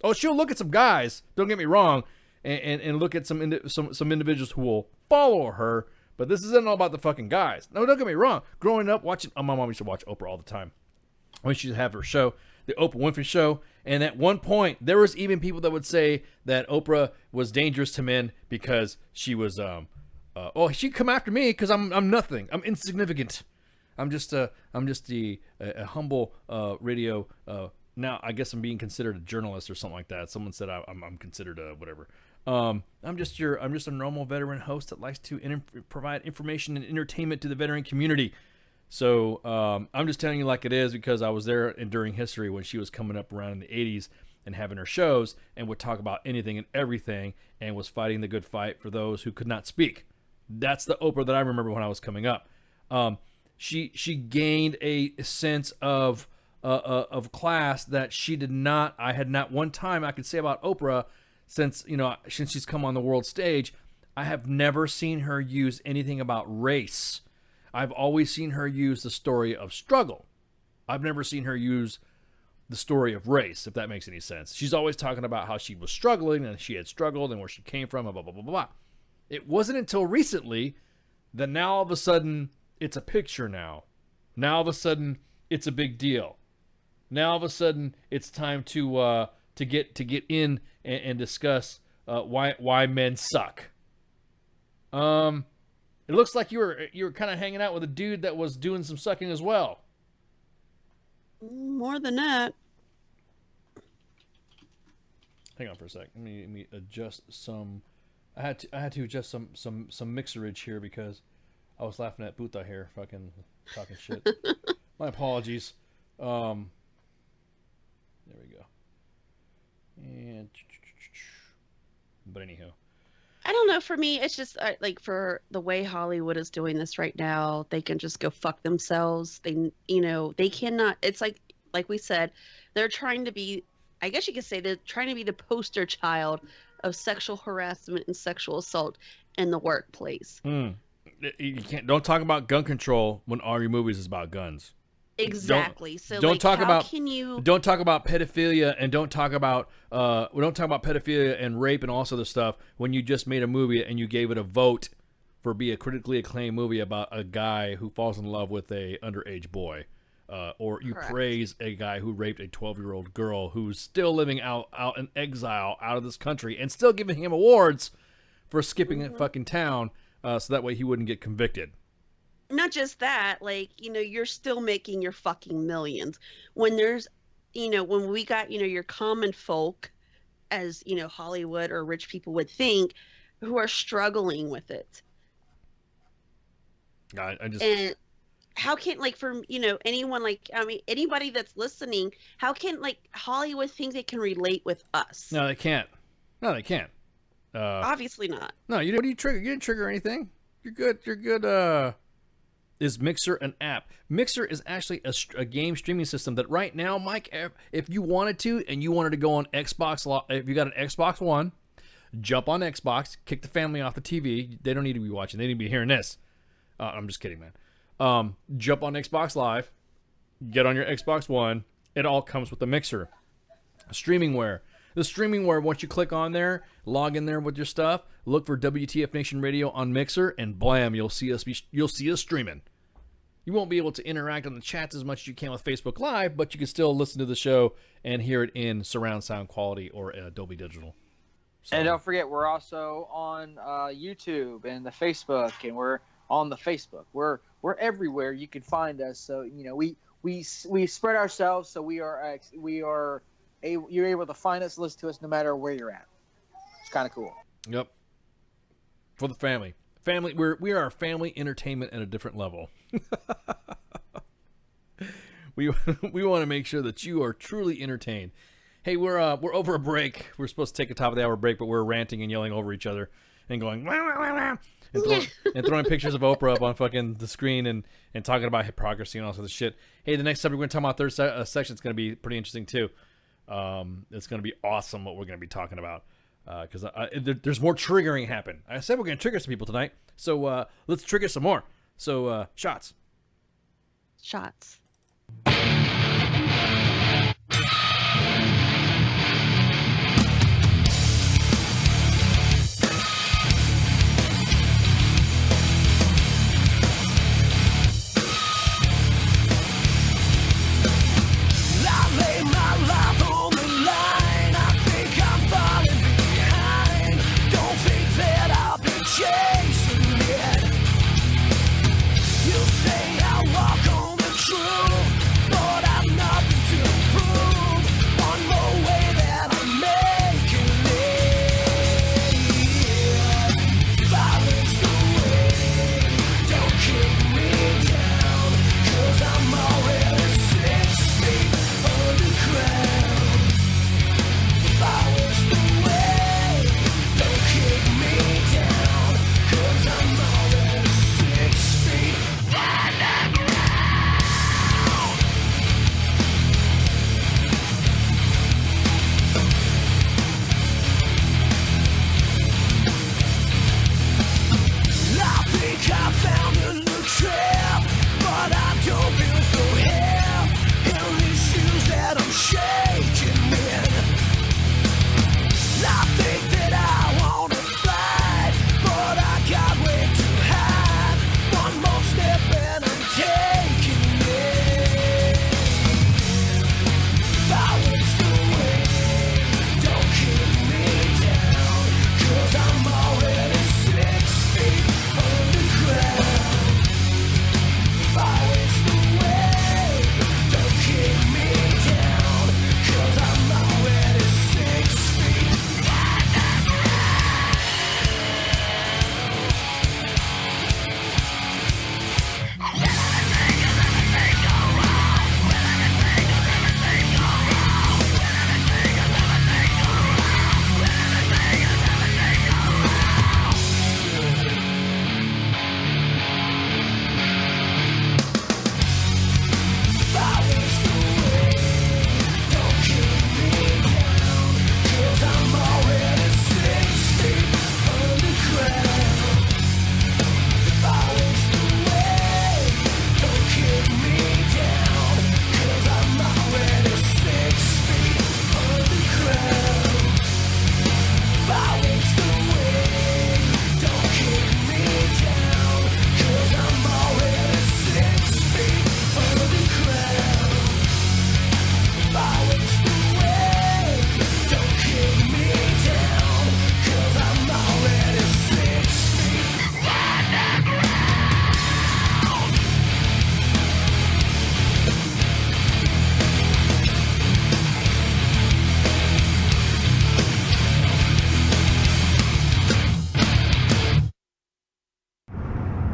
Oh, she'll look at some guys. Don't get me wrong, and look at some individuals who will follow her. But this isn't all about the fucking guys. No, don't get me wrong. Growing up, watching, my mom used to watch Oprah all the time. When she used to have her show, the Oprah Winfrey Show. And at one point, there was even people that would say that Oprah was dangerous to men because she was, she'd come after me because I'm nothing. I'm insignificant. I'm just a humble radio. Now I guess I'm being considered a journalist or something like that. Someone said I'm considered a whatever. I'm just a normal veteran host that likes to provide information and entertainment to the veteran community. So I'm just telling you like it is because I was there during history when she was coming up around in the 80s and having her shows and would talk about anything and everything and was fighting the good fight for those who could not speak. That's the Oprah that I remember when I was coming up. She gained a sense of class that she did not. I had not one time I could say about Oprah. Since she's come on the world stage, I have never seen her use anything about race. I've always seen her use the story of struggle. I've never seen her use the story of race, if that makes any sense. She's always talking about how she was struggling and she had struggled and where she came from, blah, blah, blah, blah, blah. It wasn't until recently that now all of a sudden it's a picture now. Now all of a sudden it's a big deal. Now all of a sudden it's time to get in and discuss why men suck. It looks like you were kind of hanging out with a dude that was doing some sucking as well. More than that. Hang on for a sec. Let me adjust some. I had to adjust some mixerage here because I was laughing at Puta here, fucking talking shit. My apologies. There we go. And but anyhow, I don't know. For me, it's just like for the way Hollywood is doing this right now, they can just go fuck themselves. They cannot. It's like we said, they're trying to be. I guess you could say they're trying to be the poster child of sexual harassment and sexual assault in the workplace. You can't. Don't talk about gun control when all your movies is about guns. Exactly. Don't talk about pedophilia and don't talk about pedophilia and rape and all this other stuff when you just made a movie and you gave it a vote for be a critically acclaimed movie about a guy who falls in love with a underage boy, or you Correct. praise a guy who raped a 12-year-old girl who's still living out in exile out of this country and still giving him awards for skipping a fucking town so that way he wouldn't get convicted. Not just that, you're still making your fucking millions. When there's, when we got, your common folk, as, Hollywood or rich people would think, who are struggling with it. And how can, anyone, anybody that's listening, how can, Hollywood think they can relate with us? No, they can't. Obviously not. No, what do you trigger? You didn't trigger anything. You're good. Is Mixer an app? Mixer is actually a game streaming system that right now, Mike, if you wanted to and you wanted to go on Xbox, if you got an Xbox One, jump on Xbox, kick the family off the TV. They don't need to be watching. They need to be hearing this. I'm just kidding, man. Jump on Xbox Live, get on your Xbox One. It all comes with the Mixer. Streamingware. The streamingware, once you click on there, log in there with your stuff, look for WTF Nation Radio on Mixer, and blam, you'll see us streaming. You won't be able to interact on the chats as much as you can with Facebook Live, but you can still listen to the show and hear it in surround sound quality or Dolby Digital. So. And don't forget, we're also on YouTube and the Facebook, and we're on the Facebook. We're everywhere you can find us. So we spread ourselves, so you're able to find us, listen to us, no matter where you're at. It's kind of cool. Yep. For the family. We are family entertainment at a different level. we want to make sure that you are truly entertained. Hey, we're over a break. We're supposed to take a top of the hour break, but we're ranting and yelling over each other and going wah, wah, wah, wah, and throwing pictures of Oprah up on fucking the screen and talking about hypocrisy and all sorts of shit. Hey, the next subject we're going to talk about, third section, is going to be pretty interesting too. It's going to be awesome what we're going to be talking about. Because there's more triggering happen. I said we're going to trigger some people tonight, so let's trigger some more. So, shots. Shots.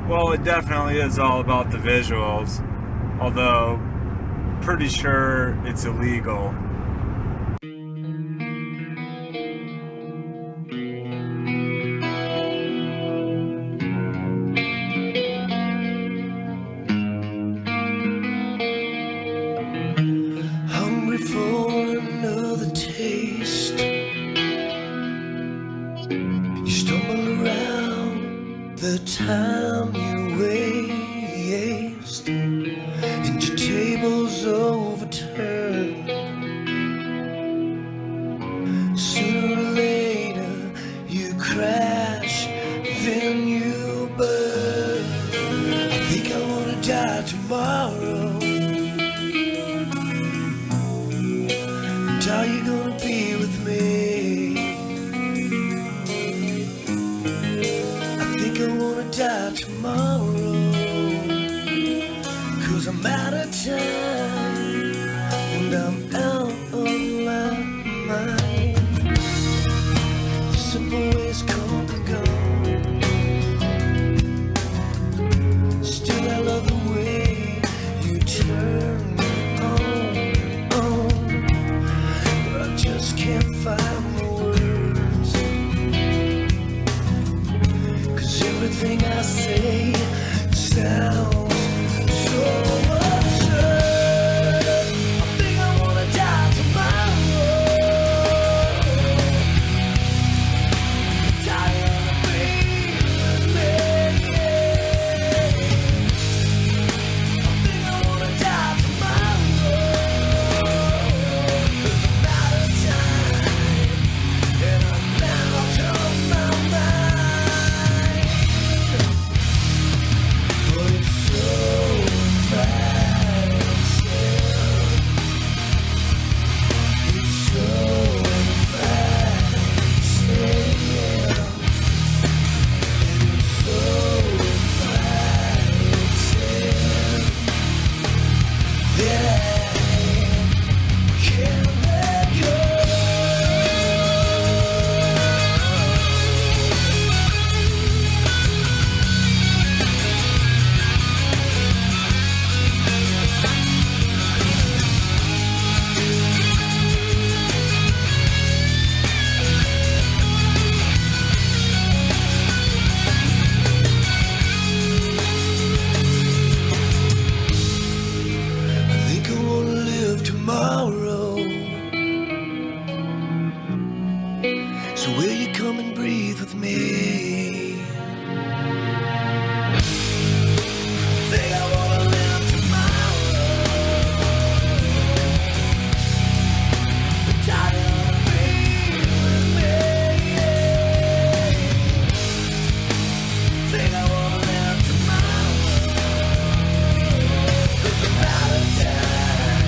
Well, it definitely is all about the visuals, although pretty sure it's illegal. Hungry for another taste. You stumble around the time you waste, and your table's overturned. Sooner or later you crash, then you burn. I think I wanna die tonight. So will you come and breathe with me? Think I wanna live tomorrow. But I don't breathe with me. Think I wanna live tomorrow. There's a matter of time.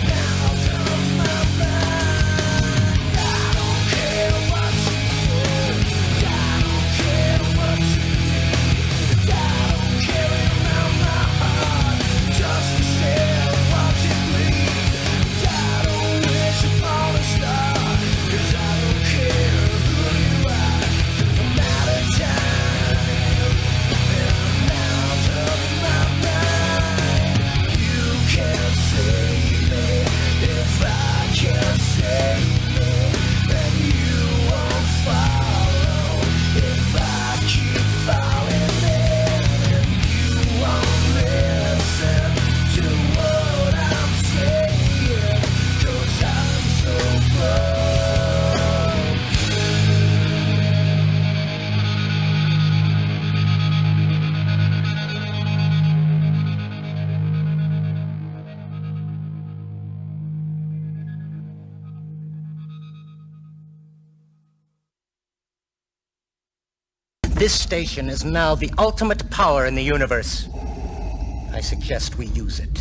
And I'm out of my mind. I don't care what you do. I don't care what you need. I don't care about my heart. Just to stare and watch it bleed. I don't wish upon a star. 'Cause I don't care who you are. There's a matter of time. And I'm out of my mind. You can't save me if I can't save me. And you won't follow if I keep falling in. And you won't listen to what I'm saying. 'Cause I'm so broke. This station is now the ultimate power in the universe. I suggest we use it.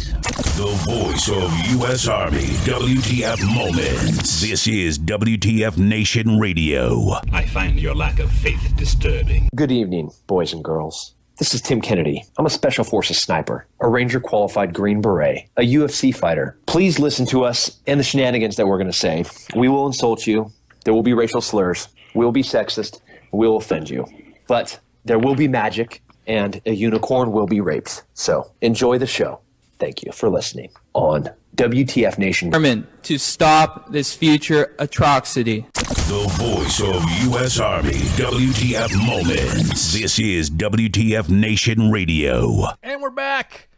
The voice of U.S. Army, WTF Moments. This is WTF Nation Radio. I find your lack of faith disturbing. Good evening, boys and girls. This is Tim Kennedy. I'm a Special Forces sniper, a Ranger qualified Green Beret, a UFC fighter. Please listen to us and the shenanigans that we're going to say. We will insult you. There will be racial slurs. We will be sexist. We will offend you. But there will be magic, and a unicorn will be raped. So enjoy the show. Thank you for listening on WTF Nation. Determined to stop this future atrocity. The voice of U.S. Army, WTF Moments. This is WTF Nation Radio. And we're back.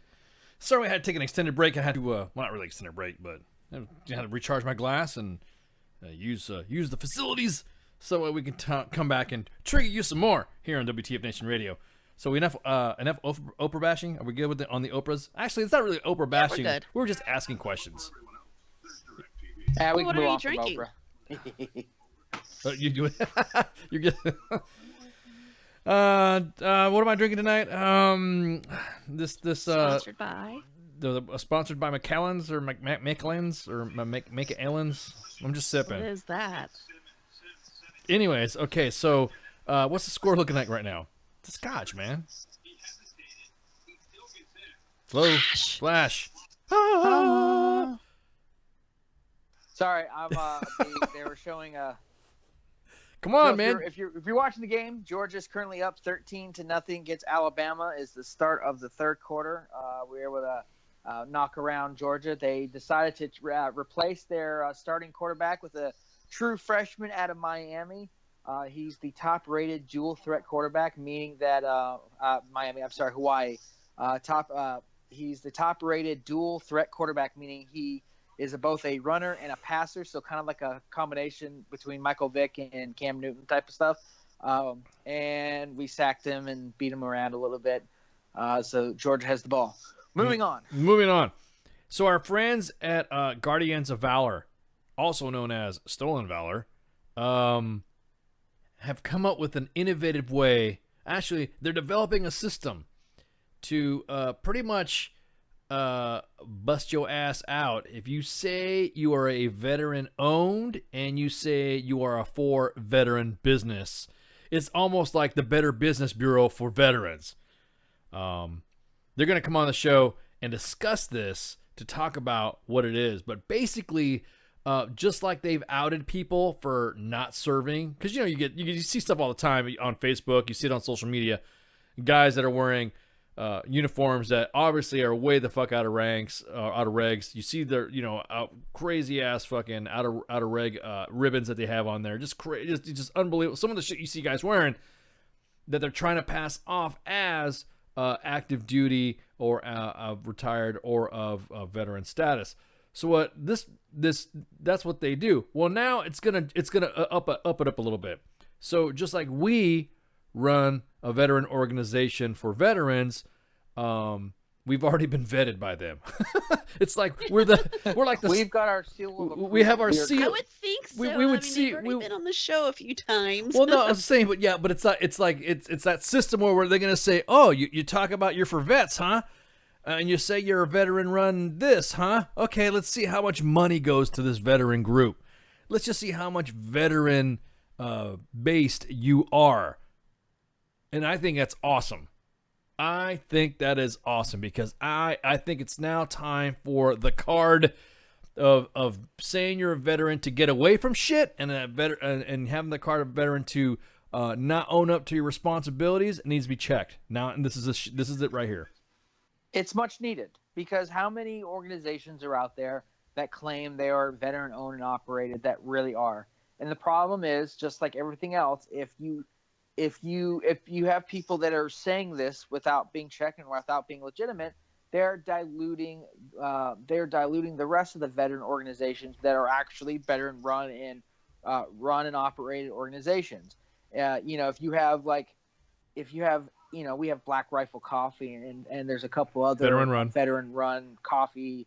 Sorry, I had to take an extended break. I had to, well, not really extended break, but I had to recharge my glass and use the facilities so we can come back and trigger you some more here on WTF Nation Radio. So enough Oprah bashing. Are we good with on the Oprahs? Actually, it's not really Oprah bashing. We're good. We're just asking questions. Yeah, we What can are move you on from drinking? Oprah. You do it. You're good. What am I drinking tonight? This Sponsored by. Sponsored by McAllen's or McAllen's or McAllen's. I'm just sipping. What is that? Anyways, okay, so what's the score looking like right now? It's a scotch, man. Flash. Ah. Sorry, I'm. They were showing Come on, so man. If you're watching the game, Georgia's currently up 13-0 against Alabama. Is the start of the third quarter. We were able to knock around Georgia. They decided to replace their starting quarterback with a true freshman out of Miami. He's the top-rated dual-threat quarterback, meaning that Hawaii. He's the top-rated dual-threat quarterback, meaning he is both a runner and a passer, so kind of like a combination between Michael Vick and Cam Newton type of stuff. And we sacked him and beat him around a little bit. So Georgia has the ball. Moving on. So our friends at Guardians of Valor, also known as Stolen Valor, have come up with an innovative way. Actually, they're developing a system to pretty much bust your ass out if you say you are a veteran owned and you say you are a for veteran business. It's almost like the Better Business Bureau for veterans. They're going to come on the show and discuss this to talk about what it is. But basically, just like they've outed people for not serving, because you see stuff all the time on Facebook, you see it on social media, guys that are wearing uniforms that obviously are way the fuck out of ranks, out of regs. You see their crazy ass fucking out of reg ribbons that they have on there, just unbelievable. Some of the shit you see guys wearing that they're trying to pass off as active duty or retired or of veteran status. So what that's what they do. Well, now it's gonna up it up a little bit. So just like we run a veteran organization for veterans, we've already been vetted by them. It's like we're like the We've got our seal of approval. we have our seal. I would think so. We would see. You've already been on the show a few times. Well, no, I was saying, but yeah, but it's not. It's like it's that system where they're gonna say, oh, you talk about you're for vets, huh? And you say you're a veteran run this, huh? Okay, let's see how much money goes to this veteran group. Let's just see how much veteran based you are. And I think that's awesome. I think that is awesome because I think it's now time for the card of saying you're a veteran to get away from shit, and and having the card of veteran to not own up to your responsibilities. It needs to be checked now, and this is it right here. It's much needed because how many organizations are out there that claim they are veteran owned and operated that really are? And the problem is, just like everything else, if you have people that are saying this without being checked and without being legitimate, they're diluting the rest of the veteran organizations that are actually veteran run and operated organizations. If you have we have Black Rifle Coffee and there's a couple other veteran run coffee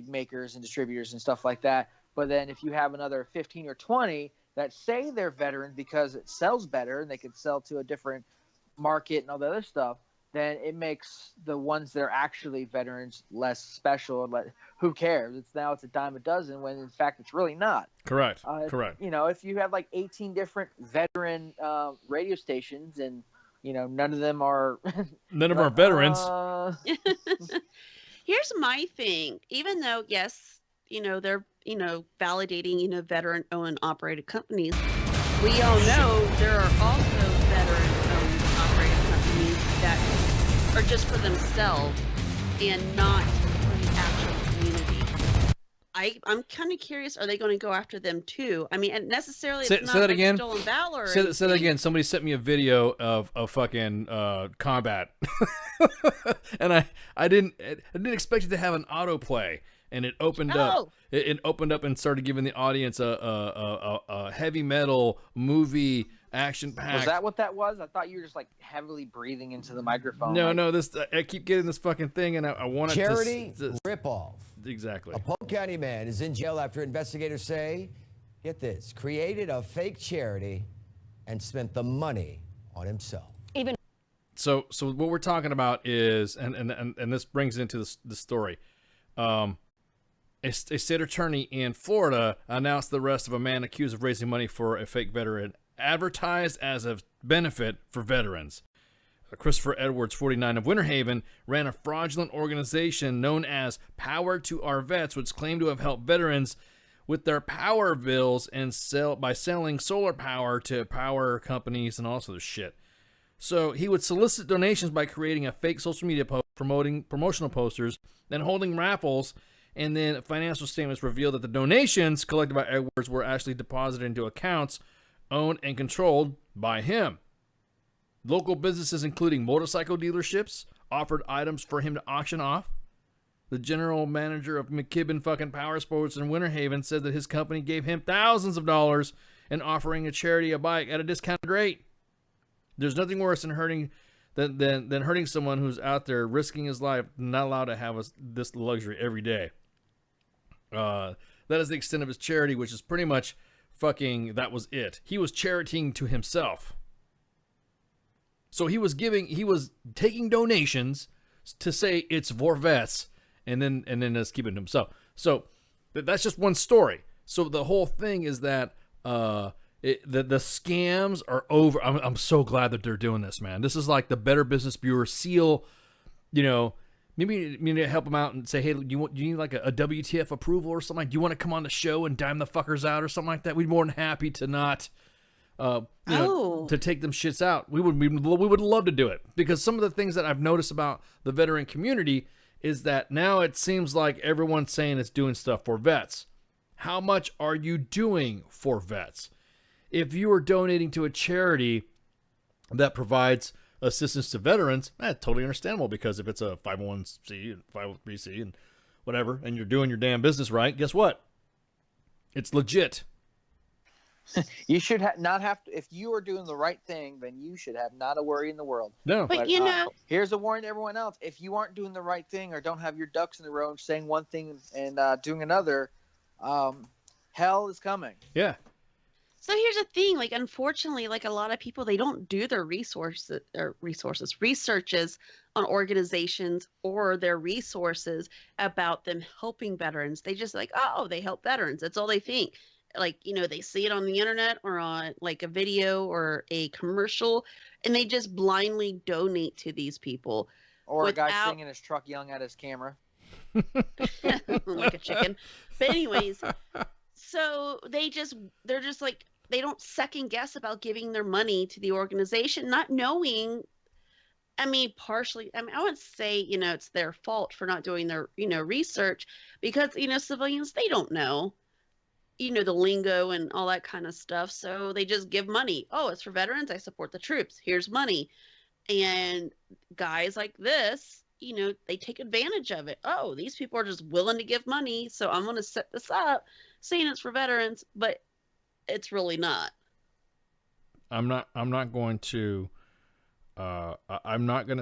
makers and distributors and stuff like that. But then if you have another 15 or 20 that say they're veteran because it sells better and they could sell to a different market and all the other stuff, then it makes the ones that are actually veterans less special. Who cares? It's a dime a dozen when in fact it's really not. Correct. Correct. If you have like 18 different veteran radio stations and none of them are veterans. Here's my thing. Even though yes, they're validating veteran owned and operated companies, we all know there are also veteran owned and operated companies that are just for themselves and not for the actual community. I'm kind of curious, are they going to go after them too? I mean, and necessarily it's not say that like again. Stolen Valor. Say that again. Somebody sent me a video of fucking combat, and I didn't expect it to have an autoplay, and it opened up. It opened up and started giving the audience a heavy metal movie action pack. Was that what that was? I thought you were just like heavily breathing into the microphone. No. This I keep getting this fucking thing, and I want it Charity to ripoff. Exactly. A Polk County man is in jail after investigators say, get this, created a fake charity and spent the money on himself. So what we're talking about is, and this brings into the story. A state attorney in Florida announced the arrest of a man accused of raising money for a fake veteran, advertised as a benefit for veterans. Christopher Edwards, 49, of Winter Haven, ran a fraudulent organization known as Power to Our Vets, which claimed to have helped veterans with their power bills and by selling solar power to power companies and all sorts of shit. So he would solicit donations by creating a fake social media post, promoting promotional posters, then holding raffles, and then financial statements revealed that the donations collected by Edwards were actually deposited into accounts owned and controlled by him. Local businesses, including motorcycle dealerships, offered items for him to auction off. The general manager of McKibben fucking Power Sports in Winter Haven said that his company gave him thousands of dollars in offering a charity a bike at a discounted rate. There's nothing worse than hurting someone who's out there risking his life, not allowed to have this luxury every day. That is the extent of his charity, which is pretty much fucking, that was it. He was charitying to himself. So he was taking donations to say it's for vets, and then just keep it to himself. So that's just one story. So the whole thing is that the scams are over. I'm so glad that they're doing this, man. This is like the Better Business Bureau seal. Maybe you need to help them out and say, hey, do you need like a WTF approval or something? Do you want to come on the show and dime the fuckers out or something like that? We'd be more than happy to not. To take them shits out. We would love to do it, because some of the things that I've noticed about the veteran community is that now it seems like everyone's saying it's doing stuff for vets. How much are you doing for vets? If you are donating to a charity that provides assistance to veterans, that's totally understandable, because if it's a 501c and 503c and whatever, and you're doing your damn business right, guess what? It's legit. You should not have to. If you are doing the right thing, then you should have not a worry in the world. No, But, you know- here's a warning to everyone else: if you aren't doing the right thing or don't have your ducks in a row and saying one thing and doing another, hell is coming. Yeah. So here's the thing, like, unfortunately, like, a lot of people, they don't do their researches on organizations or their resources about them helping veterans. They just like, oh, they help veterans. That's all they think. Like, you know, they see it on the internet or on like a video or a commercial, and they just blindly donate to these people. Or a guy without- sitting in his truck yelling at his camera. like a chicken. But anyways, so they're just like, they don't second guess about giving their money to the organization, not knowing. I mean, partially, I wouldn't say, you know, it's their fault for not doing their, you know, research, because, you know, civilians, they don't know, you know, the lingo and all that kind of stuff. So they just give money. Oh, it's for veterans. I support the troops. Here's money. And guys like this, you know, they take advantage of it. Oh, these people are just willing to give money, so I'm going to set this up saying it's for veterans, but it's really not. I'm not going to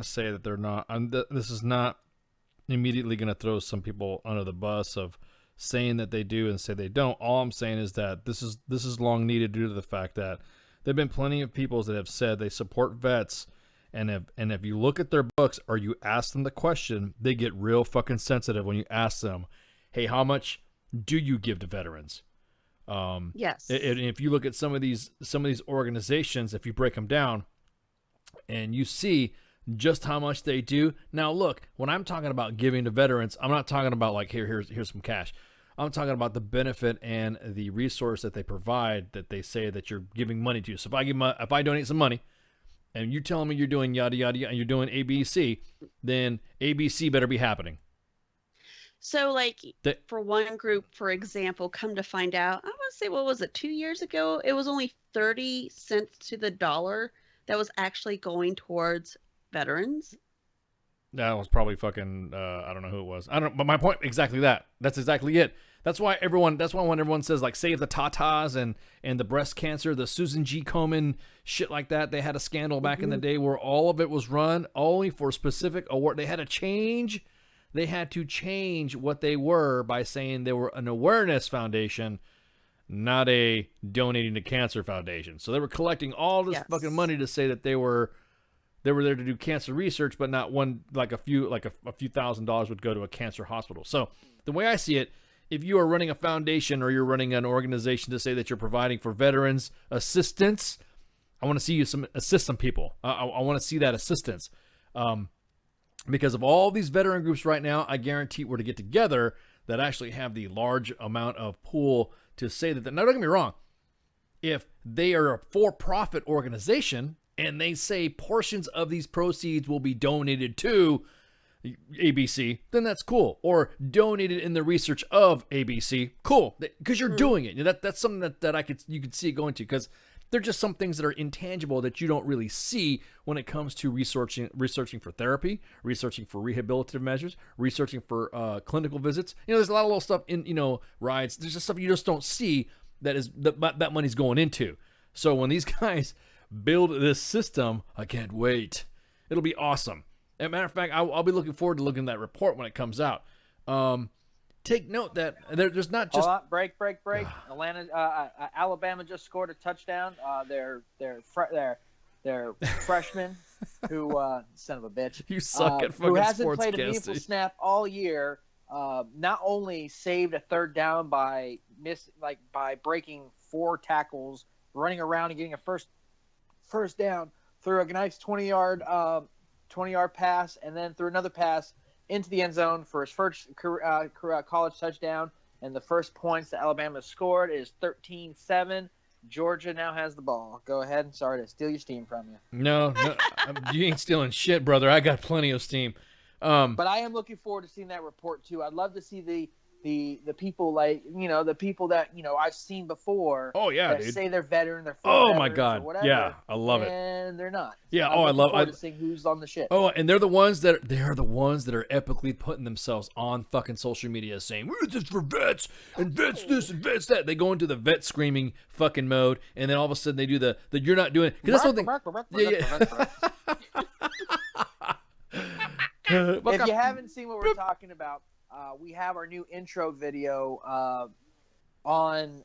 say that they're not. This is not immediately going to throw some people under the bus of saying that they do and say they don't. All I'm saying is that this is long needed due to the fact that there've been plenty of people that have said they support vets, and if you look at their books or you ask them the question, they get real fucking sensitive when you ask them, hey, how much do you give to veterans? Yes. And if you look at some of these organizations, if you break them down and you see just how much they do. Now, look, when I'm talking about giving to veterans, I'm not talking about like, here's some cash. I'm talking about the benefit and the resource that they provide, that they say that you're giving money to. So if I donate some money and you're telling me you're doing yada, yada, yada, and you're doing ABC, then ABC better be happening. So, like, for one group, for example, come to find out, I want to say, what was it, 2 years ago? It was only 30 cents to the dollar that was actually going towards veterans. That was probably fucking, I don't know who it was. But my point, exactly that. That's exactly it. That's why when everyone says, like, save the Tatas and the breast cancer, the Susan G. Komen, shit like that, they had a scandal back in the day where all of it was run only for specific award. They had to change what they were by saying they were an awareness foundation, not a donating to cancer foundation. So they were collecting all this fucking money to say that they were there to do cancer research, but not one, like a few $1,000s would go to a cancer hospital. So the way I see it, if you are running a foundation or you're running an organization to say that you're providing for veterans assistance, I want to see you assist some people. I want to see that assistance. Because of all these veteran groups right now, I guarantee we're to get together that actually have the large amount of pool to say that. Now, don't get me wrong. If they are a for-profit organization and they say portions of these proceeds will be donated to ABC, then that's cool. Or donated in the research of ABC, cool. Because you're doing it. That's something that you could see it going to, because they're just some things that are intangible that you don't really see when it comes to researching for therapy, researching for rehabilitative measures, researching for clinical visits. You know, there's a lot of little stuff in, you know, rides. There's just stuff you just don't see that money's going into. So when these guys build this system, I can't wait. It'll be awesome. As a matter of fact, I'll be looking forward to looking at that report when it comes out. Take note that there's not just... Hold on, break. Alabama just scored a touchdown. Their freshman, who son of a bitch, you suck at fucking who hasn't sports played a meaningful snap all year, not only saved a third down by breaking 4 tackles, running around and getting a first down through a nice 20-yard pass, and then threw another pass into the end zone for his first college touchdown, and the first points that Alabama scored is 13-7. Georgia now has the ball. Go ahead. Sorry to steal your steam from you. No, you ain't stealing shit, brother. I got plenty of steam. But I am looking forward to seeing that report too. I'd love to see the people like, the people that, I've seen before. Oh, yeah, that dude. say they're veteran, they're Oh, veterans my or God. whatever, Yeah, I love it. And they're not. Yeah, I'm I looking love forward it. to seeing who's on the ship. Oh, and they're the ones that are epically putting themselves on fucking social media saying, we're just for vets and vets this and vets that. They go into the vet screaming fucking mode, and then all of a sudden they do the you're not doing it. Because that's one thing. If you haven't seen what we're talking about, we have our new intro video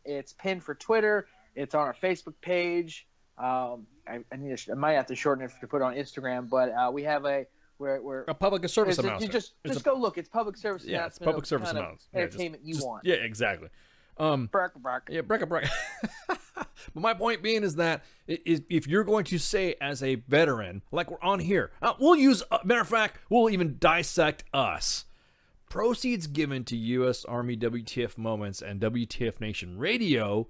it's pinned for Twitter. It's on our Facebook page. I might have to shorten it to put it on Instagram, but we have a public service announcement. Just go look. It's public service Yeah, it's announcement. public service kind of announcement. Entertainment you want. Yeah, exactly. Yeah, braka. But my point being is that if you're going to say as a veteran, like we're on here, we'll use, matter of fact, we'll even dissect us. Proceeds given to U.S. Army WTF Moments and WTF Nation Radio,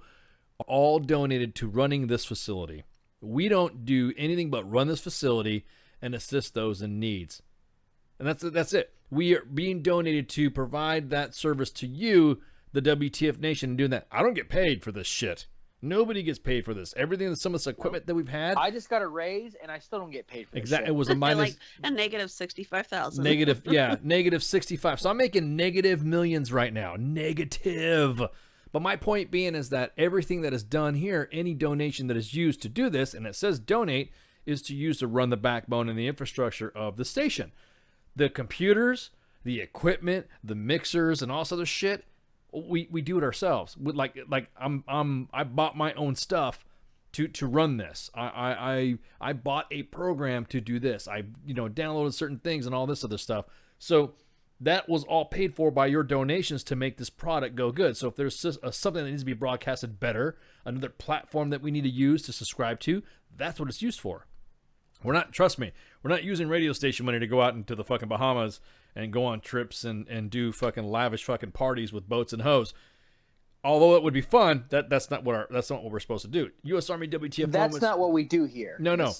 all donated to running this facility. We don't do anything but run this facility and assist those in needs. And that's it. We are being donated to provide that service to you, the WTF Nation, and doing that. I don't get paid for this shit. Nobody gets paid for this. Everything, some of this equipment that we've had. I just got a raise, and I still don't get paid for Exactly. It was a minus. Like a negative 65,000. Negative, yeah, negative 65. So I'm making negative millions right now. Negative. But my point being is that everything that is done here, any donation that is used to do this, and it says donate, is to use to run the backbone and the infrastructure of the station. The computers, the equipment, the mixers, and all this other shit, we do it ourselves. I bought my own stuff to run this. I bought a program to do this. I downloaded certain things and all this other stuff. So that was all paid for by your donations to make this product go good. So if there's something that needs to be broadcasted better, another platform that we need to use to subscribe to, that's what it's used for. Trust me, we're not using radio station money to go out into the fucking Bahamas and go on trips and do fucking lavish fucking parties with boats and hoes. Although it would be fun, that's not what we're supposed to do. U.S. Army WTF That's Moments, not what we do here. No,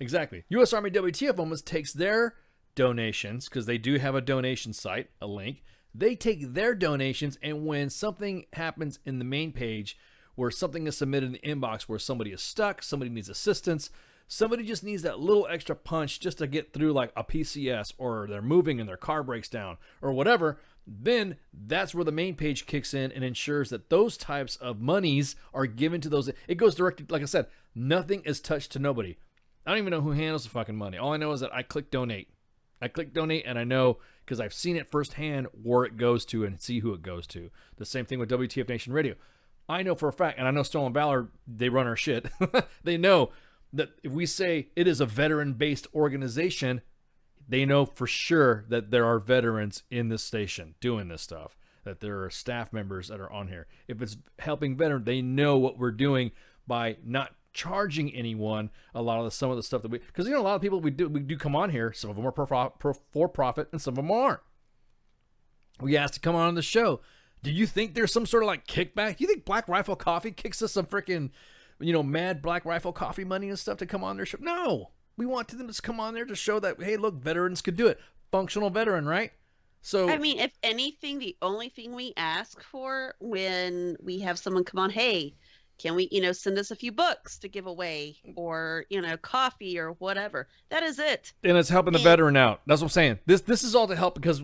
exactly. U.S. Army WTF Moments takes their donations, because they do have a donation site, a link. They take their donations, and when something happens in the main page where something is submitted in the inbox where somebody is stuck, somebody needs assistance, somebody just needs that little extra punch just to get through like a PCS, or they're moving and their car breaks down or whatever, then that's where the main page kicks in and ensures that those types of monies are given to those. It goes directly, like I said, nothing is touched to nobody. I don't even know who handles the fucking money. All I know is that I click donate. And I know, because I've seen it firsthand, where it goes to and see who it goes to. The same thing with WTF Nation Radio. I know for a fact, and I know Stolen Valor, they run our shit. They know that if we say it is a veteran-based organization, they know for sure that there are veterans in this station doing this stuff, that there are staff members that are on here. If it's helping veterans, they know what we're doing by not charging anyone some of the stuff that because a lot of people we do come on here, some of them are for profit and some of them aren't. We asked to come on the show. Do you think there's some sort of like kickback? Do you think Black Rifle Coffee kicks us some freaking mad Black Rifle Coffee money and stuff to come on their show? No, we want them to come on there to show that, hey, look, veterans could do it. Functional veteran, right? So I mean, if anything, the only thing we ask for when we have someone come on, hey, can we, send us a few books to give away, or, coffee or whatever. That is it. And it's helping the veteran out. That's what I'm saying. This is all to help because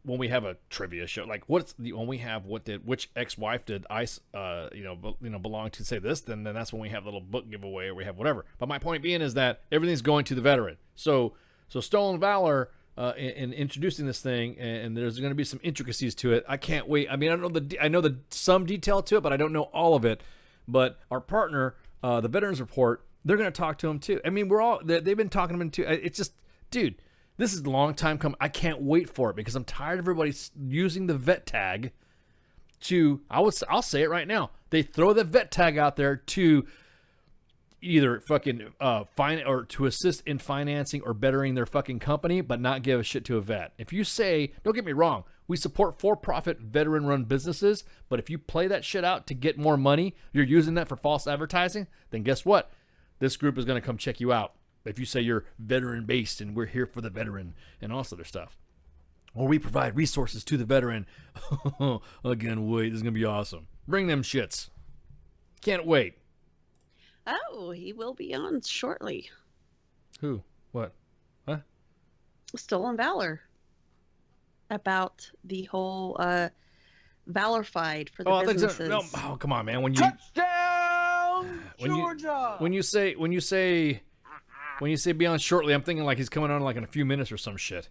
when we have a trivia show, like when we have which ex-wife did Ice belong to, say this, then that's when we have a little book giveaway or we have whatever. But my point being is that everything's going to the veteran. So Stolen Valor in introducing this thing, and there's going to be some intricacies to it. I can't wait. I mean, I know some detail to it, but I don't know all of it. But our partner, the Veterans Report, they're going to talk to him too. I mean, they've been talking to him too. It's just, dude, this is a long time coming. I can't wait for it because I'm tired of everybody using the vet tag I'll say it right now. They throw the vet tag out there to either fucking or to assist in financing or bettering their fucking company, but not give a shit to a vet. If you say, don't get me wrong, we support for-profit veteran-run businesses, but if you play that shit out to get more money, you're using that for false advertising, then guess what? This group is going to come check you out. If you say you're veteran-based and we're here for the veteran and all this other stuff. or we provide resources to the veteran. Again, wait, this is going to be awesome. Bring them shits. Can't wait. Oh, he will be on shortly. Who? What? Huh? Stolen Valor. About the whole Valorified for the businesses. No, oh, come on, man. When you Touchdown, Georgia. When you say be on shortly, I'm thinking like he's coming on like in a few minutes or some shit.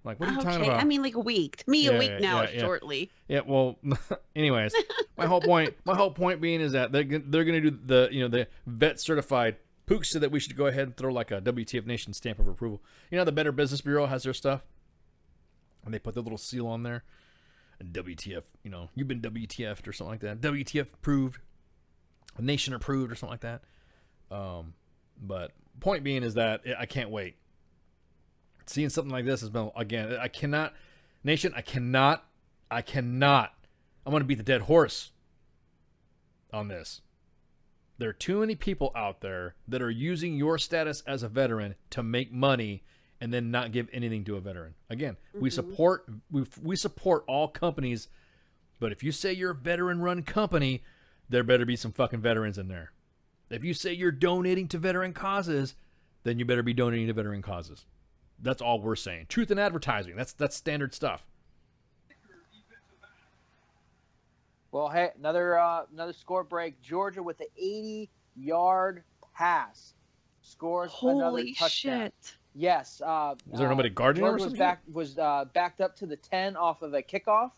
Like, what are you talking about? I mean, like a week. To me, a week now is shortly. Yeah. Well, anyways, my whole point being is that they're gonna do the vet certified pooch, so that we should go ahead and throw like a WTF Nation stamp of approval. You know, the Better Business Bureau has their stuff, and they put the little seal on there. And WTF, you've been WTF'd or something like that. WTF approved, Nation approved or something like that. But point being is that I can't wait. Seeing something like this has been, again, I cannot, Nation, I cannot, I'm going to beat the dead horse on this. There are too many people out there that are using your status as a veteran to make money and then not give anything to a veteran. Again, we support all companies, but if you say you're a veteran-run company, there better be some fucking veterans in there. If you say you're donating to veteran causes, then you better be donating to veteran causes. That's all we're saying. Truth in advertising. That's standard stuff. Well, hey, another score break. Georgia with the 80-yard pass scores another Holy touchdown. shit. Yes. Was there nobody guarding him or Georgia something? was backed up to the 10 off of a kickoff.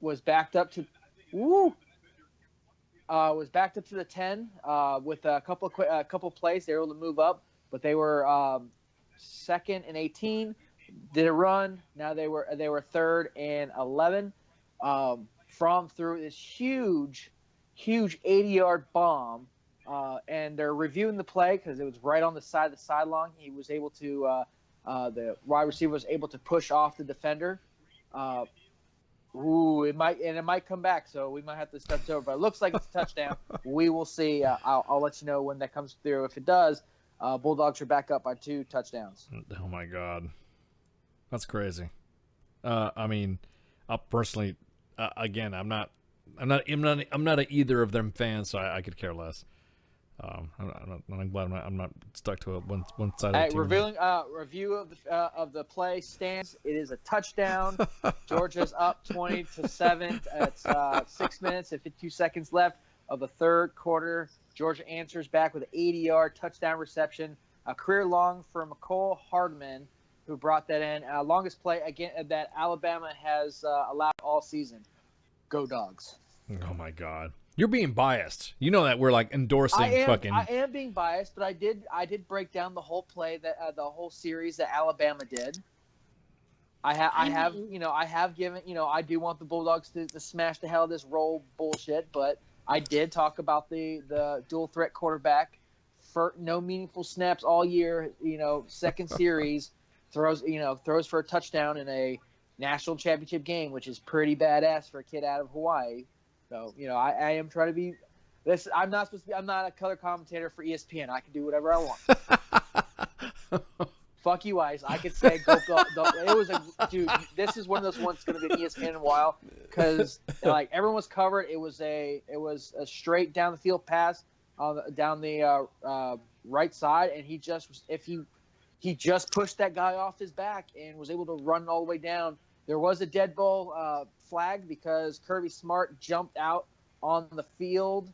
Was backed up to was backed up to the 10 with a couple plays. They were able to move up, but they were second and 18. Did a run. Now they were third and 11. Through this huge 80-yard bomb. And they're reviewing the play because it was right on the side of the sideline. He was able to, the wide receiver was able to push off the defender. It might come back, so we might have to start over. But it looks like it's a touchdown. We will see. I'll let you know when that comes through. If it does, Bulldogs are back up by 2 touchdowns. Oh my God, that's crazy. I mean, I personally, again, I'm not a either of them fan, so I could care less. I'm glad I'm not stuck to one side of the team. Review of the play stands. It is a touchdown. Georgia's up 20-7. It's 6 minutes and 52 seconds left of the third quarter. Georgia answers back with an 80-yard touchdown reception, a career long for McCole Hardman, who brought that in. Longest play again that Alabama has allowed all season. Go Dogs! Oh my God. You're being biased. You know that we're like endorsing fucking. I am being biased, but I did break down the whole play that the whole series that Alabama did. I have given, I do want the Bulldogs to smash the hell out of this roll bullshit, but I did talk about the dual threat quarterback for no meaningful snaps all year. Second series throws for a touchdown in a national championship game, which is pretty badass for a kid out of Hawaii. So, I am trying to be this. I'm not a color commentator for ESPN. I can do whatever I want. Fuck you, Ice. I could say go. It was dude. This is one of those ones that's going to be an ESPN in a while because like everyone was covered. It was a straight down the field pass down the right side, and he just pushed that guy off his back and was able to run all the way down. There was a dead ball flag because Kirby Smart jumped out on the field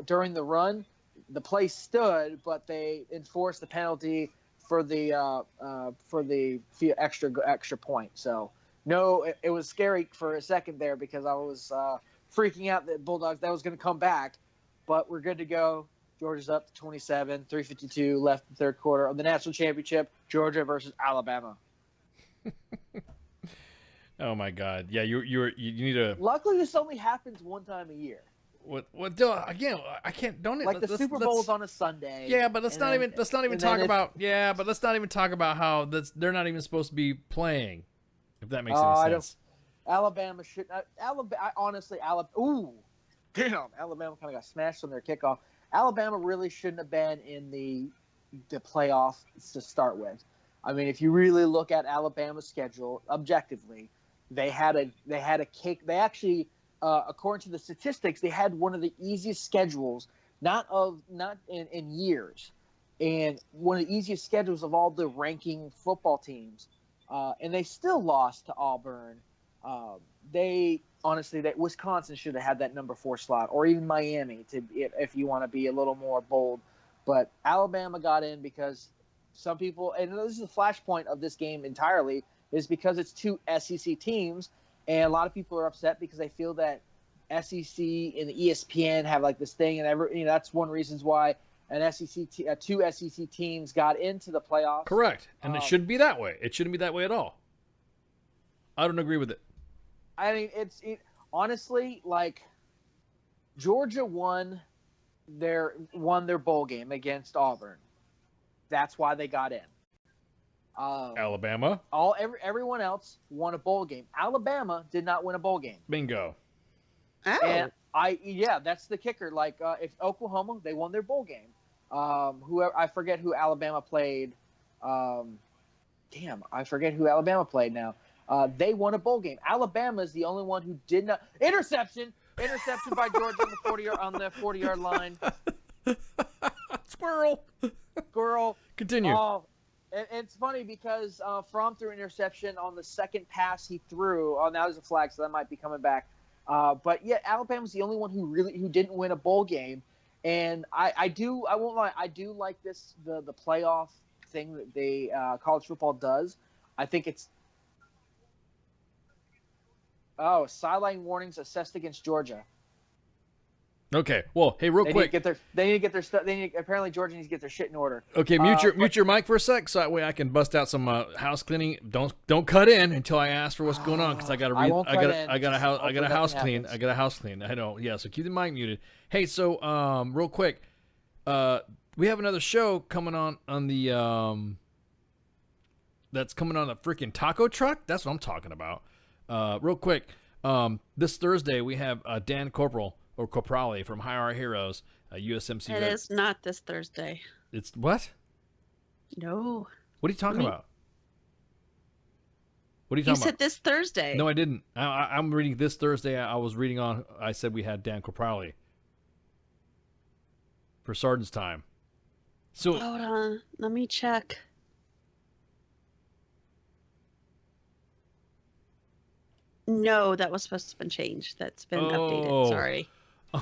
during the run. The play stood, but they enforced the penalty for the extra point. So no, it was scary for a second there because I was freaking out that Bulldogs that was going to come back, but we're good to go. Georgia's up to 27, 3:52 left in the third quarter of the national championship. Georgia versus Alabama. Oh my God! Yeah, you need to. Luckily, this only happens one time a year. What? Again, I can't. Don't like the Super Bowl's on a Sunday. Yeah, but let's not even talk about. Yeah, but let's not even talk about how they're not even supposed to be playing. If that makes any sense. Alabama should. Honestly, Alabama. Damn, Alabama kind of got smashed on their kickoff. Alabama really shouldn't have been in the the playoff to start with. I mean, if you really look at Alabama's schedule objectively, they had a cake. They actually, according to the statistics, they had one of the easiest schedules, not in years, and one of the easiest schedules of all the ranking football teams. And they still lost to Auburn. That Wisconsin should have had that number 4 slot, or even Miami, if you want to be a little more bold. But Alabama got in because some people, and this is the flashpoint of this game entirely, is because it's 2 SEC teams, and a lot of people are upset because they feel that SEC and the ESPN have like this thing, and that's one of the reasons why two SEC teams got into the playoffs. Correct, and it shouldn't be that way. It shouldn't be that way at all. I don't agree with it. I mean, honestly, like, Georgia won their bowl game against Auburn. That's why they got in. Alabama. Everyone else won a bowl game. Alabama did not win a bowl game. Bingo. Oh. And that's the kicker. Like, if Oklahoma, they won their bowl game. I forget who Alabama played. I forget who Alabama played now. They won a bowl game. Alabama is the only one who did not. Interception by Georgia on the 40-yard line. Squirrel. Continue. It's funny because Fromm threw an interception on the second pass he threw. Oh, now there's a flag, so that might be coming back. But yeah, Alabama's the only one who didn't win a bowl game. And I won't lie, I do like the playoff thing that they college football does. I think it's sideline warnings assessed against Georgia. Okay. Well, hey, real quick. They need to get their stuff. Apparently Georgia needs to get their shit in order. Okay, mute your mic for a sec, so that way I can bust out some house cleaning. Don't cut in until I ask for what's going on, because I got a house clean. I got a house clean. I know. Yeah. So keep the mic muted. Hey, so real quick, we have another show coming on the that's coming on the freaking taco truck. That's what I'm talking about. Real quick, this Thursday we have Dan Corporale from High Art Heroes, USMC. It is not this Thursday. It's what? No. What are you talking about? What are you talking You about? said this Thursday. No, I didn't. I'm reading this Thursday. I said we had Dan Corporale for Sergeant's Time. So hold on, let me check. No, that was supposed to have been changed. That's been updated. Sorry.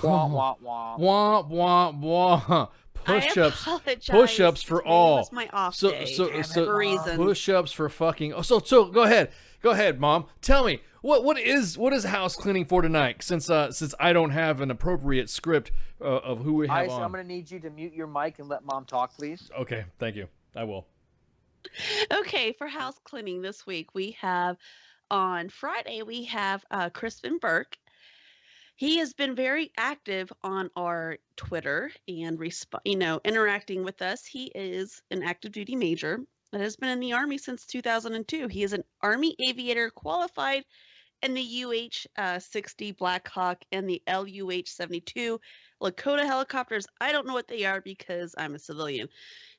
Wah, wah, wah. Wah, wah, wah. Push-ups. I apologize. Push-ups for all. It was my off day. For a reason. Push-ups for fucking. So go ahead, Mom. Tell me what is house cleaning for tonight? Since I don't have an appropriate script of who we have on. I'm gonna need you to mute your mic and let Mom talk, please. Okay, thank you. I will. Okay, for house cleaning this week, we have on Friday we have Crispin Burke. He has been very active on our Twitter and interacting with us. He is an active duty major that has been in the Army since 2002. He is an Army aviator qualified in the UH-60 Black Hawk and the LUH-72 Lakota helicopters. I don't know what they are because I'm a civilian.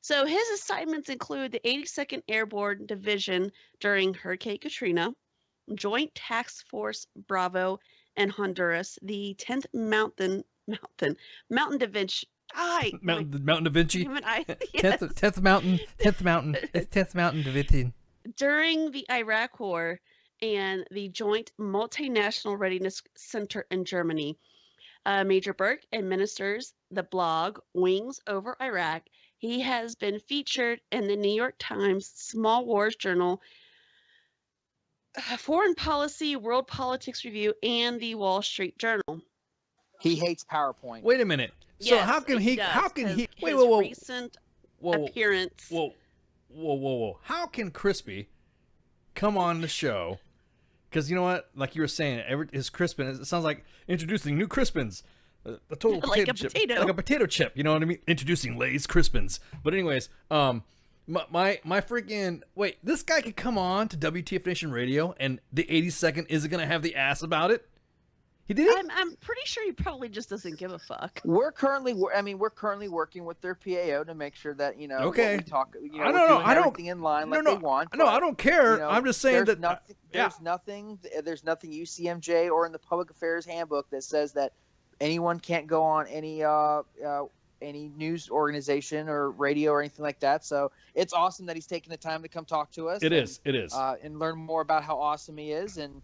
So his assignments include the 82nd Airborne Division during Hurricane Katrina, Joint Task Force Bravo in Honduras, the 10th Mountain Da Vinci. Mountain Da Vinci. Yes. 10th Mountain. It's 10th Mountain Da Vinci. During the Iraq War and the Joint Multinational Readiness Center in Germany. Major Burke administers the blog Wings Over Iraq. He has been featured in the New York Times, Small Wars Journal, Foreign Policy, World Politics Review, and the Wall Street Journal. He hates PowerPoint. Wait a minute. So Yes, how can he? does, How can he? 'cause Wait, his whoa. recent appearance. Whoa. How can Crispy come on the show? Because you know what? Like you were saying, his Crispin. It sounds like introducing new Crispins. A total Like potato a chip. potato. Like a potato chip. You know what I mean? Introducing Lay's Crispins. But anyways, my freaking wait. This guy could come on to WTF Nation Radio, and the 82nd isn't gonna have the ass about it. He did it? I'm pretty sure he probably just doesn't give a fuck. We're currently working with their PAO to make sure that Okay. what we talk. I We're don't know. doing I don't- everything in line no, like no, they want. no, but, I don't care. I'm just saying there's that- nothing. There's nothing UCMJ or in the Public Affairs Handbook that says that anyone can't go on any news organization or radio or anything like that. So it's awesome that he's taking the time to come talk to us. It is. And learn more about how awesome he is. And,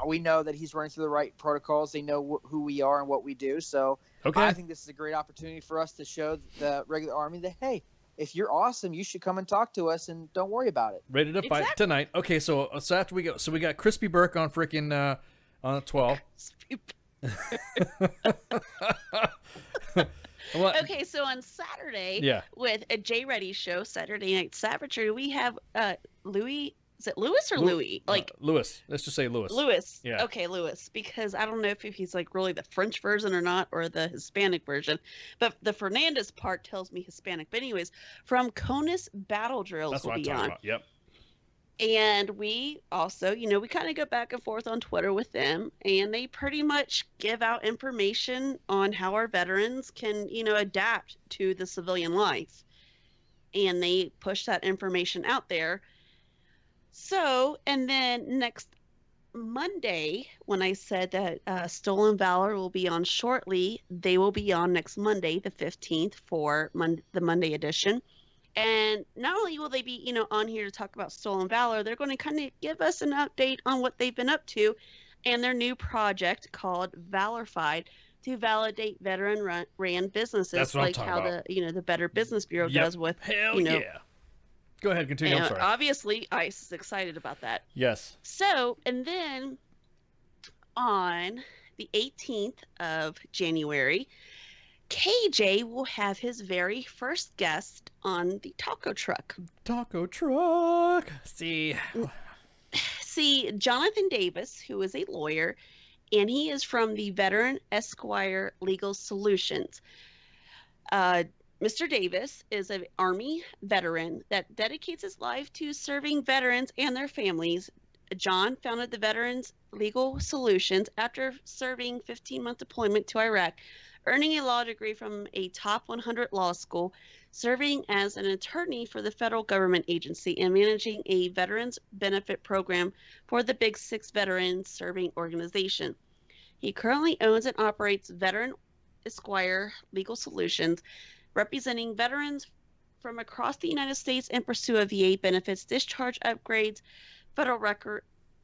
we know that he's running through the right protocols. They know who we are and what we do. So Okay. I think this is a great opportunity for us to show the regular Army that, hey, if you're awesome, you should come and talk to us and don't worry about it. Rated up by tonight. Okay, so after we go, so we got Crispy Burke on freaking on the 12. Okay, so on Saturday, Yeah. with a Jay Reddy show, Saturday Night Savagery, we have Louis. Is it Lewis or Louis? Lewis. Let's just say Lewis. Lewis. Yeah. Okay, Lewis. Because I don't know if he's like really the French version or not, or the Hispanic version. But the Fernandez part tells me Hispanic. But anyways, from Conus Battle Drills That's will what I'm be talking on. about. Yep. And we also, we kind of go back and forth on Twitter with them, and they pretty much give out information on how our veterans can, adapt to the civilian life. And they push that information out there. So, and then next Monday, when I said that Stolen Valor will be on shortly, they will be on next Monday, the 15th, for the Monday edition. And not only will they be, on here to talk about Stolen Valor, they're going to kind of give us an update on what they've been up to and their new project called Valorified to validate veteran-ran businesses, That's what I'm like talking how about. the Better Business Bureau Yep. does with, Hell yeah. Go ahead, continue. I'm and sorry. obviously, ICE is excited about that. Yes. So, and then on the 18th of January, KJ will have his very first guest on the taco truck. Taco truck. See, Jonathan Davis, who is a lawyer, and he is from the Veteran Esquire Legal Solutions. Mr. Davis is an Army veteran that dedicates his life to serving veterans and their families. John founded the Veterans Legal Solutions after serving 15-month deployment to Iraq, earning a law degree from a top 100 law school, serving as an attorney for the federal government agency, and managing a veterans benefit program for the Big Six veterans serving organization. He currently owns and operates Veteran Esquire Legal Solutions, representing veterans from across the United States in pursuit of VA benefits, discharge upgrades, federal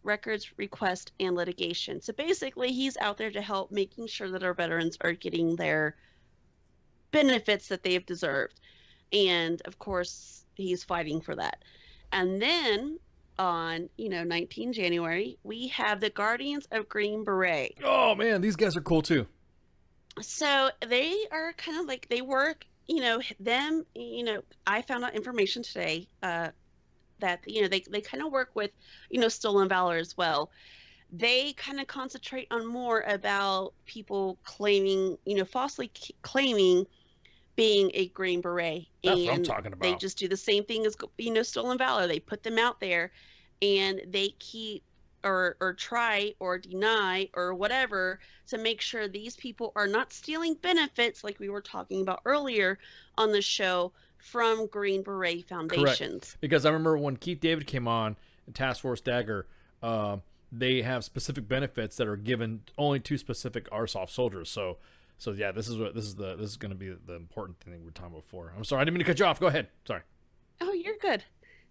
records request, and litigation. So basically, he's out there to help making sure that our veterans are getting their benefits that they have deserved. And of course, he's fighting for that. And then on, 19 January, we have the Guardians of Green Beret. Oh man, these guys are cool too. So they are kind of like, they work, I found out information today that, they kind of work with, Stolen Valor as well. They kind of concentrate on more about people claiming, falsely claiming being a Green Beret. That's and what I'm talking about. They just do the same thing as, Stolen Valor. They put them out there and they keep or try or deny or whatever to make sure these people are not stealing benefits like we were talking about earlier on the show from Green Beret foundations. Correct. Because I remember when Keith David came on in Task Force Dagger, they have specific benefits that are given only to specific RSOF soldiers. So yeah, this is going to be the important thing we're talking about before. I'm sorry, I didn't mean to cut you off. Go ahead. Sorry. Oh, you're good.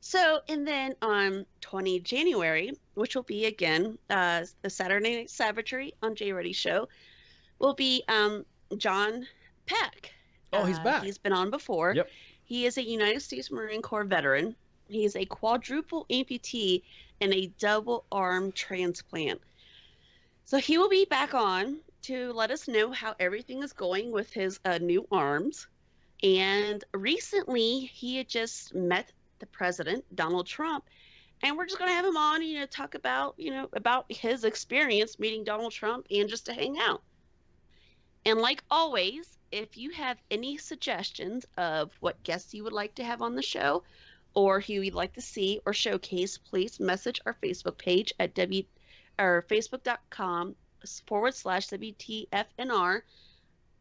So, and then on 20 January, which will be again the Saturday Night Savagery on Jay Reddy Show, will be John Peck. Oh, he's back. He's been on before. Yep. He is a United States Marine Corps veteran. He is a quadruple amputee and a double arm transplant. So he will be back on to let us know how everything is going with his new arms. And recently, he had just met the president, Donald Trump, and we're just going to have him on, talk about, about his experience meeting Donald Trump and just to hang out. And like always, if you have any suggestions of what guests you would like to have on the show or who you'd like to see or showcase, please message our Facebook page at facebook.com/WTF @WTFNR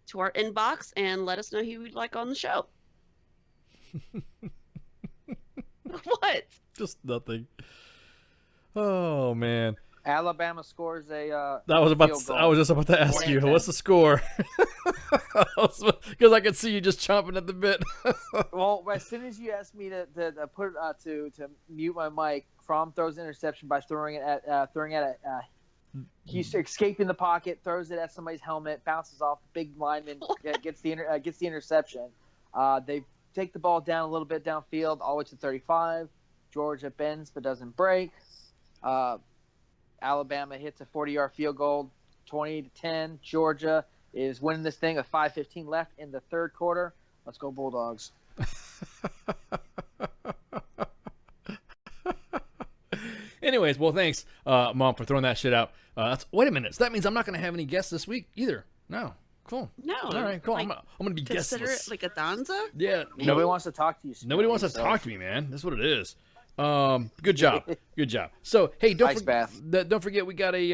to our inbox and let us know who you'd like on the show. What? Just nothing. Oh man. Alabama scores a. I was field goal. just about to ask you, what's the score? Because I could see you just chomping at the bit. Well, as soon as you asked me to put to mute my mic, Fromm throws an interception by throwing it at he's escaping the pocket, throws it at somebody's helmet, bounces off, big lineman gets the interception. They take the ball down a little bit downfield, all the way to 35. Georgia bends but doesn't break. Alabama hits a 40-yard field goal, 20-10. Georgia is winning this thing with 5:15 left in the third quarter. Let's go Bulldogs. Anyways, well, thanks, Mom, for throwing that shit out. Wait a minute. So that means I'm not going to have any guests this week either. No. Cool. No. All right, cool. Like, I'm going to be consider guestless. it like a Donza? Yeah. Nobody wants to talk to you. Nobody wants to talk to me, man. That's what it is. Good job. Good job. So, hey, don't forget we got we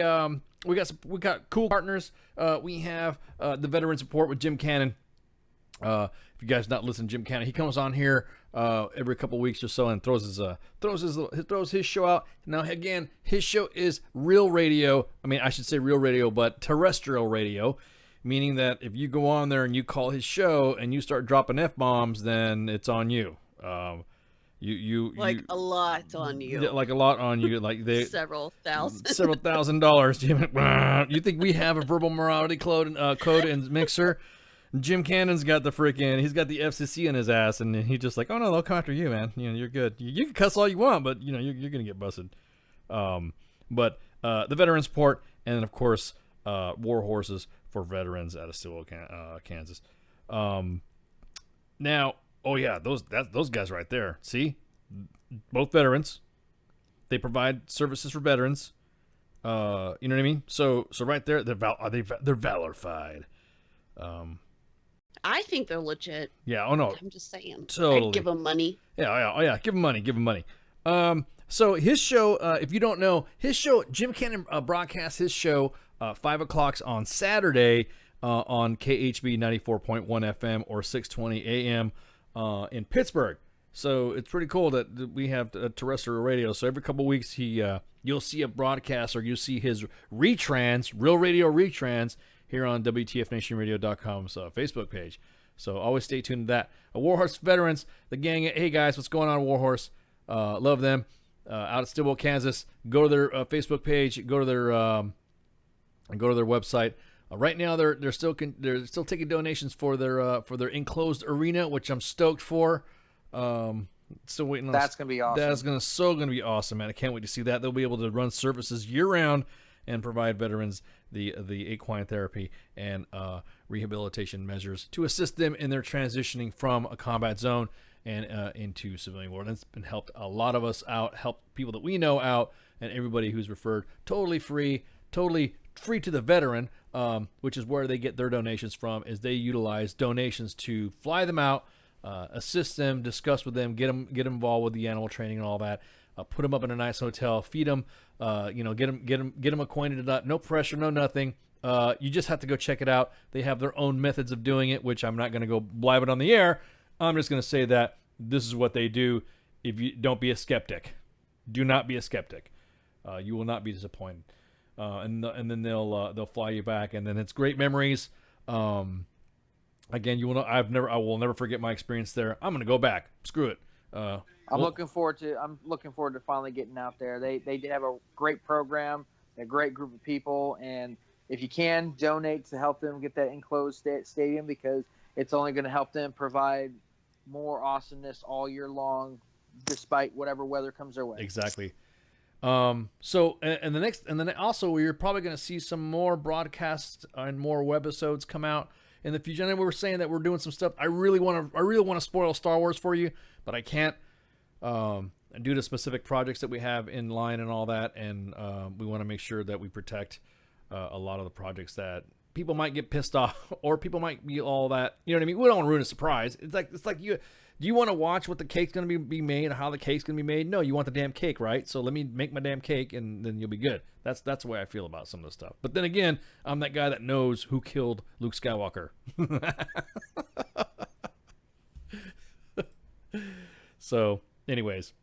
got cool partners. We have the Veteran Support with Jim Cannon. If you guys not listen to Jim Cannon, he comes on here every couple weeks or so and throws his show out. Now again, his show is real radio. I mean, I should say real radio, but terrestrial radio, meaning that if you go on there and you call his show and you start dropping F-bombs, then it's on you. You a lot on you. Yeah, like a lot on you. Like several thousand. Several $1,000s. You think we have a verbal morality code and mixer? Jim Cannon's got the he's got the FCC in his ass, and he's just like, oh no, they'll come after you, man. You know, you're good. You can cuss all you want, but you know you're gonna get busted. But the Veteran Support, and then of course War Horses for veterans out of Stillwell, Kansas. Now, oh yeah, those guys right there. See, both veterans. They provide services for veterans. You know what I mean? So right there, they're valorified. I think they're legit. Yeah. Oh no. I'm just saying. Totally. I'd give them money. Yeah. Give them money. So his show, if you don't know, his show, Jim Cannon broadcasts his show 5 o'clock on Saturday on KHB 94.1 FM or 620 AM in Pittsburgh. So it's pretty cool that we have terrestrial radio. So every couple weeks, you'll see a broadcast or you'll see his retrans, real radio retrans, here on WTFNationRadio.com's Facebook page. So always stay tuned to that. Warhorse Veterans, the gang. Hey guys, what's going on, Warhorse? Love them. Out at Stillwell, Kansas. Go to their Facebook page. Go to their website. Right now, they're still taking donations for their enclosed arena, which I'm stoked for. Still waiting on. That's gonna be awesome. That's gonna be awesome, man. I can't wait to see that. They'll be able to run services year round and provide veterans the equine therapy and rehabilitation measures to assist them in their transitioning from a combat zone and into civilian war. That's been helped a lot of us out, helped people that we know out, and everybody who's referred. Totally free to the veteran, which is where they get their donations from, is they utilize donations to fly them out, assist them, discuss with them, get them involved with the animal training and all that. Put them up in a nice hotel, feed them, get them acquainted. No pressure, no nothing. You just have to go check it out. They have their own methods of doing it, which I'm not going to go blab it on the air. I'm just going to say that this is what they do. If you don't be a skeptic, do not be a skeptic. You will not be disappointed. And then they'll fly you back, and then it's great memories. Again, I will never forget my experience there. I'm going to go back. Screw it. I'm looking forward to finally getting out there. They did have a great program, a great group of people, and if you can donate to help them get that enclosed stadium, because it's only going to help them provide more awesomeness all year long, despite whatever weather comes their way. Exactly. So also we're probably going to see some more broadcasts and more webisodes come out in the future. And we were saying that we're doing some stuff. I really want to spoil Star Wars for you, but I can't. Due to specific projects that we have in line and all that, and we want to make sure that we protect a lot of the projects that people might get pissed off, or people might be all that. You know what I mean? We don't want to ruin a surprise. It's like you. Do you want to watch what the cake's going to be made, how the cake's going to be made? No, you want the damn cake, right? So let me make my damn cake, and then you'll be good. That's the way I feel about some of the stuff. But then again, I'm that guy that knows who killed Luke Skywalker. So, anyways,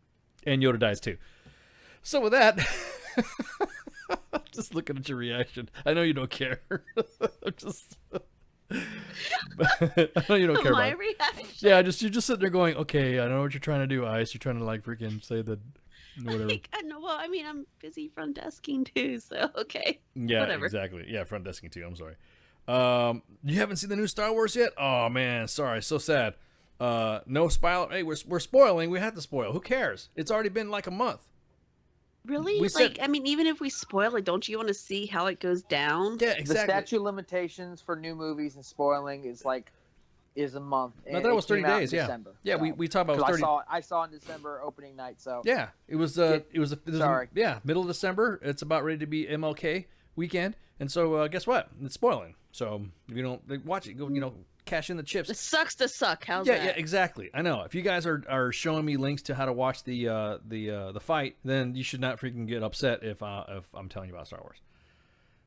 and Yoda dies too. So with that, just looking at your reaction, I know you don't care. I'm just. I know you don't care My about reaction. it. Yeah, you're just sitting there going, okay, I know what you're trying to do, Ice. You're trying to like freaking say that whatever. I know. Well, I mean, I'm busy front desking too, so okay. Yeah, Whatever. exactly. Yeah, front desking too. I'm sorry. You haven't seen the new Star Wars yet? Oh man, sorry, so sad. No spoiler. Hey, we're spoiling. We had to spoil. Who cares? It's already been like a month. Really? We said- I mean, even if we spoil it, don't you want to see how it goes down? Yeah, The statute limitations for new movies and spoiling is a month. No, and that it was 30 came out in days. Yeah, December, yeah. so. We talked about 'Cause 30. I saw in December opening night. So Yeah, it was Sorry. Yeah, middle of December. It's about ready to be MLK weekend, and so guess what? It's spoiling. So if you don't watch it, go cash in the chips. It sucks to suck. How's Yeah, that? yeah, exactly. I know. If you guys are showing me links to how to watch the fight, then you should not freaking get upset if I'm telling you about Star Wars.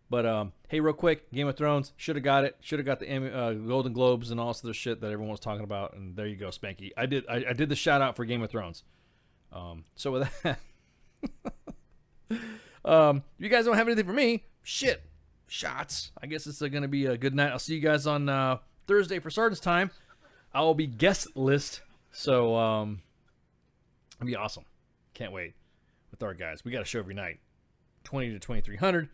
But hey, real quick, Game of Thrones should have got it. Should have got the Golden Globes and all this other shit that everyone was talking about. And there you go, Spanky. I did the shout out for Game of Thrones. So with that, you guys don't have anything for me. Shit, shots. I guess it's gonna be a good night. I'll see you guys on Thursday for Sergeant's Time. I will be guest list, so it'll be awesome. Can't wait with our guys. We got a show every night, 20 to 2300.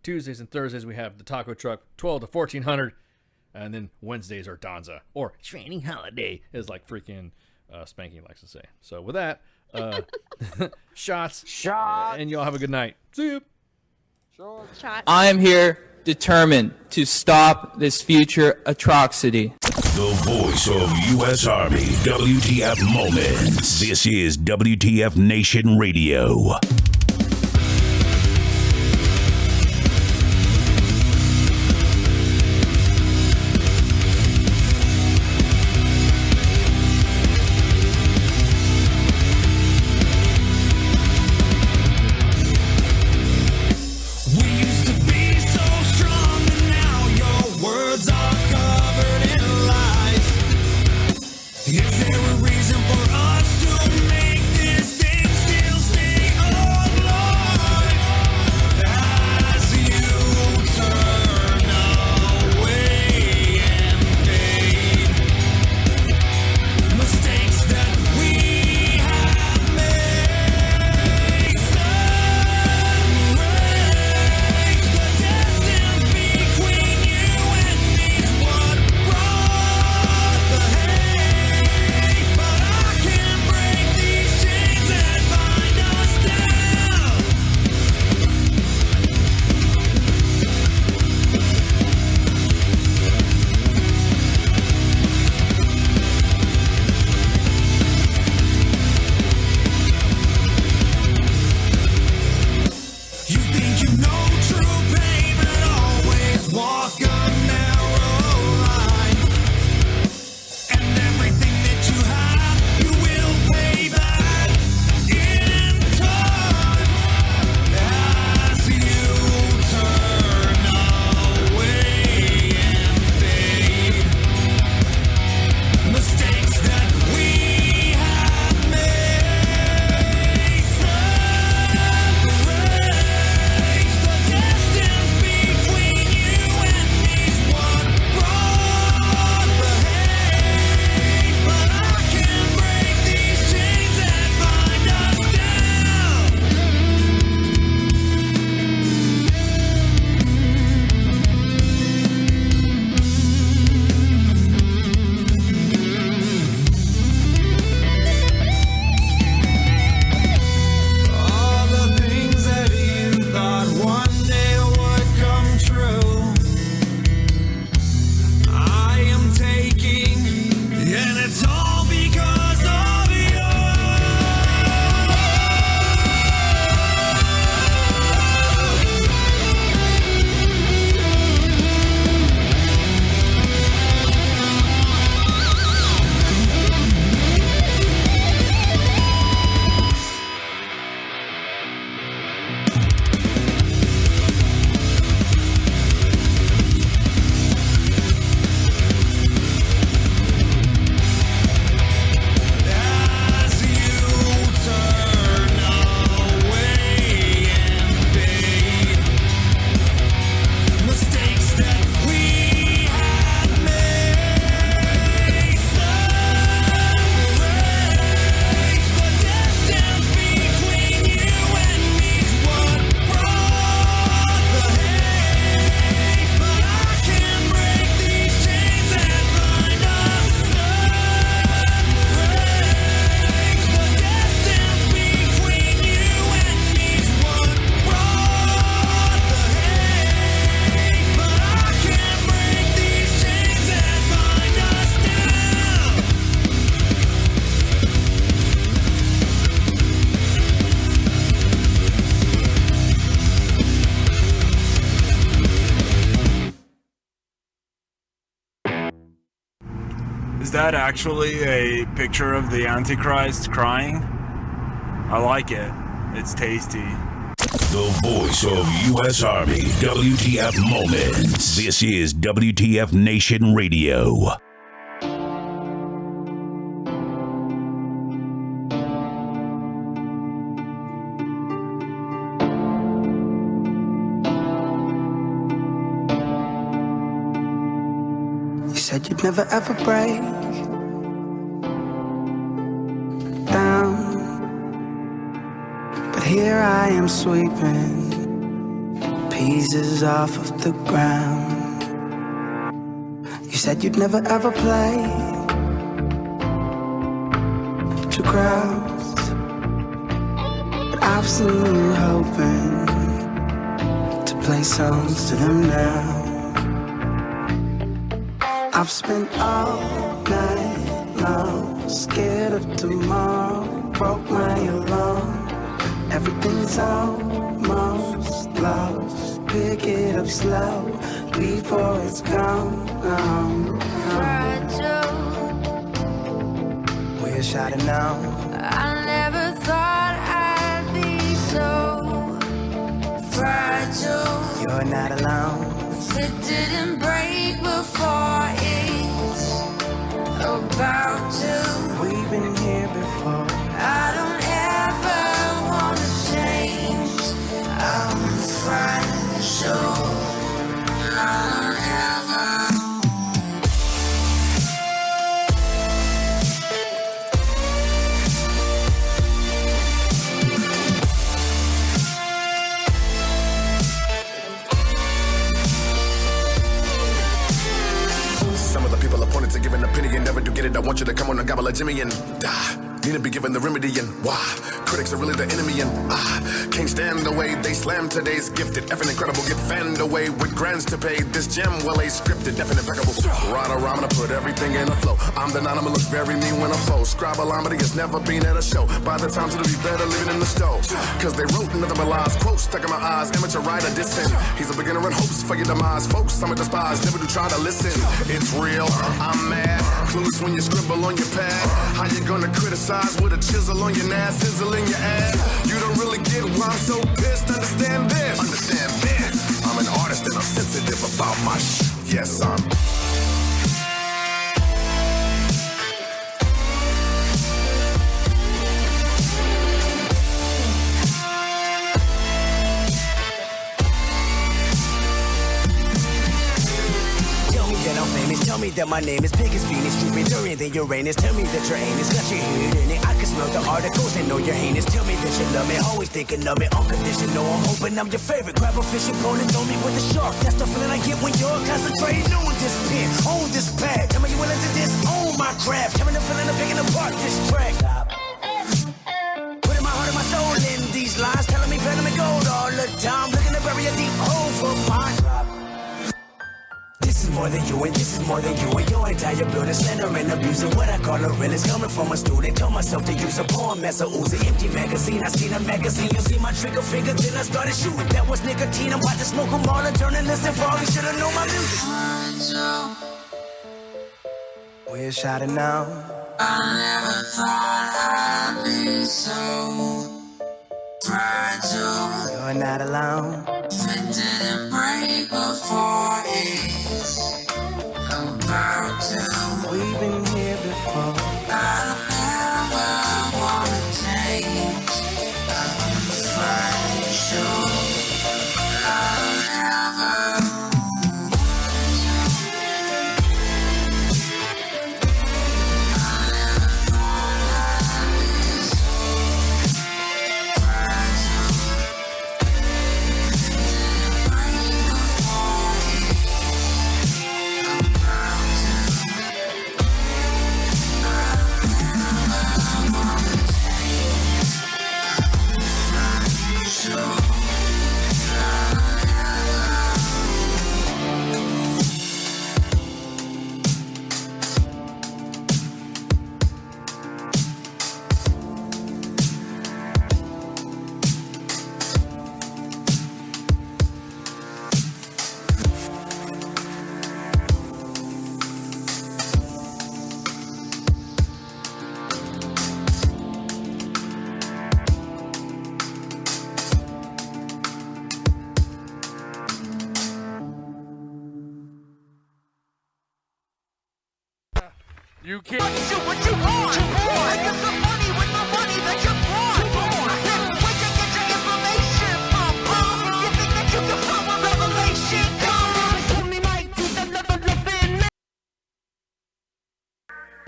Tuesdays and Thursdays we have the taco truck, 12 to 1400, and then Wednesdays are Donza or training holiday, is like freaking Spanky likes to say. So with that, shots, and y'all have a good night. See you. I am here determined to stop this future atrocity. The voice of U.S. Army, WTF Moments. This is WTF Nation Radio. We used to be so strong, and now your words are covered in lies. Is there a reason for us to make this thing still stay alive? Is that actually a picture of the Antichrist crying? I like it. It's tasty. The voice of U.S. Army, WTF Moments. This is WTF Nation Radio. You said you'd never ever break down, but here I am sweeping pieces off of the ground. You said you'd never ever play to crowds, but I've seen you hoping to play songs to them now. I've spent all night long scared of tomorrow, broke my alarm. Everything's almost lost. Pick it up slow before it's gone. Fragile. We're shining now. I never thought I'd be so fragile. You're not alone. It didn't break before it's about to. We've been here before. I don't ever wanna change. I'm fragile. I don't ever. Some of the people appointed to give an opinion never do get it. I want you to come on and gobble a Jimmy and die. Need to be given the remedy and why? Critics are really the enemy and can't stand the way they slam today's gifted. Effing incredible, get fanned away with grands to pay. This gem, well, a scripted, definite impeccable. Right around, I'm gonna put everything in a flow. I'm the I'ma look very mean when I'm foe. Scribe-a-limity has never been at a show. By the time it'll be better living in the stove. Cause they wrote another my lies, quotes stuck in my eyes. Amateur writer dissing. He's a beginner in hopes for your demise. Folks, I'm a despise, never do try to listen. It's real, I'm mad. Clueless when you scribble on your pad. How you gonna criticize with a chisel on your nass, sizzle in your ass? You don't really get why I'm so pissed. Understand this. Understand this. I'm an artist and I'm sensitive about my Yes, I'm. Tell me that my name is big as Venus, Jupiter, than Uranus. Tell me that your anus got your head in it. I can smell the articles and know you're heinous. Tell me that you love me, always thinking of me. Unconditional, I'm hoping I'm your favorite. Grab a fishing pole and throw me with a shark. That's the feeling I get when you're concentrating on this pen, on this pad. Tell me you willing to disown my craft. Tell me the feeling of picking apart this track. Putting my heart and my soul in these lines, telling me platinum and gold all the time. Looking to bury a deep hole for mine. This is more than you and this is more than you and your entire building. Slander and abusing what I call a real is coming from a student. Tell myself to use a poem as a Uzi. Empty magazine, I seen a magazine. You see my trigger finger, then I started shooting. That was nicotine, I'm about to smoke them all and turn and listen for all. You should've known my music. We're shining now. I never thought I'd be so fragile. You're not alone. It didn't break before it's about to. We've been here before. I don't ever wanna change. I'm fragile. I don't ever. You can't. Do what you want. Make us some money with the money that you want. Then where you get your information from? You think that you can follow revelation? Come on, it's only Mike to the living.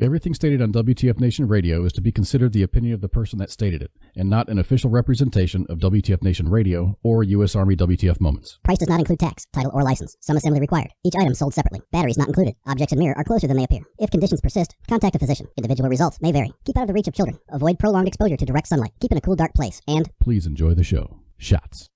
Everything stated on WTF Nation Radio is to be considered the opinion of the person that stated it, and not an official representation of WTF Nation Radio or U.S. Army WTF Moments. Price does not include tax, title, or license. Some assembly required. Each item sold separately. Batteries not included. Objects in mirror are closer than they appear. If conditions persist, contact a physician. Individual results may vary. Keep out of the reach of children. Avoid prolonged exposure to direct sunlight. Keep in a cool, dark place. And please enjoy the show. Shots.